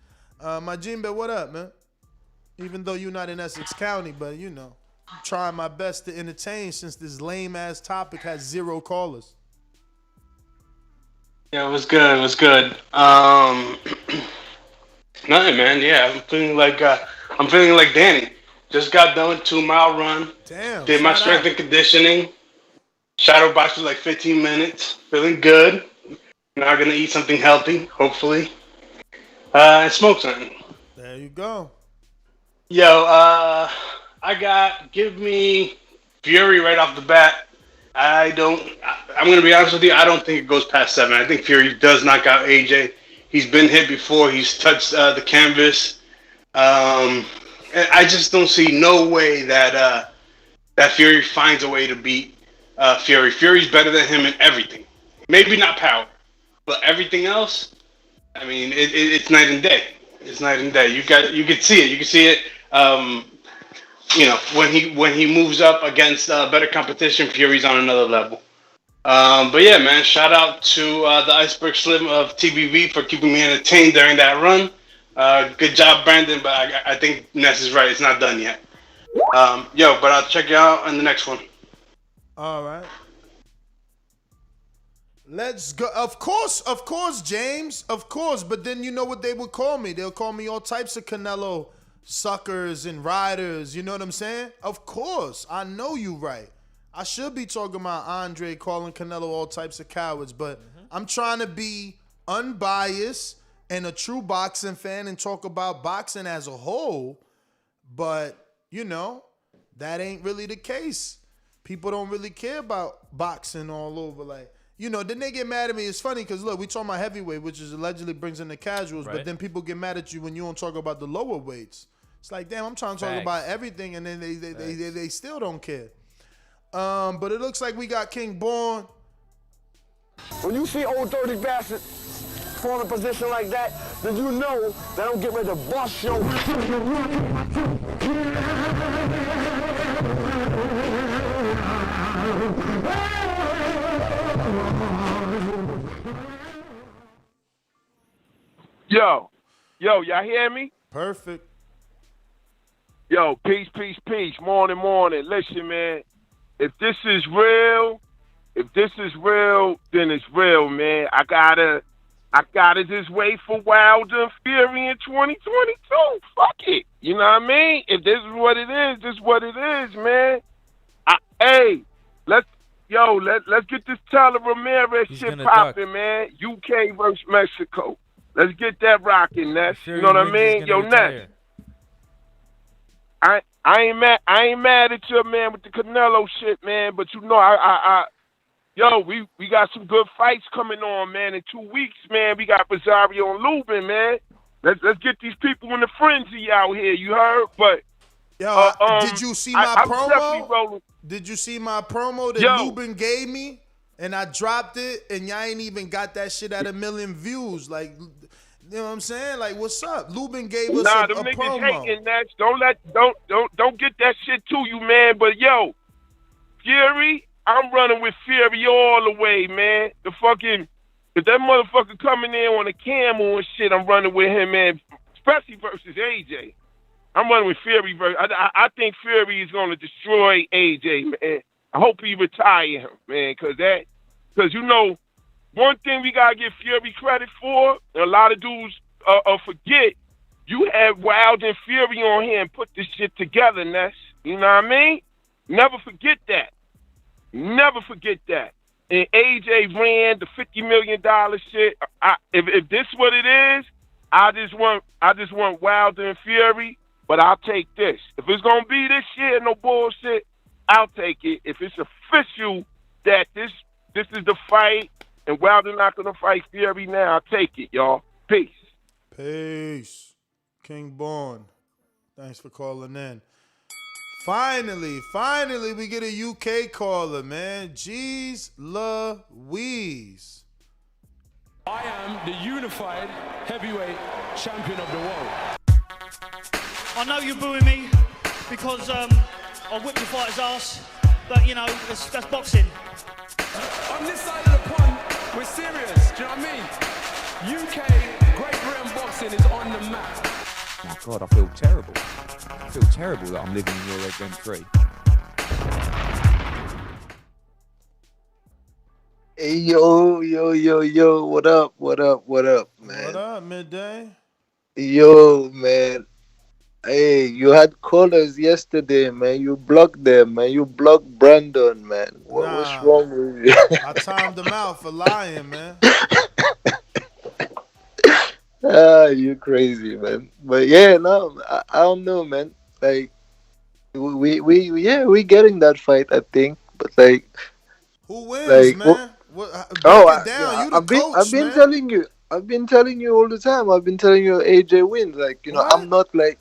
My Jimbe, what up, man? Even though you're not in Essex County, but, I'm trying my best to entertain since this lame-ass topic has 0 callers. Yeah, it was good. Nothing, man. Yeah, I'm feeling like Danny. Just got done 2-mile run. Damn. Did my strength and conditioning. Shadow box for 15 minutes. Feeling good. Now gonna eat something healthy, hopefully. And smoke something. There you go. Yo, give me Fury right off the bat. I'm going to be honest with you, I don't think it goes past 7. I think Fury does knock out AJ. He's been hit before. He's touched the canvas. And I just don't see no way that Fury finds a way to beat Fury. Fury's better than him in everything. Maybe not power, but everything else, I mean, it's night and day. It's night and day. You can see it. You can see it. When he moves up against better competition, Fury's on another level. But yeah, man, shout out to the Iceberg Slim of TBV for keeping me entertained during that run. Good job, Brandon, but I think Ness is right. It's not done yet. But I'll check you out on the next one. All right. Let's go. Of course, James. Of course. But then you know what they would call me? They'll call me all types of Canelo suckers and riders. You know what I'm saying? Of course. I know you right. I should be talking about Andre calling Canelo all types of cowards, but I'm trying to be unbiased and a true boxing fan and talk about boxing as a whole. But, that ain't really the case. People don't really care about boxing all over. Then they get mad at me. It's funny because, look, we talking about heavyweight, which is allegedly brings in the casuals, but then people get mad at you when you don't talk about the lower weights. It's like, damn, I'm trying to talk about everything, and then they still don't care. But it looks like we got King Born. When you see old dirty bastard form a position like that, then you know that I'm getting ready to bust your... Yo, y'all hear me? Perfect. Yo, peace. Morning. Listen, man. If this is real, then it's real, man. I gotta just wait for Wilder and Fury in 2022. Fuck it. You know what I mean? If this is what it is, this is what it is, man. Let's get this Tyler Ramirez shit popping, man. UK versus Mexico. Let's get that rocking, Ness. You know what I mean? Yo, Ness. I ain't mad at you, man, with the Canelo shit, man. But we got some good fights coming on, man. In 2 weeks, man, we got Rosario and Lubin, man. Let's get these people in the frenzy out here. You heard? But did you see my promo? Did you see my promo that Lubin gave me? And I dropped it, and y'all ain't even got that shit at 1 million views. Like, you know what I'm saying? Like, what's up? Lubin gave us a them niggas promo. hating that. Don't get that shit to you, man. But yo, Fury, I'm running with Fury all the way, man. If that motherfucker coming in on a camel and shit, I'm running with him, man. Especially versus AJ. I'm running with Fury. I think Fury is going to destroy AJ, man. I hope he retire him, man, because you know, one thing we gotta give Fury credit for, and a lot of dudes forget, you had Wild and Fury on here and put this shit together, Ness. You know what I mean? Never forget that. Never forget that. And AJ ran the $50 million shit. If this is what it is, I just want Wilder and Fury, but I'll take this. If it's gonna be this shit, no bullshit, I'll take it. If it's official that this is the fight and Wilder not gonna fight Fury now, I'll take it, y'all. Peace. Peace. King Born. Thanks for calling in. Finally, we get a UK caller, man. Jeez Louise. I am the unified heavyweight champion of the world. I know you're booing me because I whipped your fighter's ass, but you know, that's boxing. On this side of the pond, we're serious, do you know what I mean? UK Great Britain boxing is on the map. My God, I feel terrible. I feel terrible that I'm living in your head rent-free. Hey, yo, what up, man? What up, Midday? Yo, man. Hey, you had callers yesterday, man. You blocked them, man. You blocked Brandon, man. What's wrong with you? I timed them out for lying, man. You crazy, man. But yeah, no, I don't know, man. Like, we getting that fight, I think. But like, who wins, like, man? I've been telling you all the time. I've been telling you AJ wins. Like, you know, what? I'm not like,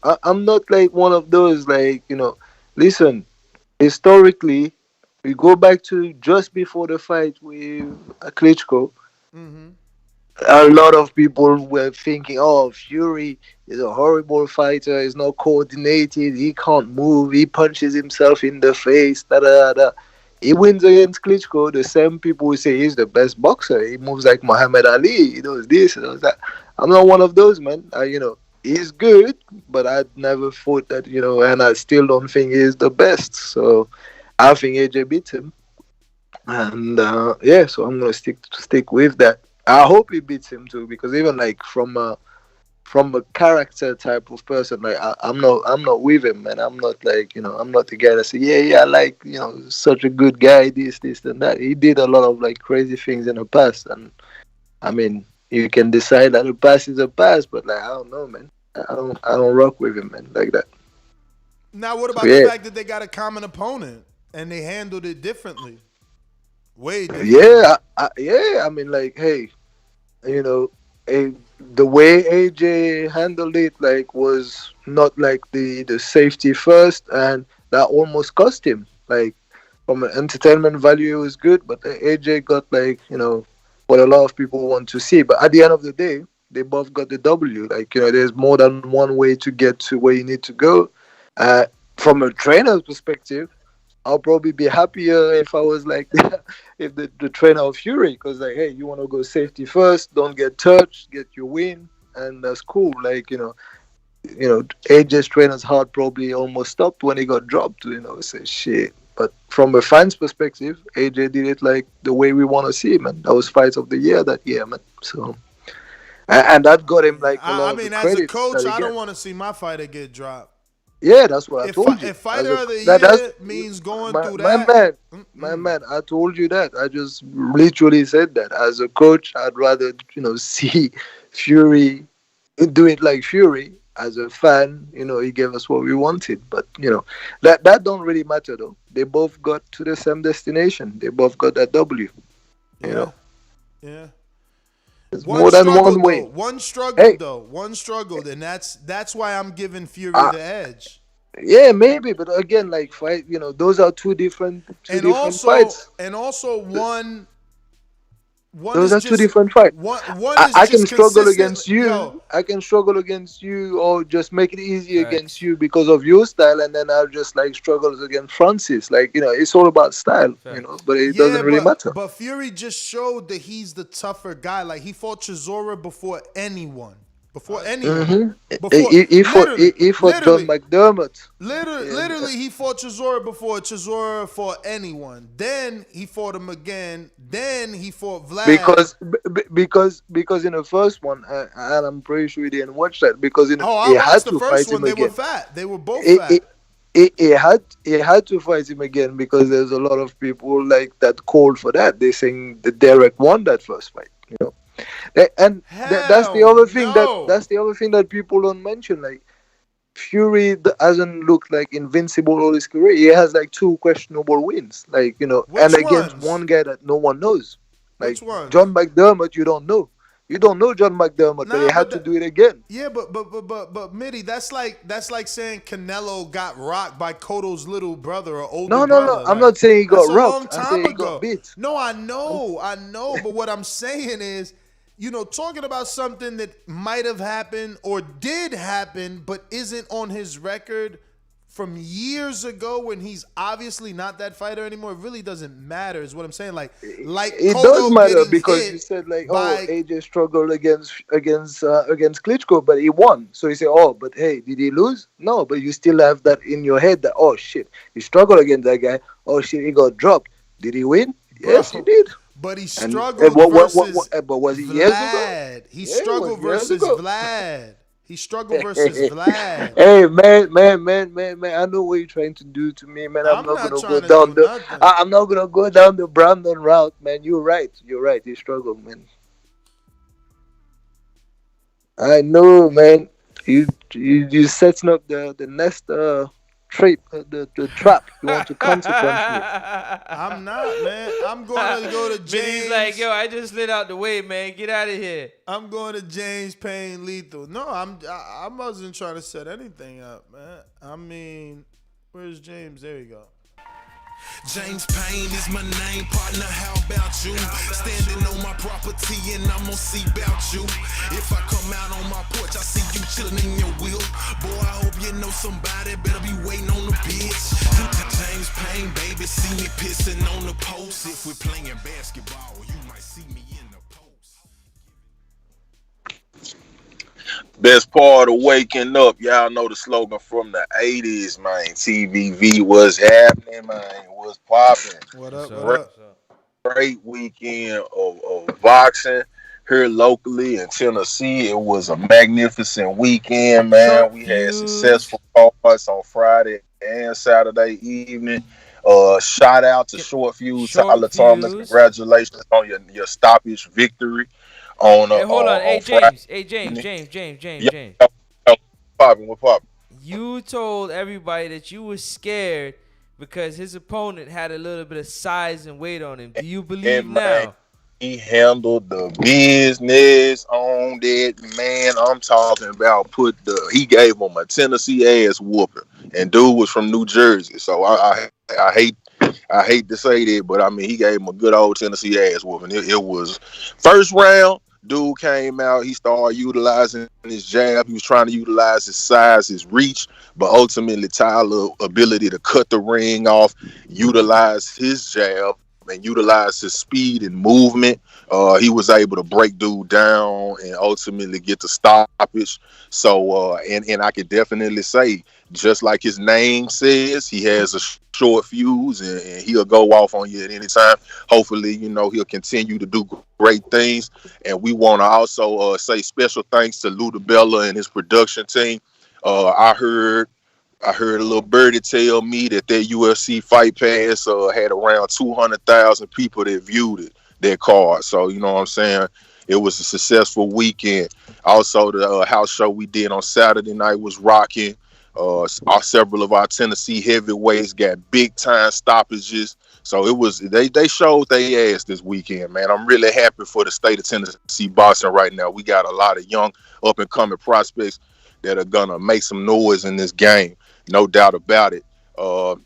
I'm not like one of those, like, you know. Listen, historically, we go back to just before the fight with Klitschko. Mm-hmm. A lot of people were thinking, oh, Fury is a horrible fighter. He's not coordinated. He can't move. He punches himself in the face. He wins against Klitschko. The same people will say he's the best boxer. He moves like Muhammad Ali. He does this. He does that. I'm not one of those, man. You know, he's good, but I never thought that, you know, and I still don't think he's the best. So I think AJ beats him. And so I'm gonna stick with that. I hope he beats him too, because even like from a character type of person, like I'm not with him, man. I'm not like, you know, I'm not the guy that say, yeah, I like, you know, such a good guy, this and that. He did a lot of like crazy things in the past, and I mean, you can decide that the past is a past, but like I don't know, man. I don't rock with him, man, like that. Now, what about the fact that they got a common opponent and they handled it differently? Way different. I mean, like, hey, you know, the way AJ handled it, like, was not like the safety first, and that almost cost him. Like, from an entertainment value, it was good, but AJ got, like, you know, what a lot of people want to see. But at the end of the day, they both got the W. Like, you know, there's more than one way to get to where you need to go. From a trainer's perspective, I'll probably be happier if I was like if the trainer of Fury, because like, hey, you want to go safety first, don't get touched, get your win, and that's cool. Like, you know, AJ's trainer's heart probably almost stopped when he got dropped. You know, say shit. But from a fan's perspective, AJ did it like the way we want to see him, man. That was fight of the year that year, man. So, and that got him like a lot of the credit. As a coach, I don't want to see my fighter get dropped. Yeah, that's what I told you. If fighter of the year means going through that. My man, I told you that. I just literally said that. As a coach, I'd rather, you know, see Fury do it like Fury. As a fan, you know, he gave us what we wanted. But, you know, that don't really matter, though. They both got to the same destination. They both got that W. You know? Yeah. It's more than one way. One struggle, and that's why I'm giving Fury the edge. Yeah, maybe, but again, like, fight, you know, those are two different fights. And also one those are two different fights. I can struggle against you. Yo. I can struggle against you, or just make it easy against you because of your style, and then I'll just like struggle against Francis. Like, you know, it's all about style, you know, but it doesn't really matter. But Fury just showed that he's the tougher guy. Like, he fought Chisora before anyone. before anyone. Mm-hmm. Before He fought John McDermott. Literally, he fought Chisora before Chisora fought anyone. Then he fought him again. Then he fought Vlad. Because in the first one, and I'm pretty sure you didn't watch that, because I watched the first one. They were fat. They were both fat. He had to fight him again because there's a lot of people like that called for that. They saying that Derek won that first fight, you know. That's the other thing that's the other thing that people don't mention. Like Fury hasn't looked like invincible all his career. He has like 2 questionable wins, like, you know, and against one guy that no one knows. Like John McDermott, you don't know. You don't know John McDermott, but he had to do it again. Yeah, but Mitty, that's like saying Canelo got rocked by Cotto's little brother or older brother. No. I'm not saying he got rocked. I'm saying he got beat. No, I know. But what I'm saying is, you know, talking about something that might have happened or did happen, but isn't on his record from years ago when he's obviously not that fighter anymore, it really doesn't matter, is what I'm saying. Like it does matter because you said like, AJ struggled against Klitschko, but he won. So you say, oh, but hey, did he lose? No, but you still have that in your head that, oh shit, he struggled against that guy. Oh shit, he got dropped. Did he win? Yes, he did. But he struggled versus but was he Vlad. Years ago? He struggled versus Vlad. He struggled versus Vlad. Hey man! I know what you're trying to do to me, man. I'm not gonna go down I'm not gonna go down the Brandon route, man. You're right. He struggled, man. I know, man. You setting up the next trap. The trap. You want to consequence me? I'm not, man. I'm going to go to James. He's like, yo, I just lit out the way, man. Get out of here. I'm going to James Payne Lethal. No, I wasn't trying to set anything up, man. I mean, where's James? There you go. James Payne is my name, partner, how about you? Standing on my property and I'm gonna see about you. If I come out on my porch, I see you chilling in your wheel. Boy, I hope you know somebody, better be waiting on the bitch. James Payne, baby, see me pissing on the post. If we're playing basketball, you might see me in the post. Best part of waking up, y'all know the slogan from the 80s, man. TVV was happening, man. Was popping. What up? Great weekend of boxing here locally in Tennessee. It was a magnificent weekend, man. We had successful fights on Friday and Saturday evening. Shout out to Short Fuse, Tyler Thomas. Congratulations on your stoppage victory. Hold on. Hey, James. What poppin'? You told everybody that you were scared because his opponent had a little bit of size and weight on him. Do you believe now? Man, he handled the business on that, man. I'm talking about he gave him a Tennessee ass whooping, and dude was from New Jersey. So I hate to say that, but I mean he gave him a good old Tennessee ass whooping. It was first round. Dude came out, he started utilizing his jab. He was trying to utilize his size, his reach, but ultimately Tyler's ability to cut the ring off, utilize his jab, and utilize his speed and movement. He was able to break dude down and ultimately get the stoppage. So, and I could definitely say, just like his name says, he has a short fuse and he'll go off on you at any time. Hopefully, he'll continue to do great things. And we want to also say special thanks to Lou DiBella and his production team. I heard a little birdie tell me that their UFC Fight Pass had around 200,000 people that viewed their card. So, you know what I'm saying? It was a successful weekend. Also, the house show we did on Saturday night was rocking. Several of our Tennessee heavyweights got big time stoppages. So it was they showed their ass this weekend, man. I'm really happy for the state of Tennessee boxing right now. We got a lot of young up and coming prospects that are gonna make some noise in this game, no doubt about it.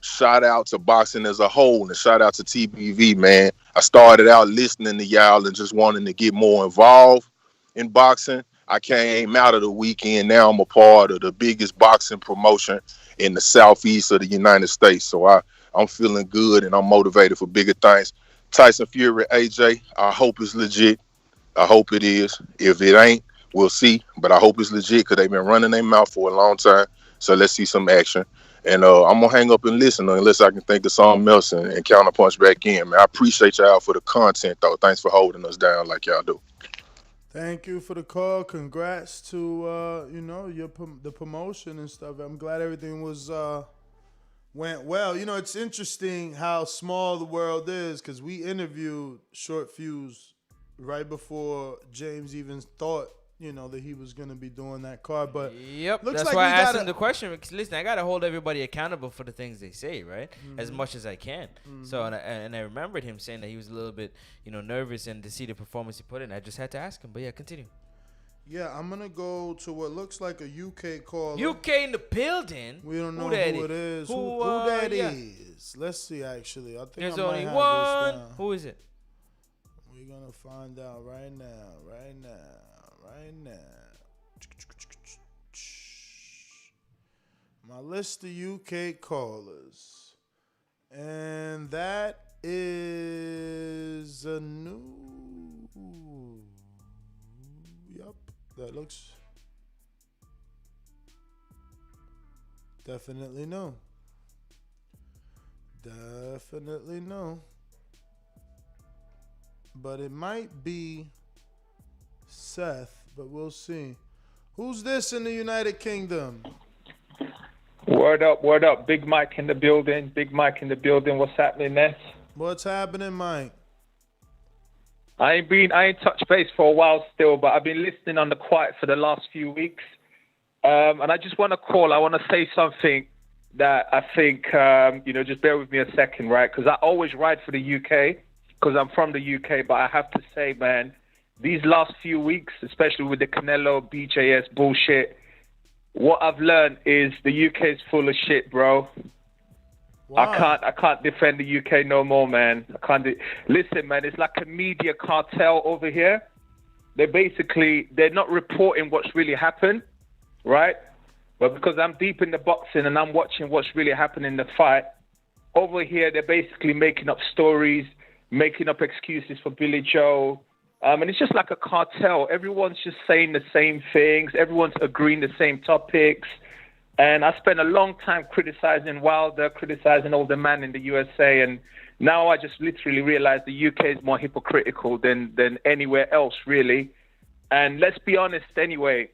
Shout out to boxing as a whole and shout out to TBV, man. I started out listening to y'all and just wanting to get more involved in boxing. I came out of the weekend. Now I'm a part of the biggest boxing promotion in the southeast of the United States. So I'm feeling good and I'm motivated for bigger things. Tyson Fury, AJ, I hope it's legit. I hope it is. If it ain't, We'll see, but I hope it's legit because they've been running their mouth for a long time. So let's see some action. And I'm gonna hang up and listen unless I can think of something else and counterpunch back in. Man, I appreciate y'all for the content though. Thanks for holding us down like y'all do. Thank you for the call. Congrats to the promotion and stuff. I'm glad everything went well. You know, it's interesting how small the world is because we interviewed Short Fuse right before James even thought, that he was going to be doing that card. But yep, looks that's like why we I asked gotta- him the question. Because listen, I gotta hold everybody accountable for the things they say, right? As Mhm. much as I can. Mhm. So and I remembered him saying that he was a little bit, nervous, and to see the performance he put in, I just had to ask him. But yeah, continue. Yeah, I'm going to go to what looks like a UK call. UK in the building. We don't know Who that who is? it is. Who, Who that yeah. is? Let's see, actually. I think There's I might only have one. this down. Who is it? We're going to find out right now. My list of UK callers. And that is a new... Yup, that looks... Definitely no. Definitely no. But it might be Seth, but we'll see. Who's this in the United Kingdom? Word up. Big Mike in the building. What's happening, Ness? What's happening, Mike? I ain't touched base for a while still, but I've been listening on the quiet for the last few weeks. And I just want to call. I want to say something that I think, just bear with me a second, right? Because I always ride for the UK because I'm from the UK. But I have to say, man, these last few weeks, especially with the Canelo BJS bullshit, what I've learned is the UK is full of shit, bro. Wow. I can't defend the UK no more, man. Listen, man, it's like a media cartel over here. They're not reporting what's really happened, right? But because I'm deep in the boxing and I'm watching what's really happening in the fight, over here they're basically making up stories, making up excuses for Billy Joe. And it's just like a cartel. Everyone's just saying the same things. Everyone's agreeing the same topics. And I spent a long time criticizing Wilder, criticizing all the man in the USA. And now I just literally realize the UK is more hypocritical than anywhere else, really. And let's be honest anyway,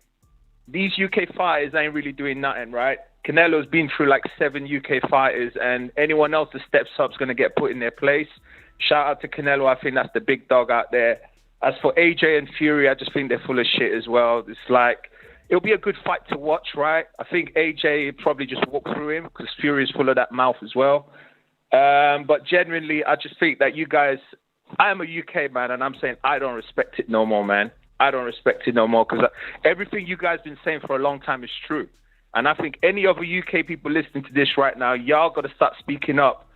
these UK fighters ain't really doing nothing, right? Canelo's been through like 7 UK fighters, and anyone else that steps up is going to get put in their place. Shout out to Canelo. I think that's the big dog out there. As for AJ and Fury, I just think they're full of shit as well. It's like, it'll be a good fight to watch, right? I think AJ probably just walk through him because Fury is full of that mouth as well. But genuinely, I just think that you guys, I am a UK man, and I'm saying I don't respect it no more, man. I don't respect it no more because everything you guys been saying for a long time is true. And I think any other UK people listening to this right now, y'all got to start speaking up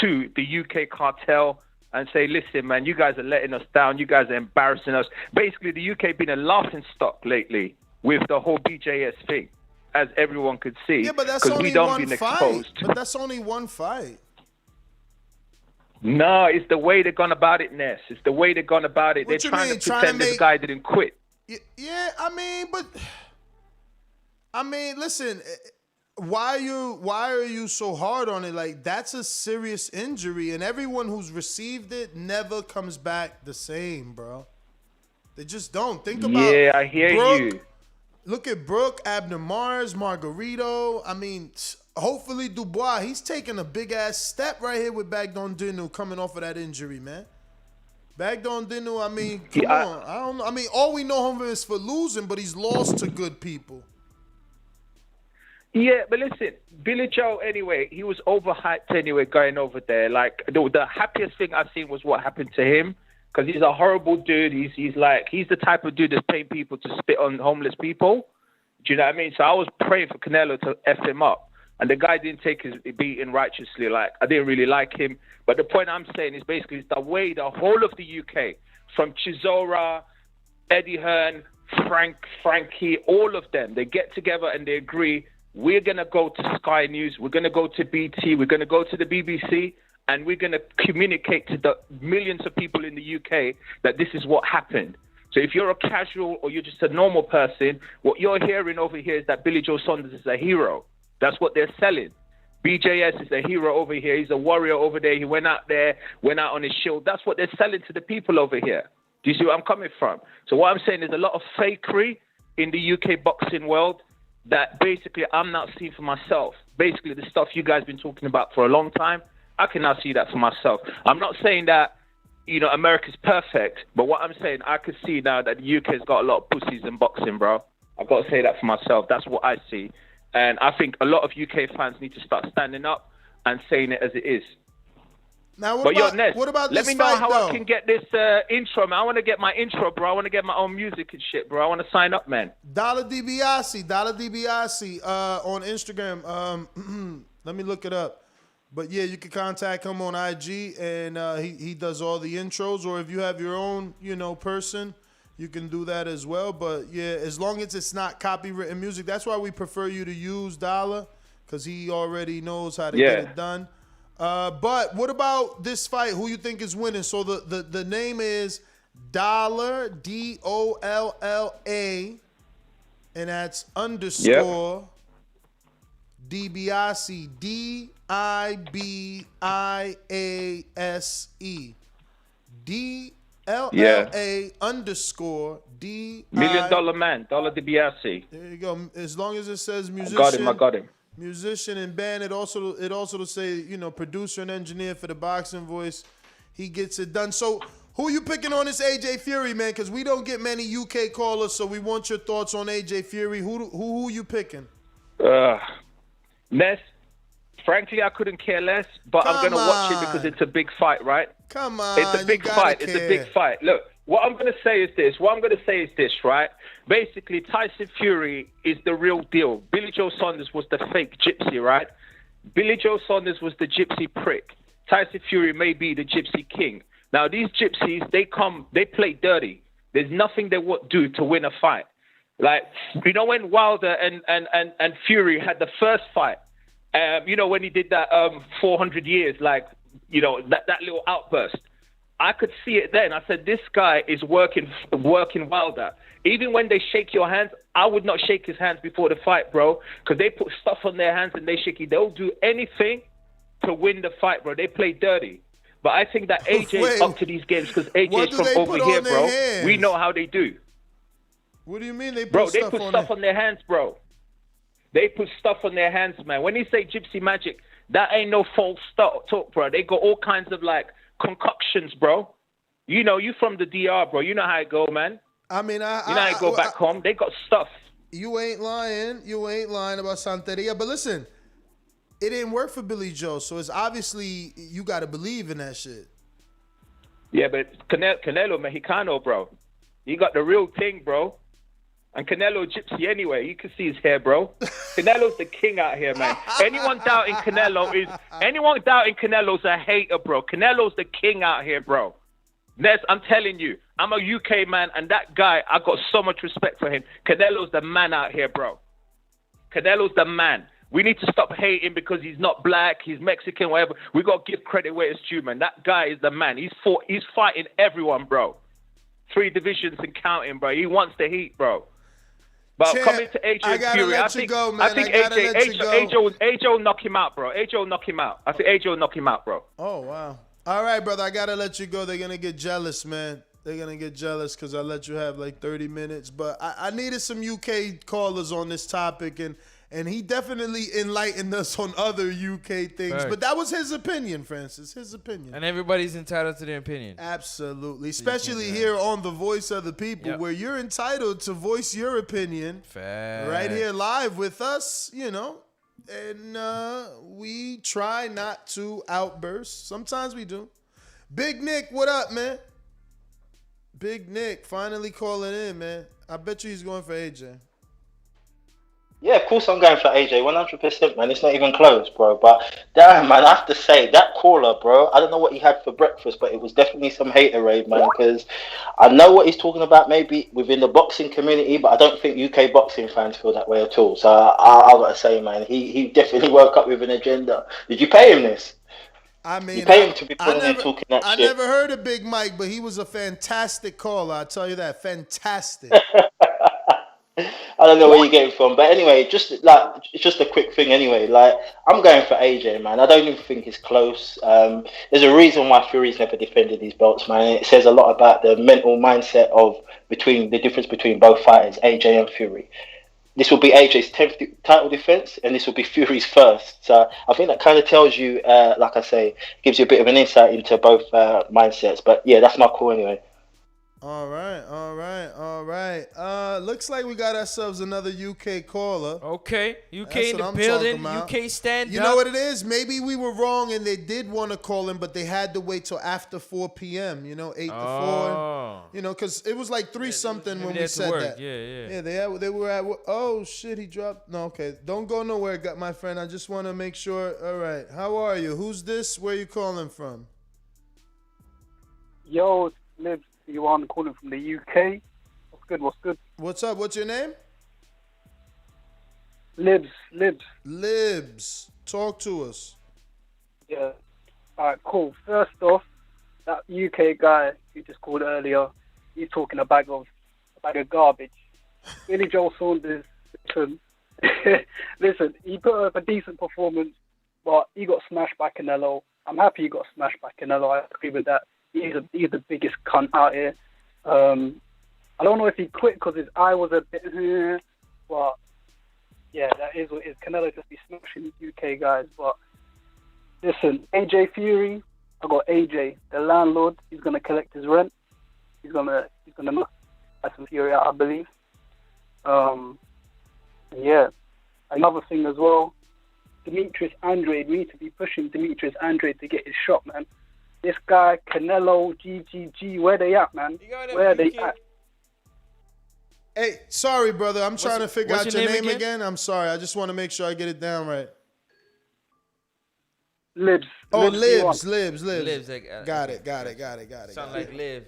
to the UK cartel and say, listen, man, you guys are letting us down. You guys are embarrassing us. Basically, the UK been a laughing stock lately with the whole BJS thing, as everyone could see. Yeah, but that's because only we don't one been fight. exposed. But that's only one fight. No, it's the way they're gone about it, Ness. It's the way they're gone about it. What They're you trying mean, to trying pretend to this make- guy didn't quit. Yeah, I mean, listen, why are you so hard on it? Like, that's a serious injury, and everyone who's received it never comes back the same, bro. They just don't. Think about Yeah, I hear Brooke. you. Look at Brooke, Abner Mars, Margarito. I mean, hopefully Dubois, he's taking a big-ass step right here with Bagdon Dinu coming off of that injury, man. Bagdon Dinu, I mean, come on. I don't know. I mean, all we know him is for losing, but he's lost to good people. Yeah, but listen, Billy Joe, anyway, he was overhyped anyway going over there. Like, the happiest thing I've seen was what happened to him, because he's a horrible dude. He's the type of dude that's paying people to spit on homeless people. Do you know what I mean? So I was praying for Canelo to F him up. And the guy didn't take his beating righteously. Like, I didn't really like him. But the point I'm saying is basically the way the whole of the UK, from Chisora, Eddie Hearn, Frankie, all of them, they get together and they agree, we're going to go to Sky News, we're going to go to BT, we're going to go to the BBC, and we're going to communicate to the millions of people in the UK that this is what happened. So if you're a casual or you're just a normal person, what you're hearing over here is that Billy Joe Saunders is a hero. That's what they're selling. BJS is a hero over here. He's a warrior over there. He went out on his shield. That's what they're selling to the people over here. Do you see where I'm coming from? So what I'm saying is a lot of fakery in the UK boxing world that basically I'm not seeing for myself. Basically, the stuff you guys been talking about for a long time, I can now see that for myself. I'm not saying that, you know, America's perfect, but what I'm saying, I can see now that the UK's got a lot of pussies in boxing, bro. I've got to say that for myself. That's what I see. And I think a lot of UK fans need to start standing up and saying it as it is. Now, what about this let me know fight, how though? I can get this intro, man. I want to get my intro, bro. I want to get my own music and shit, bro. I want to sign up, man. Dollar DiBiase on Instagram. Let me look it up. But yeah, you can contact him on IG, and he does all the intros. Or if you have your own, you know, person, you can do that as well. But yeah, as long as it's not copywritten music, that's why we prefer you to use Dollar, because he already knows how to get it done. But what about this fight? Who you think is winning? So the name is Dollar, DOLLA, and that's underscore DiBiase, DIBIASE, DLLA underscore D. $1 Million Man, Dollar DiBiase. There you go. As long as it says musician. I got him. Musician and band. It also to say, you know, producer and engineer for the Boxing Voice. He gets it done. So who you picking on this AJ Fury, man? Because we don't get many UK callers, so we want your thoughts on AJ Fury. Who you picking? Ness, frankly, I couldn't care less, but I'm going to watch it because it's a big fight, right? Come on. It's a big fight. It's a big fight. Look, what I'm going to say is this, right? Basically, Tyson Fury is the real deal. Billy Joe Saunders was the fake gypsy, right? Billy Joe Saunders was the gypsy prick. Tyson Fury may be the gypsy king. Now, these gypsies, they play dirty. There's nothing they would do to win a fight. Like, you know, when Wilder and Fury had the first fight, you know, when he did that 400 years, like, you know, that little outburst, I could see it then. I said, this guy is working Wilder. Even when they shake your hands, I would not shake his hands before the fight, bro, because they put stuff on their hands and they shake it. They'll do anything to win the fight, bro. They play dirty. But I think that AJ is up to these games because AJ is from over here, bro. Hands? We know how they do. What do you mean they put stuff on their hands, bro? They put stuff on their hands, man. When you say gypsy magic, that ain't no false talk, bro. They got all kinds of, like, concoctions, bro. You know, you from the DR, bro. You know how it go, man. I mean, you know how it go back home. They got stuff. You ain't lying. You ain't lying about Santeria. But listen, it didn't work for Billy Joe, so it's obviously you got to believe in that shit. Yeah, but Canelo Mexicano, bro. He got the real thing, bro. And Canelo gypsy anyway. You can see his hair, bro. Canelo's the king out here, man. Anyone doubting Canelo's a hater, bro. Canelo's the king out here, bro. Ness, I'm telling you, I'm a UK man, and that guy, I got so much respect for him. Canelo's the man out here, bro. Canelo's the man. We need to stop hating because he's not black, he's Mexican, whatever. We got to give credit where it's due, man. That guy is the man. He's fighting everyone, bro. 3 divisions and counting, bro. He wants the heat, bro. But coming to AJ Fury, I think AJ will knock him out, bro. AJ will knock him out. I think AJ will knock him out, bro. Oh, wow. All right, brother. I got to let you go. They're going to get jealous, man. They're going to get jealous because I let you have like 30 minutes. But I needed some UK callers on this topic, and he definitely enlightened us on other UK things. Right. But that was his opinion, Francis. His opinion. And everybody's entitled to their opinion. Absolutely. Especially here on The Voice of the People, where you're entitled to voice your opinion. Facts. Right here live with us, you know. And we try not to outburst. Sometimes we do. Big Nick, what up, man? Big Nick finally calling in, man. I bet you he's going for AJ. Yeah, of course I'm going for AJ, 100%, man. It's not even close, bro. But damn, man, I have to say, that caller, bro, I don't know what he had for breakfast, but it was definitely some hater raid, man, because I know what he's talking about maybe within the boxing community, but I don't think UK boxing fans feel that way at all. So I got to say, man, he definitely woke up with an agenda. Did you pay him this? I mean, you pay him to be put in there talking that I shit. never heard of Big Mike, but he was a fantastic caller. I'll tell you that. Fantastic. I don't know where you're getting from, but anyway, it's just a quick thing. Anyway, like I'm going for AJ, man. I don't even think it's close. There's a reason why Fury's never defended these belts, man. It says a lot about the mental mindset of the difference between both fighters, AJ and Fury. This will be AJ's 10th title defense, and this will be Fury's first. So I think that kind of tells you, like I say, gives you a bit of an insight into both mindsets. But yeah, that's my call anyway. All right. Looks like we got ourselves another UK caller. Okay, UK That's in the what I'm building. talking about. UK stand You up. know what it is? Maybe we were wrong and they did want to call him, but they had to wait till after 4 p.m., 8 to 4. Because it was like 3 something when we said that. Yeah. They were at work. Oh, shit, he dropped. No, okay. Don't go nowhere, my friend. I just want to make sure. All right. How are you? Who's this? Where you calling from? Yo, Libs, you on calling from the UK. What's good? What's up? What's your name? Libs. Talk to us. Yeah. All right, cool. First off, that UK guy you just called earlier, he's talking a bag of garbage. Billy Joel Saunders, listen, he put up a decent performance, but he got smashed by Canelo. I'm happy he got smashed by Canelo. I agree with that. He's the biggest cunt out here. I don't know if he quit because his eye was a bit, but yeah, that is what it is. Canelo just be smashing these UK guys. But listen, AJ Fury, I got AJ, the landlord. He's gonna collect his rent. He's gonna knock Tyson Fury out, I believe. Yeah, another thing as well. Demetrius Andrade, we need to be pushing Demetrius Andrade to get his shot, man. This guy, Canelo, GGG, where they at, man? Where they at? Hey, sorry, brother. I'm trying to figure out what's your your name name again. I'm sorry. I just want to make sure I get it down right. Libs. Oh, Libs. Libs. Got it. Sound like Liv.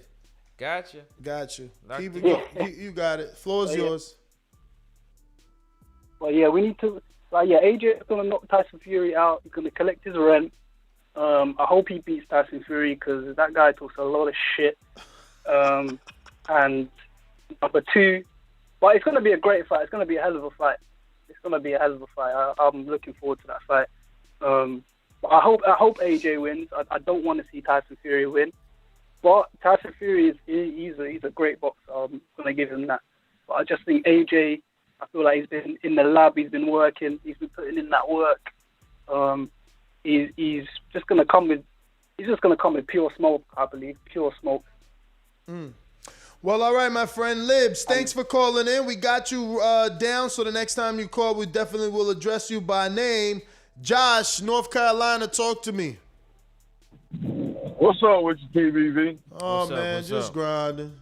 Gotcha. Got you. Locked Keep it in. going. You got it. Floor's yours. Well, yeah, we need to. AJ is gonna knock Tyson Fury out. He's gonna collect his rent. I hope he beats Tyson Fury because that guy talks a lot of shit. And number 2, but it's gonna be a great fight. It's gonna be a hell of a fight. I'm looking forward to that fight. But I hope AJ wins. I don't want to see Tyson Fury win. But Tyson Fury he's a great boxer. I'm gonna give him that. But I just think AJ, I feel like he's been in the lab. He's been working. He's been putting in that work. He's just gonna come with pure smoke. I believe pure smoke. Well, all right, my friend Libs. Thanks for calling in. We got you down, so the next time you call, we definitely will address you by name. Josh, North Carolina, talk to me. What's up with you, TBV? Oh, man, just grinding.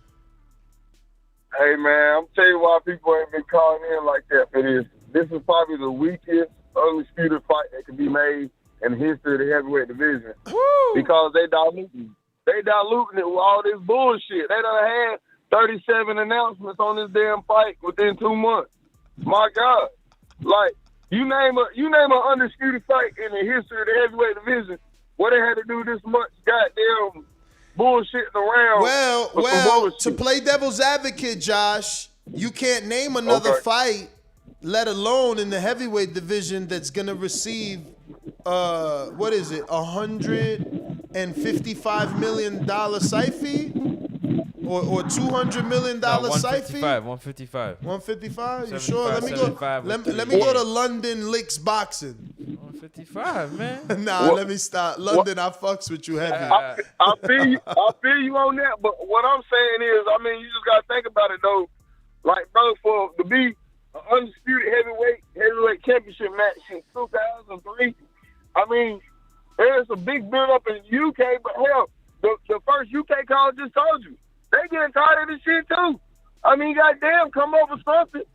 Hey, man, I'm telling you why people ain't been calling in like that for this. This is probably the weakest, undisputed fight that could be made in the history of the heavyweight division. Woo! Because they diluting it with all this bullshit. They done had 37 announcements on this damn fight within 2 months. My God. Like, you name an undisputed fight in the history of the heavyweight division where they had to do this much goddamn bullshitting around. Well, to play devil's advocate, Josh, you can't name another fight, let alone in the heavyweight division, that's gonna receive what is it, $155 million site fee? Or $200 million site fee? 155. 155? You sure? Let me go. Let me go to London Licks Boxing. 155, man. Let me stop. London, I fucks with you heavy. I feel you on that, but what I'm saying is, I mean, you just gotta think about it though. Like, bro, to be an undisputed heavyweight championship match in 2003, I mean, there's a big build up in the UK, but hell, the first UK call just told you. They getting tired of this shit too. I mean, goddamn, come up with something.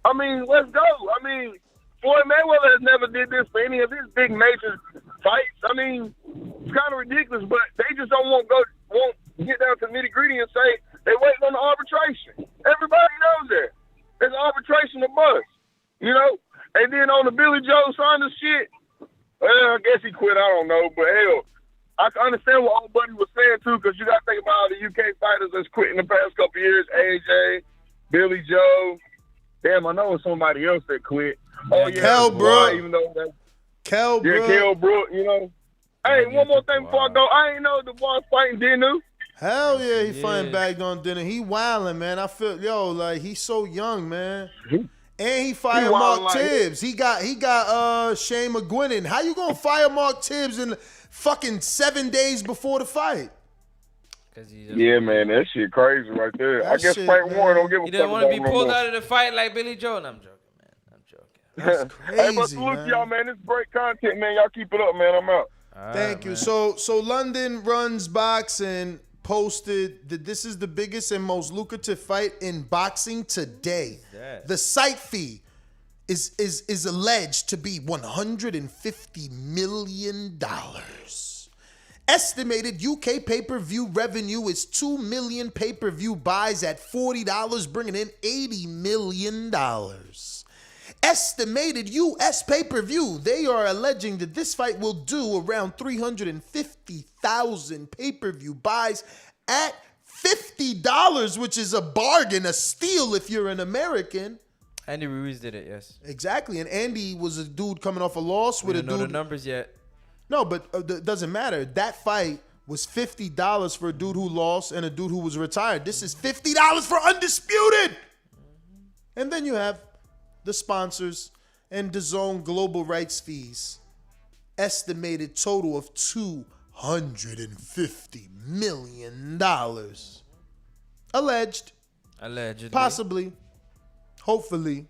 I mean, let's go. I mean, Floyd Mayweather has never did this for any of his big major fights. I mean, it's kind of ridiculous, but they just won't get down to the nitty gritty and say they waiting on the arbitration. Everybody knows that. There's arbitration a bust, you know. And then on the Billy Joe Saunders shit, well, I guess he quit. I don't know, but hell, I can understand what old buddy was saying too, because you got to think about all the UK fighters that's quit in the past couple of years. AJ, Billy Joe. Damn, I know it's somebody else that quit. Oh yeah, Kell Brook. Even though that Kell Brook. Kell Brook. You know. Hey, one more thing before I go. I ain't know the boss fighting Dinu. Hell yeah, he fighting back on dinner. He wildin', man. I feel like he's so young, man. And he fired Mark Tibbs. He got Shane McGuinness. How you gonna fire Mark Tibbs in fucking 7 days before the fight? Yeah, man, that shit crazy right there. I guess Frank Warren don't give a fuck. He didn't want to be pulled out of the fight like Billy Joe. And I'm joking, man. I'm joking. That's crazy, hey, but salute y'all, man. This is great content, man. Y'all keep it up, man. I'm out. Thank you. Man. So London Runs Boxing posted that this is the biggest and most lucrative fight in boxing today. The site fee is alleged to be $150 million. Estimated UK pay-per-view revenue is 2 million pay-per-view buys at $40, bringing in $80 million. Estimated US pay-per-view, they are alleging that this fight will do around 350,000 pay-per-view buys at $50, which is a bargain, a steal if you're an American. Andy Ruiz did it, yes. Exactly, and Andy was a dude coming off a loss with a dude. We don't know the numbers yet. No, but it doesn't matter. That fight was $50 for a dude who lost and a dude who was retired. This is $50 for undisputed. And then you have the sponsors and DAZN global rights fees. Estimated total of $250 million. Alleged. Allegedly. Possibly. Hopefully.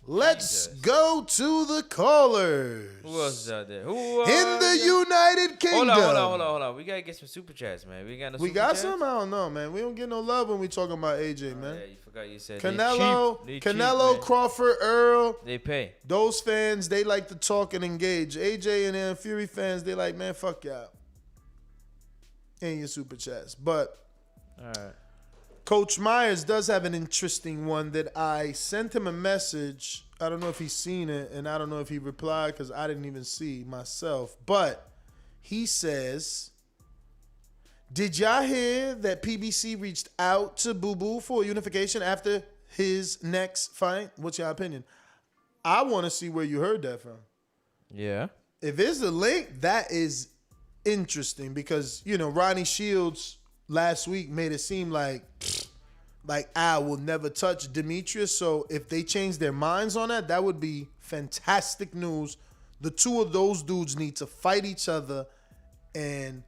Let's go to the callers. Who else is out there? In the United Kingdom. Hold on. We gotta get some super chats, man. We got some? I don't know, man. We don't get no love when we talking about AJ, man. Yeah, you forgot you said Canelo, they cheap, Crawford, Earl. They pay. Those fans, they like to talk and engage. AJ and then Fury fans, they like, man, fuck y'all. And your super chats. But all right. Coach Myers does have an interesting one that I sent him a message. I don't know if he's seen it, and I don't know if he replied because I didn't even see myself. But he says, did y'all hear that PBC reached out to Boo Boo for unification after his next fight? What's your opinion? I want to see where you heard that from. Yeah. If it's a link, that is interesting because, Ronnie Shields last week made it seem like I will never touch Demetrius. So if they change their minds on that, that would be fantastic news. The two of those dudes need to fight each other and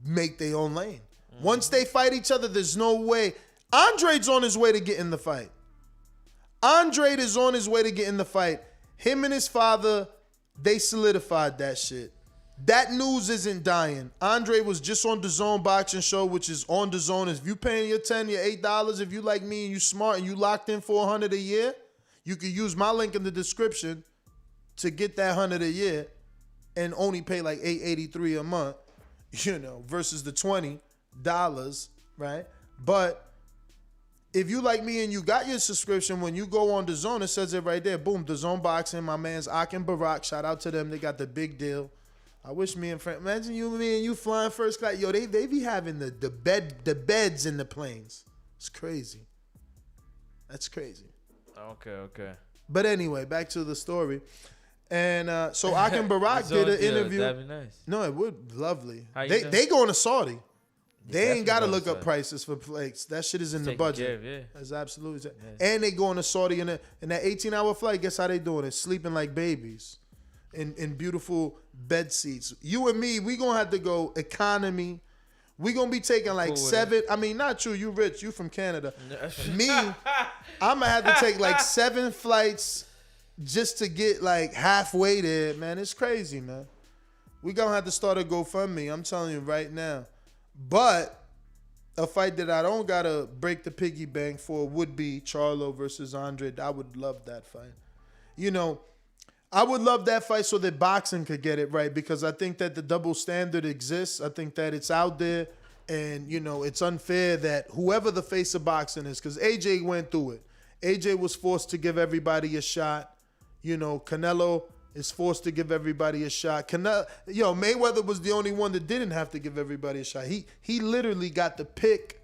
make their own lane. Mm-hmm. Once they fight each other, there's no way. Andre's on his way to get in the fight. Andre is on his way to get in the fight. Him and his father, they solidified that shit. That news isn't dying. Andre was just on DAZN boxing show, which is on DAZN. If you paying your $10, your $8, if you like me and you smart and you locked in for $100 a year, you can use my link in the description to get that $100 a year and only pay like $8.83 a month, versus the $20, right? But if you like me and you got your subscription, when you go on DAZN, it says it right there. Boom, DAZN boxing. My man's Ak and Barack. Shout out to them. They got the big deal. I wish me and Frank, imagine me and you flying first class. Yo, they be having the beds in the planes. It's crazy. That's crazy. Okay. But anyway, back to the story. And so Ak and Barack did an interview. That'd be nice. No, it would be lovely. They going to Saudi. They ain't got to look up prices for flights. That shit is in the budget. Yeah. That's absolutely. Yeah. And they going to Saudi in that 18-hour flight. Guess how they doing it? Sleeping like babies. In beautiful bed seats. You and me, we gonna have to go economy. We gonna be taking like 7. I mean, not you. You rich. You from Canada. Me, I'm gonna have to take like 7 flights just to get like halfway there. Man, it's crazy, man. We gonna have to start a GoFundMe. I'm telling you right now. But a fight that I don't gotta break the piggy bank for would be Charlo versus Andre. I would love that fight. I would love that fight so that boxing could get it right because I think that the double standard exists. I think that it's out there and, it's unfair that whoever the face of boxing is, because AJ went through it. AJ was forced to give everybody a shot. Canelo is forced to give everybody a shot. Mayweather was the only one that didn't have to give everybody a shot. He literally got to pick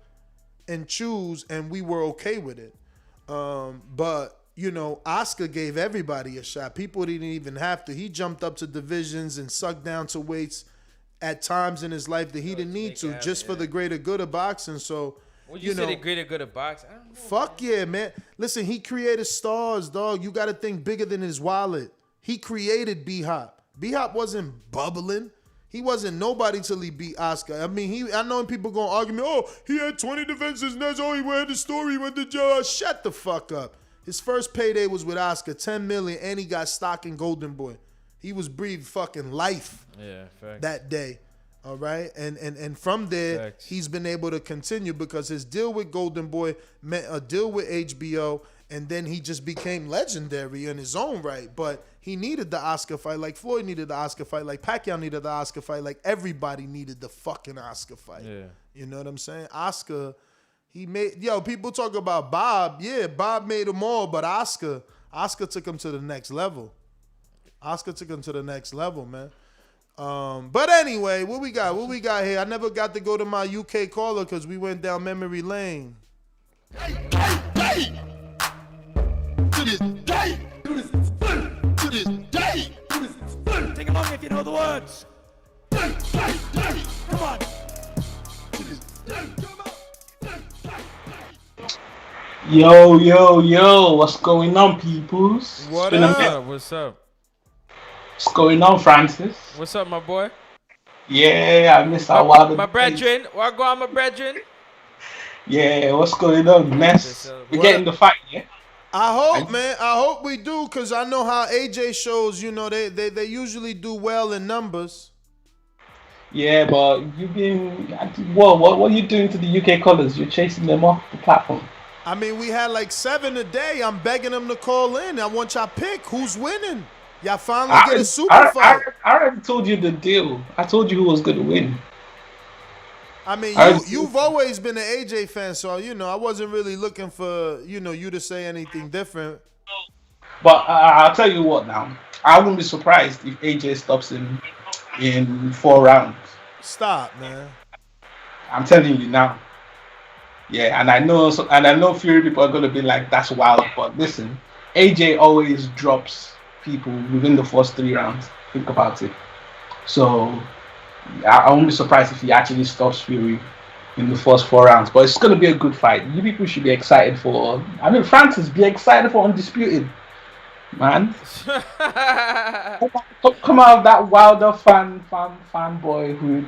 and choose, and we were okay with it. But Oscar gave everybody a shot. People didn't even have to. He jumped up to divisions and sucked down to weights at times in his life that he didn't need to, just for the greater good of boxing. So, Would you say the greater good of boxing? I don't know. Fuck yeah, man. Listen, he created stars, dog. You got to think bigger than his wallet. He created B-Hop. B-Hop wasn't bubbling. He wasn't nobody till he beat Oscar. I mean, I know people going to argue me, oh, he had 20 defenses and that's all he had the story. He went to jail. Shut the fuck up. His first payday was with Oscar, $10 million, and he got stock in Golden Boy. He was breathed fucking life that day. All right. And from there, he's been able to continue because his deal with Golden Boy meant a deal with HBO, and then he just became legendary in his own right. But he needed the Oscar fight like Floyd needed the Oscar fight, like Pacquiao needed the Oscar fight, like everybody needed the fucking Oscar fight. Yeah. You know what I'm saying? Oscar, people talk about Bob. Yeah, Bob made them all, but Oscar took him to the next level. Oscar took him to the next level, man. But anyway, what we got? What we got here? I never got to go to my UK caller because we went down memory lane. To this day. To this day. Sing along if you know the words. Come on. Yo, what's going on, peoples? What's up? What's going on, Francis? What's up, my boy? Yeah, I missed our wild. My brethren, what go on, my brethren? Yeah, what's going on, Ness? We're getting the fight, yeah? I hope, man. I hope we do, because I know how AJ shows, they usually do well in numbers. Yeah, but you've been... what are you doing to the UK colours? You're chasing them off the platform. I mean, we had like 7 a day. I'm begging them to call in. I want y'all pick. Who's winning? Y'all finally get a super fight. I already told you the deal. I told you who was going to win. I mean, you've always been an AJ fan, so, I wasn't really looking for, you to say anything different. But I'll tell you what now. I wouldn't be surprised if AJ stops him in 4 rounds. Stop, man. I'm telling you now. Yeah, and I know Fury people are going to be like, that's wild. But listen, AJ always drops people within the first 3 rounds. Think about it. So I won't be surprised if he actually stops Fury in the first 4 rounds. But it's going to be a good fight. You people should be excited for... Francis, be excited for Undisputed. Man. Come out of that Wilder fanboyhood.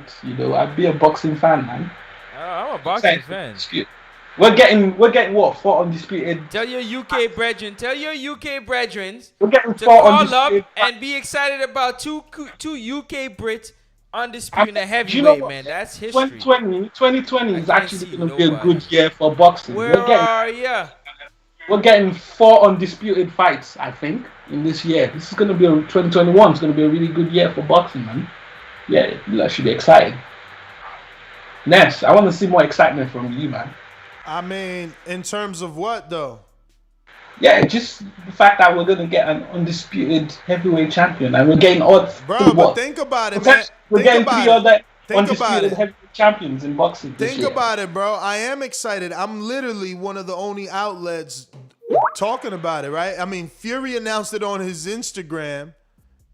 I'd be a boxing fan, man. I'm a boxing fan. We're getting what? 4 Undisputed. Tell your UK brethren we're getting to call up and be excited about two UK Brits undisputed in heavyweight, man. That's history. 2020 is actually going to be a good year for boxing. Where are you? We're getting 4 undisputed fights, I think, in this year. This is going to be 2021. It's going to be a really good year for boxing, man. Yeah, you should be excited. Ness, I want to see more excitement from you, man. I mean, in terms of what, though? Yeah, just the fact that we're going to get an undisputed heavyweight champion, and we're getting odds. Bro, but think about it, man. We're getting 3 other undisputed heavyweight champions in boxing. Think about it, bro. I am excited. I'm literally one of the only outlets talking about it, right? I mean, Fury announced it on his Instagram.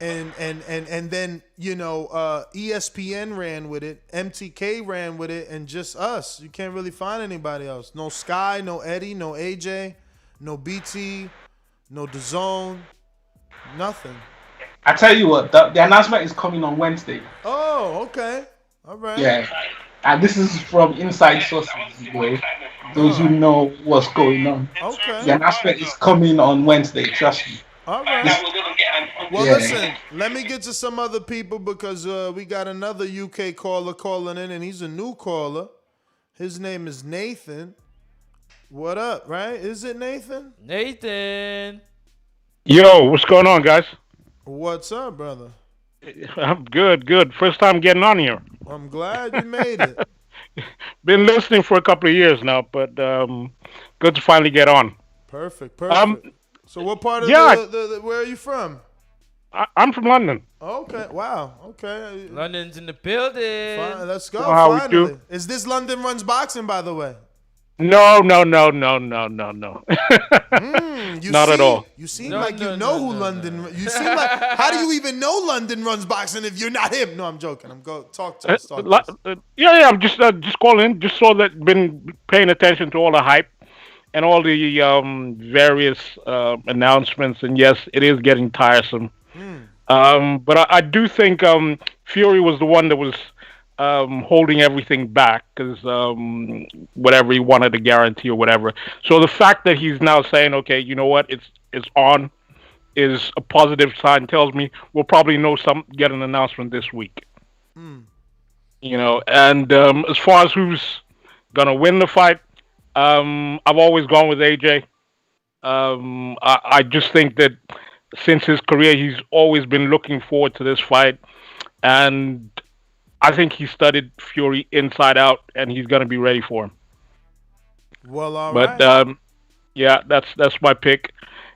And then ESPN ran with it, MTK ran with it, and just us. You can't really find anybody else. No Sky, no Eddie, no AJ, no BT, no DAZN, nothing. I tell you what, the announcement is coming on Wednesday. Oh, okay, all right. Yeah, and this is from inside sources, boy. Those who know what's going on. Okay. The announcement is coming on Wednesday. Trust me. All right. Well, listen, let me get to some other people because we got another UK caller calling in, and he's a new caller. His name is Nathan. What up, right? Is it Nathan? Nathan. Yo, what's going on, guys? What's up, brother? I'm good. First time getting on here. I'm glad you made it. Been listening for a couple of years now, but good to finally get on. Perfect. So what part of where are you from? I'm from London. Okay. Wow. Okay. London's in the building. Fine, let's go. Know how we Finally. do. Is this London Runs Boxing, by the way? No. You Not at all. You seem like you know who London. You seem like. How do you even know London Runs Boxing if you're not him? No, I'm joking. Talk to us. Talk to us. Yeah. I'm just calling. Just saw that. Been paying attention to all the hype and all the various announcements. And yes, it is getting tiresome. But I do think Fury was the one that was holding everything back because whatever he wanted to guarantee or whatever. So the fact that he's now saying, okay, you know what, it's on, is a positive sign. Tells me we'll probably get an announcement this week. You know, and as far as who's gonna win the fight, I've always gone with AJ. I just think that since his career, he's always been looking forward to this fight, and I think he studied Fury inside out, and he's gonna be ready for him. Well, all right. But yeah, that's my pick.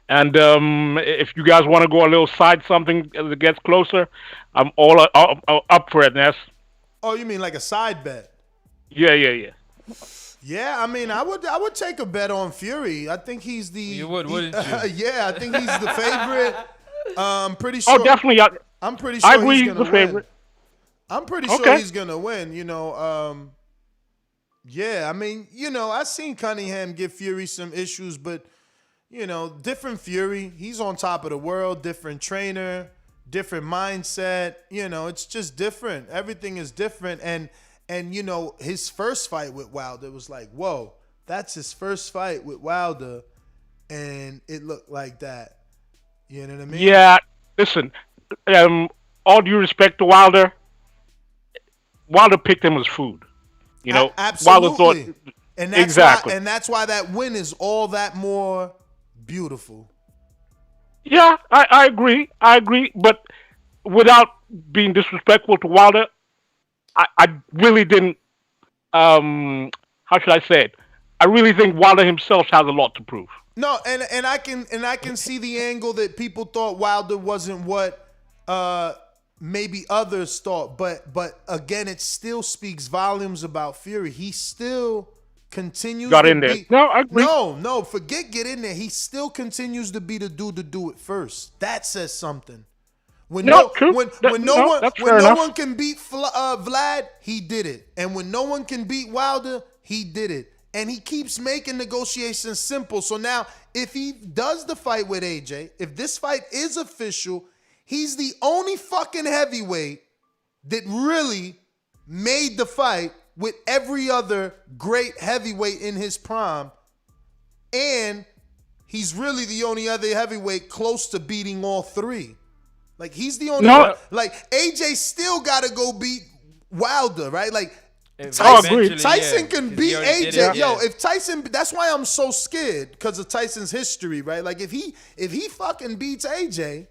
And if you guys want to go a little side something as it gets closer, I'm all up for it, Ness. Oh, you mean like a side bet? Yeah. Yeah, I mean, I would take a bet on Fury. I think he's the. You would, wouldn't you? Yeah, I think he's the favorite. I'm pretty sure. Oh, definitely. I'm pretty sure I agree. he's the favorite. I'm pretty sure he's gonna win. You know, yeah. I mean, you know, I seen Cunningham give Fury some issues, but you know, different Fury. He's on top of the world. Different trainer, different mindset. You know, it's just different. Everything is different, and you know, his first fight with Wilder was like, whoa, that's his first fight with Wilder, and it looked like that. You know what I mean? Yeah. Listen, all due respect to Wilder picked him as food. You know, absolutely. Wilder thought and that's exactly, and that's why that win is all that more beautiful. Yeah, I agree. But without being disrespectful to Wilder, I really didn't. How should I say it? I really think Wilder himself has a lot to prove. No, and I can see the angle that people thought Wilder wasn't what maybe others thought, but again, it still speaks volumes about Fury. He still continues Got to in there. be, No, I agree. No, forget get in there. He still continues to be the dude to do it first. That says something. When no one can beat Vlad, he did it. And when no one can beat Wilder, he did it. And he keeps making negotiations simple. So now, if he does the fight with AJ, if this fight is official, he's the only fucking heavyweight that really made the fight with every other great heavyweight in his prime. And he's really the only other heavyweight close to beating all three. Like, he's the only one. Like, AJ still got to go beat Wilder, right? Like, Tyson can beat AJ. Yo, if Tyson, that's why I'm so scared, because of Tyson's history, right? Like, if he fucking beats AJ,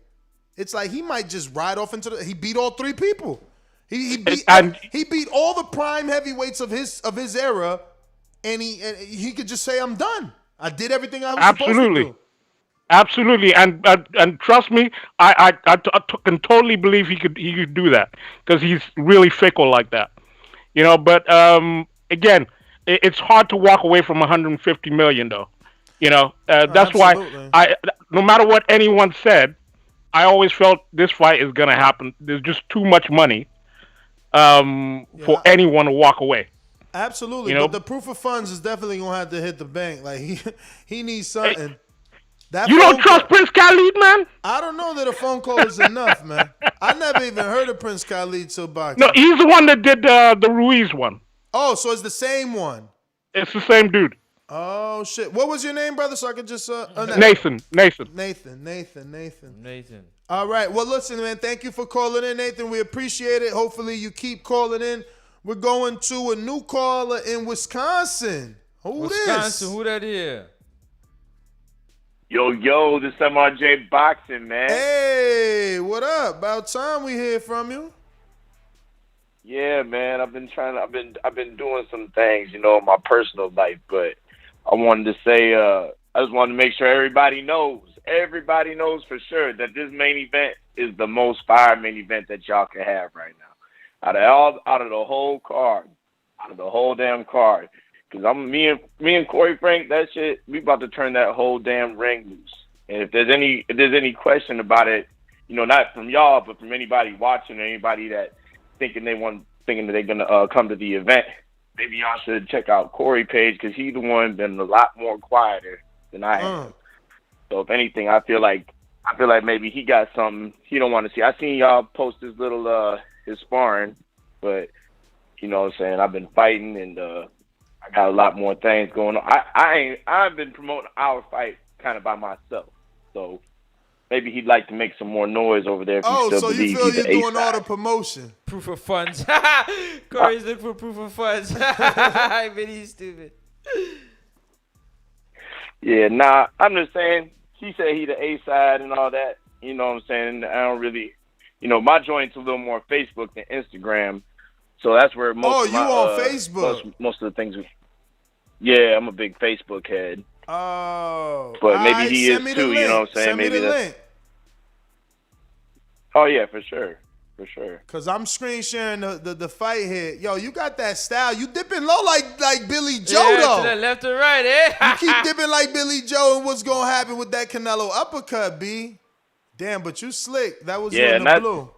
it's like he might just ride off into he beat all three people. He beat all the prime heavyweights of his era, and he could just say, I'm done. I did everything I was supposed to do. Absolutely, and trust me, I can totally believe he could do that, because he's really fickle like that, you know. But again, it's hard to walk away from 150 million, though. You know, that's why no matter what anyone said, I always felt this fight is gonna happen. There's just too much money for anyone to walk away. Absolutely, but the proof of funds is definitely gonna have to hit the bank. Like he needs something. You don't trust Prince Khalid, man? I don't know that a phone call is enough, man. I never even heard of Prince Khalid till boxing. No, he's the one that did the Ruiz one. Oh, so it's the same one. It's the same dude. Oh shit! What was your name, brother? So I could just Nathan. Nathan. All right. Well, listen, man. Thank you for calling in, Nathan. We appreciate it. Hopefully, you keep calling in. We're going to a new caller in Wisconsin. Wisconsin, who that is? Yo, this is MRJ Boxing, man. Hey, what up? About time we hear from you. Yeah, man. I've been doing some things, you know, in my personal life, but I wanted to say, I just wanted to make sure everybody knows for sure that this main event is the most fire main event that y'all can have right now. Out of the whole card, out of the whole damn card. Because me and Corey Frank, that shit, we about to turn that whole damn ring loose. And if there's any question about it, you know, not from y'all, but from anybody watching or anybody that thinking that they're gonna come to the event, maybe y'all should check out Corey page because he's the one been a lot more quieter than I am. So if anything, I feel like maybe he got something he don't want to see. I seen y'all post his little his sparring, but you know what I'm saying, I've been fighting and I got a lot more things going on. I've been promoting our fight kind of by myself. So maybe he'd like to make some more noise over there if he still so believes you feel he's you're the doing all A-side. the promotion. Proof of funds. Corey's looking for proof of funds. I bet he's stupid. Yeah, nah, I'm just saying, he said he the A-side and all that. You know what I'm saying? I don't really, you know, my joint's a little more Facebook than Instagram. So that's where most of my, on Facebook? Most of the things yeah, I'm a big Facebook head. Oh. But maybe he is send me too, the you know link. what I'm saying? Send me Maybe the that's... link. Oh, yeah, for sure. For sure. Cause I'm screen sharing the fight here. Yo, you got that style. You dipping low like Billy Joe though. To the left or right, eh? You keep dipping like Billy Joe, and what's gonna happen with that Canelo uppercut, B? Damn, but you slick. That was you in the blue.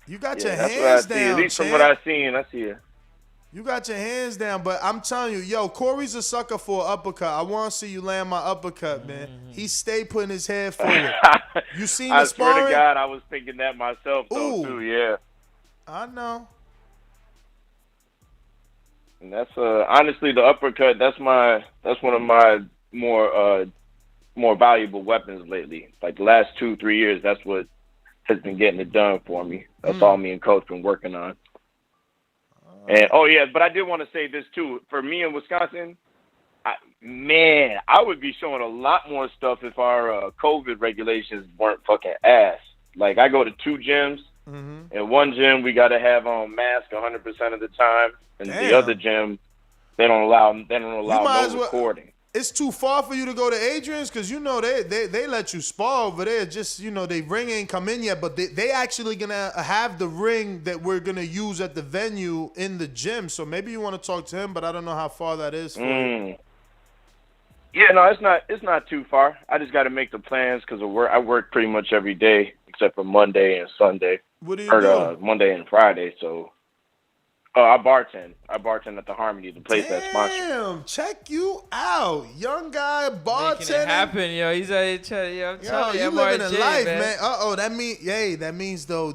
You got your hands down, At least champ. from what I've seen, I see it. You got your hands down, but I'm telling you, yo, Corey's a sucker for an uppercut. I want to see you land my uppercut, man. He stayed putting his head forward. You seen the sparring? I swear to God, I was thinking that myself, though, too, yeah. I know. And that's, honestly, the uppercut, that's one of my more valuable weapons lately. Like, the last 2-3 years, that's what has been getting it done for me. That's all me and Coach been working on. And but I did want to say this too. For me in Wisconsin, I would be showing a lot more stuff if our COVID regulations weren't fucking ass. Like I go to 2 gyms. In one gym we got to have on mask 100% of the time, and the other gym they don't allow no recording. It's too far for you to go to Adrian's because you know they let you spar over there. Just they ring ain't come in yet, but they actually gonna have the ring that we're gonna use at the venue in the gym. So maybe you want to talk to him, but I don't know how far that is for you. Yeah, no, it's not too far. I just got to make the plans because I work pretty much every day except for Monday and Sunday. What do you do? Monday and Friday. So I bartend. I bartend at the Harmony, the place that sponsors. Damn, check you out, young guy bartending. Making it happen, yo. He's out here trying. Yo, I'm telling you, you living a MRJ, life, man.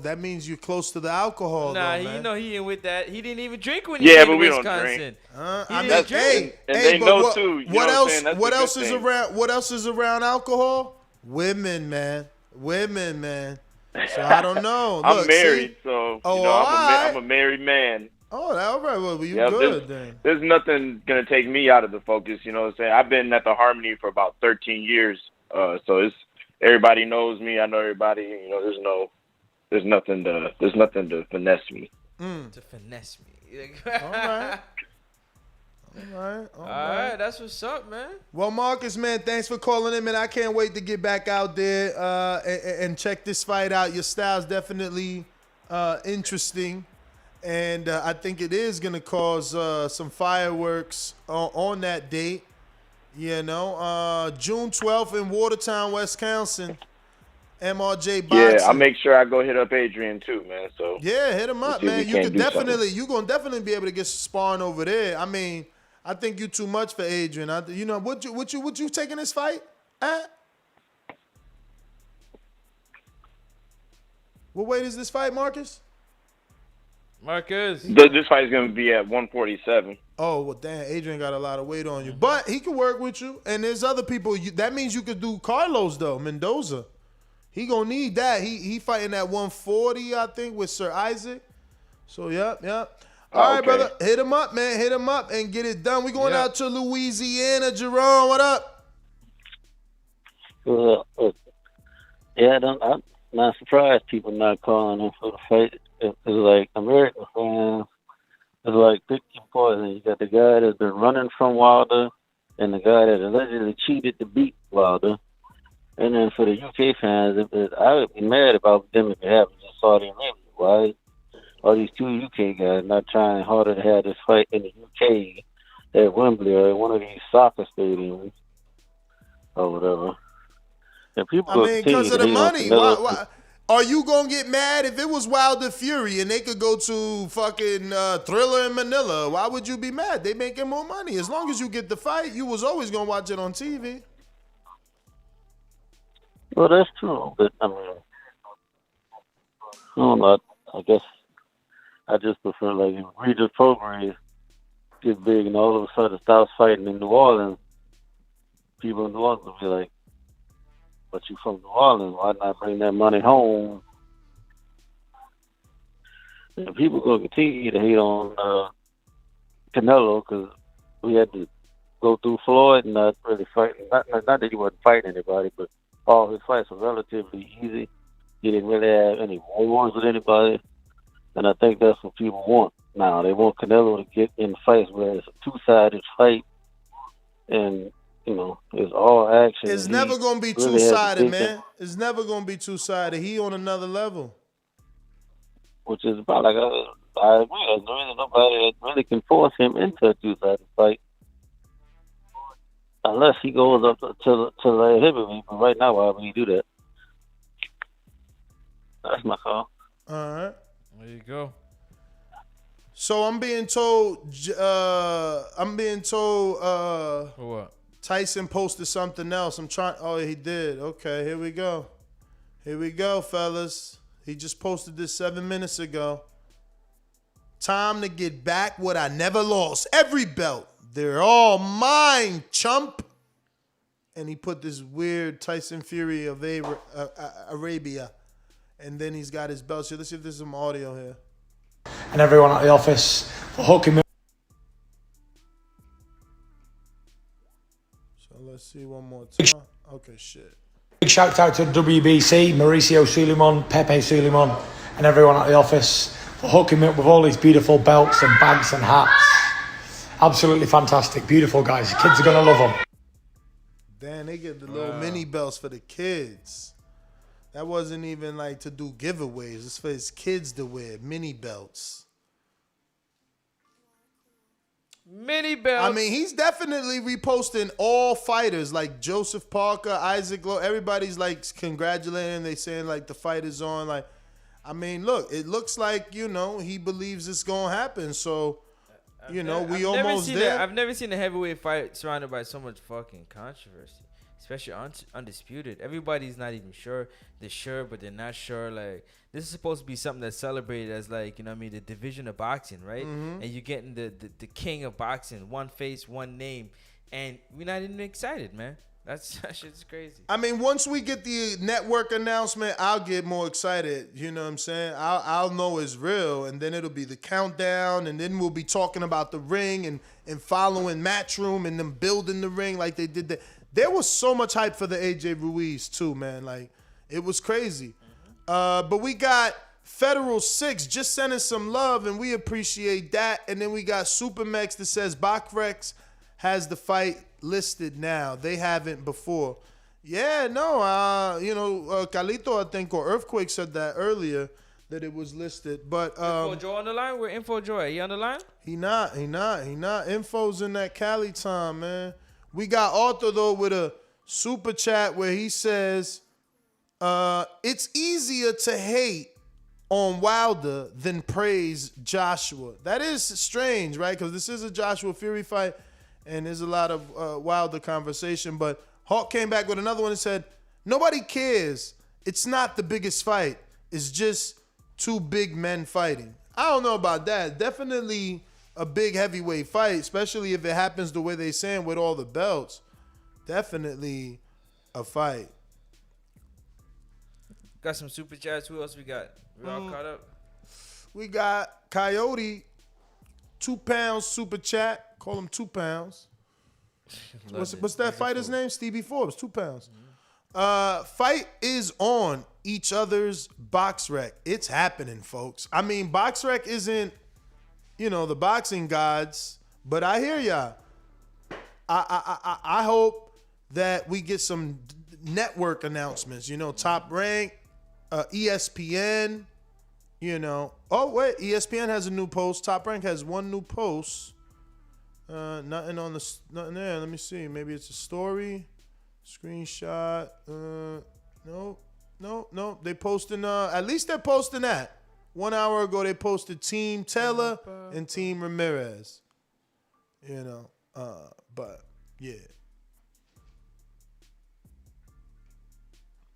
That means you're close to the alcohol. Nah, though, man. You know he ain't with that. He didn't even drink when he came to Wisconsin. I mean, and they know too. You What know else? What else is around? What else is around alcohol? Women, man. So I don't know. I'm Look, married, see? so right. I'm a married man. Oh, all right. Well, you good then. There's nothing gonna take me out of the focus. You know what I'm saying? I've been at the Harmony for about 13 years, so it's everybody knows me. I know everybody. You know, there's nothing to finesse me. To finesse me. All right. That's what's up, man. Well, Marcus, man, thanks for calling in, man. I can't wait to get back out there and check this fight out. Your style's definitely interesting. And I think it is going to cause some fireworks on that date. You know, June 12th in Watertown, Wisconsin. MRJ Boxing. Yeah, I'll make sure I go hit up Adrian too, man. So yeah, hit him up, man. You're gonna definitely be able to get sparring over there. I mean, I think you're too much for Adrian. What you taking this fight at? What weight is this fight, Marcus? This fight is going to be at 147. Oh, well, damn. Adrian got a lot of weight on you. But he can work with you. And there's other people. That means you could do Carlos, though, Mendoza. He going to need that. He fighting at 140, I think, with Sir Isaac. So, yep. All right, brother. Hit him up, man. Hit him up and get it done. We going out to Louisiana. Jerome, what up? Yeah, I'm not surprised people not calling him for the fight. It's like American fans. It's like picking poison. You got the guy that's been running from Wilder and the guy that allegedly cheated to beat Wilder. And then for the UK fans, I would be mad about them if it happens in Saudi Arabia. Why are these two UK guys not trying harder to have this fight in the UK at Wembley or at one of these soccer stadiums or whatever? And people I will mean, continue because of to the hate on money. Why? Canelo. Why? Are you gonna get mad if it was Wilder Fury and they could go to fucking Thriller in Manila? Why would you be mad? They making more money. As long as you get the fight, you was always gonna watch it on TV. Well, that's true, but I mean, I don't know. I guess I just prefer like if Regis Prograis get big and all of a sudden stops fighting in New Orleans, people in New Orleans will be like, "But you from New Orleans? Why not bring that money home?" And people gonna continue to hate on Canelo because we had to go through Floyd and not really fight. Not that he wasn't fighting anybody, but all his fights were relatively easy. He didn't really have any wars with anybody, and I think that's what people want now. They want Canelo to get in fights where it's a two-sided fight, and you know, it's all action. It's never gonna be really two-sided, man. It's never gonna be two-sided. He on another level. Which is about like I agree. There's really nobody that really can force him into a two-sided fight. Unless he goes up to the heavyweight, but right now, why would he do that? That's my call. All right. There you go. So I'm being told. What? Tyson posted something else. I'm trying. Oh, he did. Okay, here we go. Here we go, fellas. He just posted this 7 minutes ago. Time to get back what I never lost. Every belt. They're all mine, chump. And he put this weird Tyson Fury of Arabia. And then he's got his belts here. Let's see if there's some audio here. And everyone at the office for hooking me. So let's see one more time. Okay, shit. Big shout out to WBC, Mauricio Suleiman, Pepe Suleiman, and everyone at the office for hooking me up with all these beautiful belts and bags and hats. Absolutely fantastic. Beautiful guys. The kids are going to love them. Damn, they get the little mini belts for the kids. That wasn't even like to do giveaways. It's for his kids to wear. Mini belts. Mini belts. I mean, he's definitely reposting all fighters like Joseph Parker, Isaac Lowe. Everybody's like congratulating him. They saying like the fight is on. Like, I mean, look, it looks like, you know, he believes it's going to happen. So, you know, we almost there. I've never seen a heavyweight fight surrounded by so much fucking controversy, especially undisputed. Everybody's not even sure. They're sure, but they're not sure. Like, this is supposed to be something that's celebrated as, like, you know what I mean, the division of boxing, right? Mhm. And you're getting the king of boxing, one face, one name, and we're not even excited, man. That shit's crazy. I mean, once we get the network announcement, I'll get more excited. You know what I'm saying? I'll know it's real, and then it'll be the countdown, and then we'll be talking about the ring and following Matchroom and them building the ring like they did that. There was so much hype for the AJ Ruiz too, man. Like, it was crazy. But we got Federal 6 just sending some love, and we appreciate that. And then we got Supermex that says Bachrex has the fight listed now. They haven't before. Yeah, no, you know, Calito, I think, or Earthquake said that earlier, that it was listed. But Info Joe on the line? Where Info Joe at? He on the line? He not. Info's in that Cali time, man. We got Arthur, though, with a super chat where he says, it's easier to hate on Wilder than praise Joshua. That is strange, right? Because this is a Joshua Fury fight, and there's a lot of Wilder conversation. But Hawk came back with another one and said, nobody cares. It's not the biggest fight. It's just two big men fighting. I don't know about that. Definitely a big heavyweight fight, especially if it happens the way they saying with all the belts. Definitely a fight. Got some super chats. Who else we got? We all caught up? We got Coyote, 2 pounds super chat. Call him 2 pounds. What's that fighter's name? Stevie Forbes, 2 pounds. Fight is on each other's box rec. It's happening, folks. I mean, box rec isn't, you know, the boxing gods, but I hear y'all. I hope that we get some network announcements. You know, Top Rank, ESPN. You know, oh wait, ESPN has a new post. Top Rank has one new post. Nothing there. Let me see. Maybe it's a story, screenshot. No. They posting. At least they're posting that. 1 hour ago, they posted Team Taylor and Team Ramirez. You know, but yeah.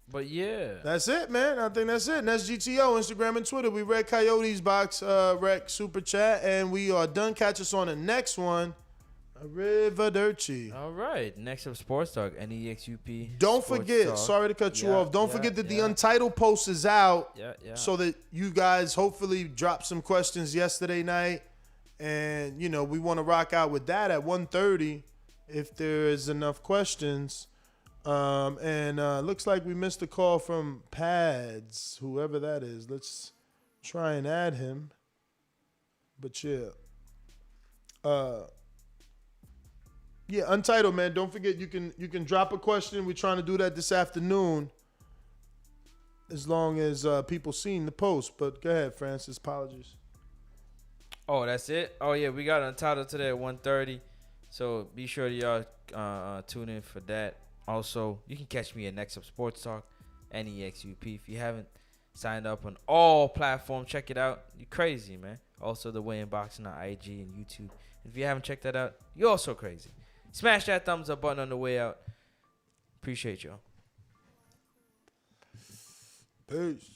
But yeah. That's it, man. I think that's it. And that's GTO, Instagram and Twitter. We read Coyotes box rec super chat, and we are done. Catch us on the next one. Arrivederci. All right. Next up, Sports Talk, NEXUP. Don't Sports forget, Talk. sorry to cut you off. Don't forget that the Untitled post is out. So that you guys hopefully dropped some questions yesterday night. And, you know, we want to rock out with that at 1:30 if there is enough questions. Looks like we missed a call from Pads, whoever that is. Let's try and add him. But yeah. Yeah, Untitled, man. Don't forget you can drop a question. We're trying to do that this afternoon. As long as people seen the post. But go ahead, Francis. Apologies. Oh, that's it? Oh, yeah. We got Untitled today at 1:30. So be sure to y'all tune in for that. Also, you can catch me at Next Up Sports Talk, NEXUP. If you haven't signed up on all platforms, check it out. You're crazy, man. Also, the Way in Boxing on IG and YouTube. If you haven't checked that out, you're also crazy. Smash that thumbs up button on the way out. Appreciate y'all. Peace.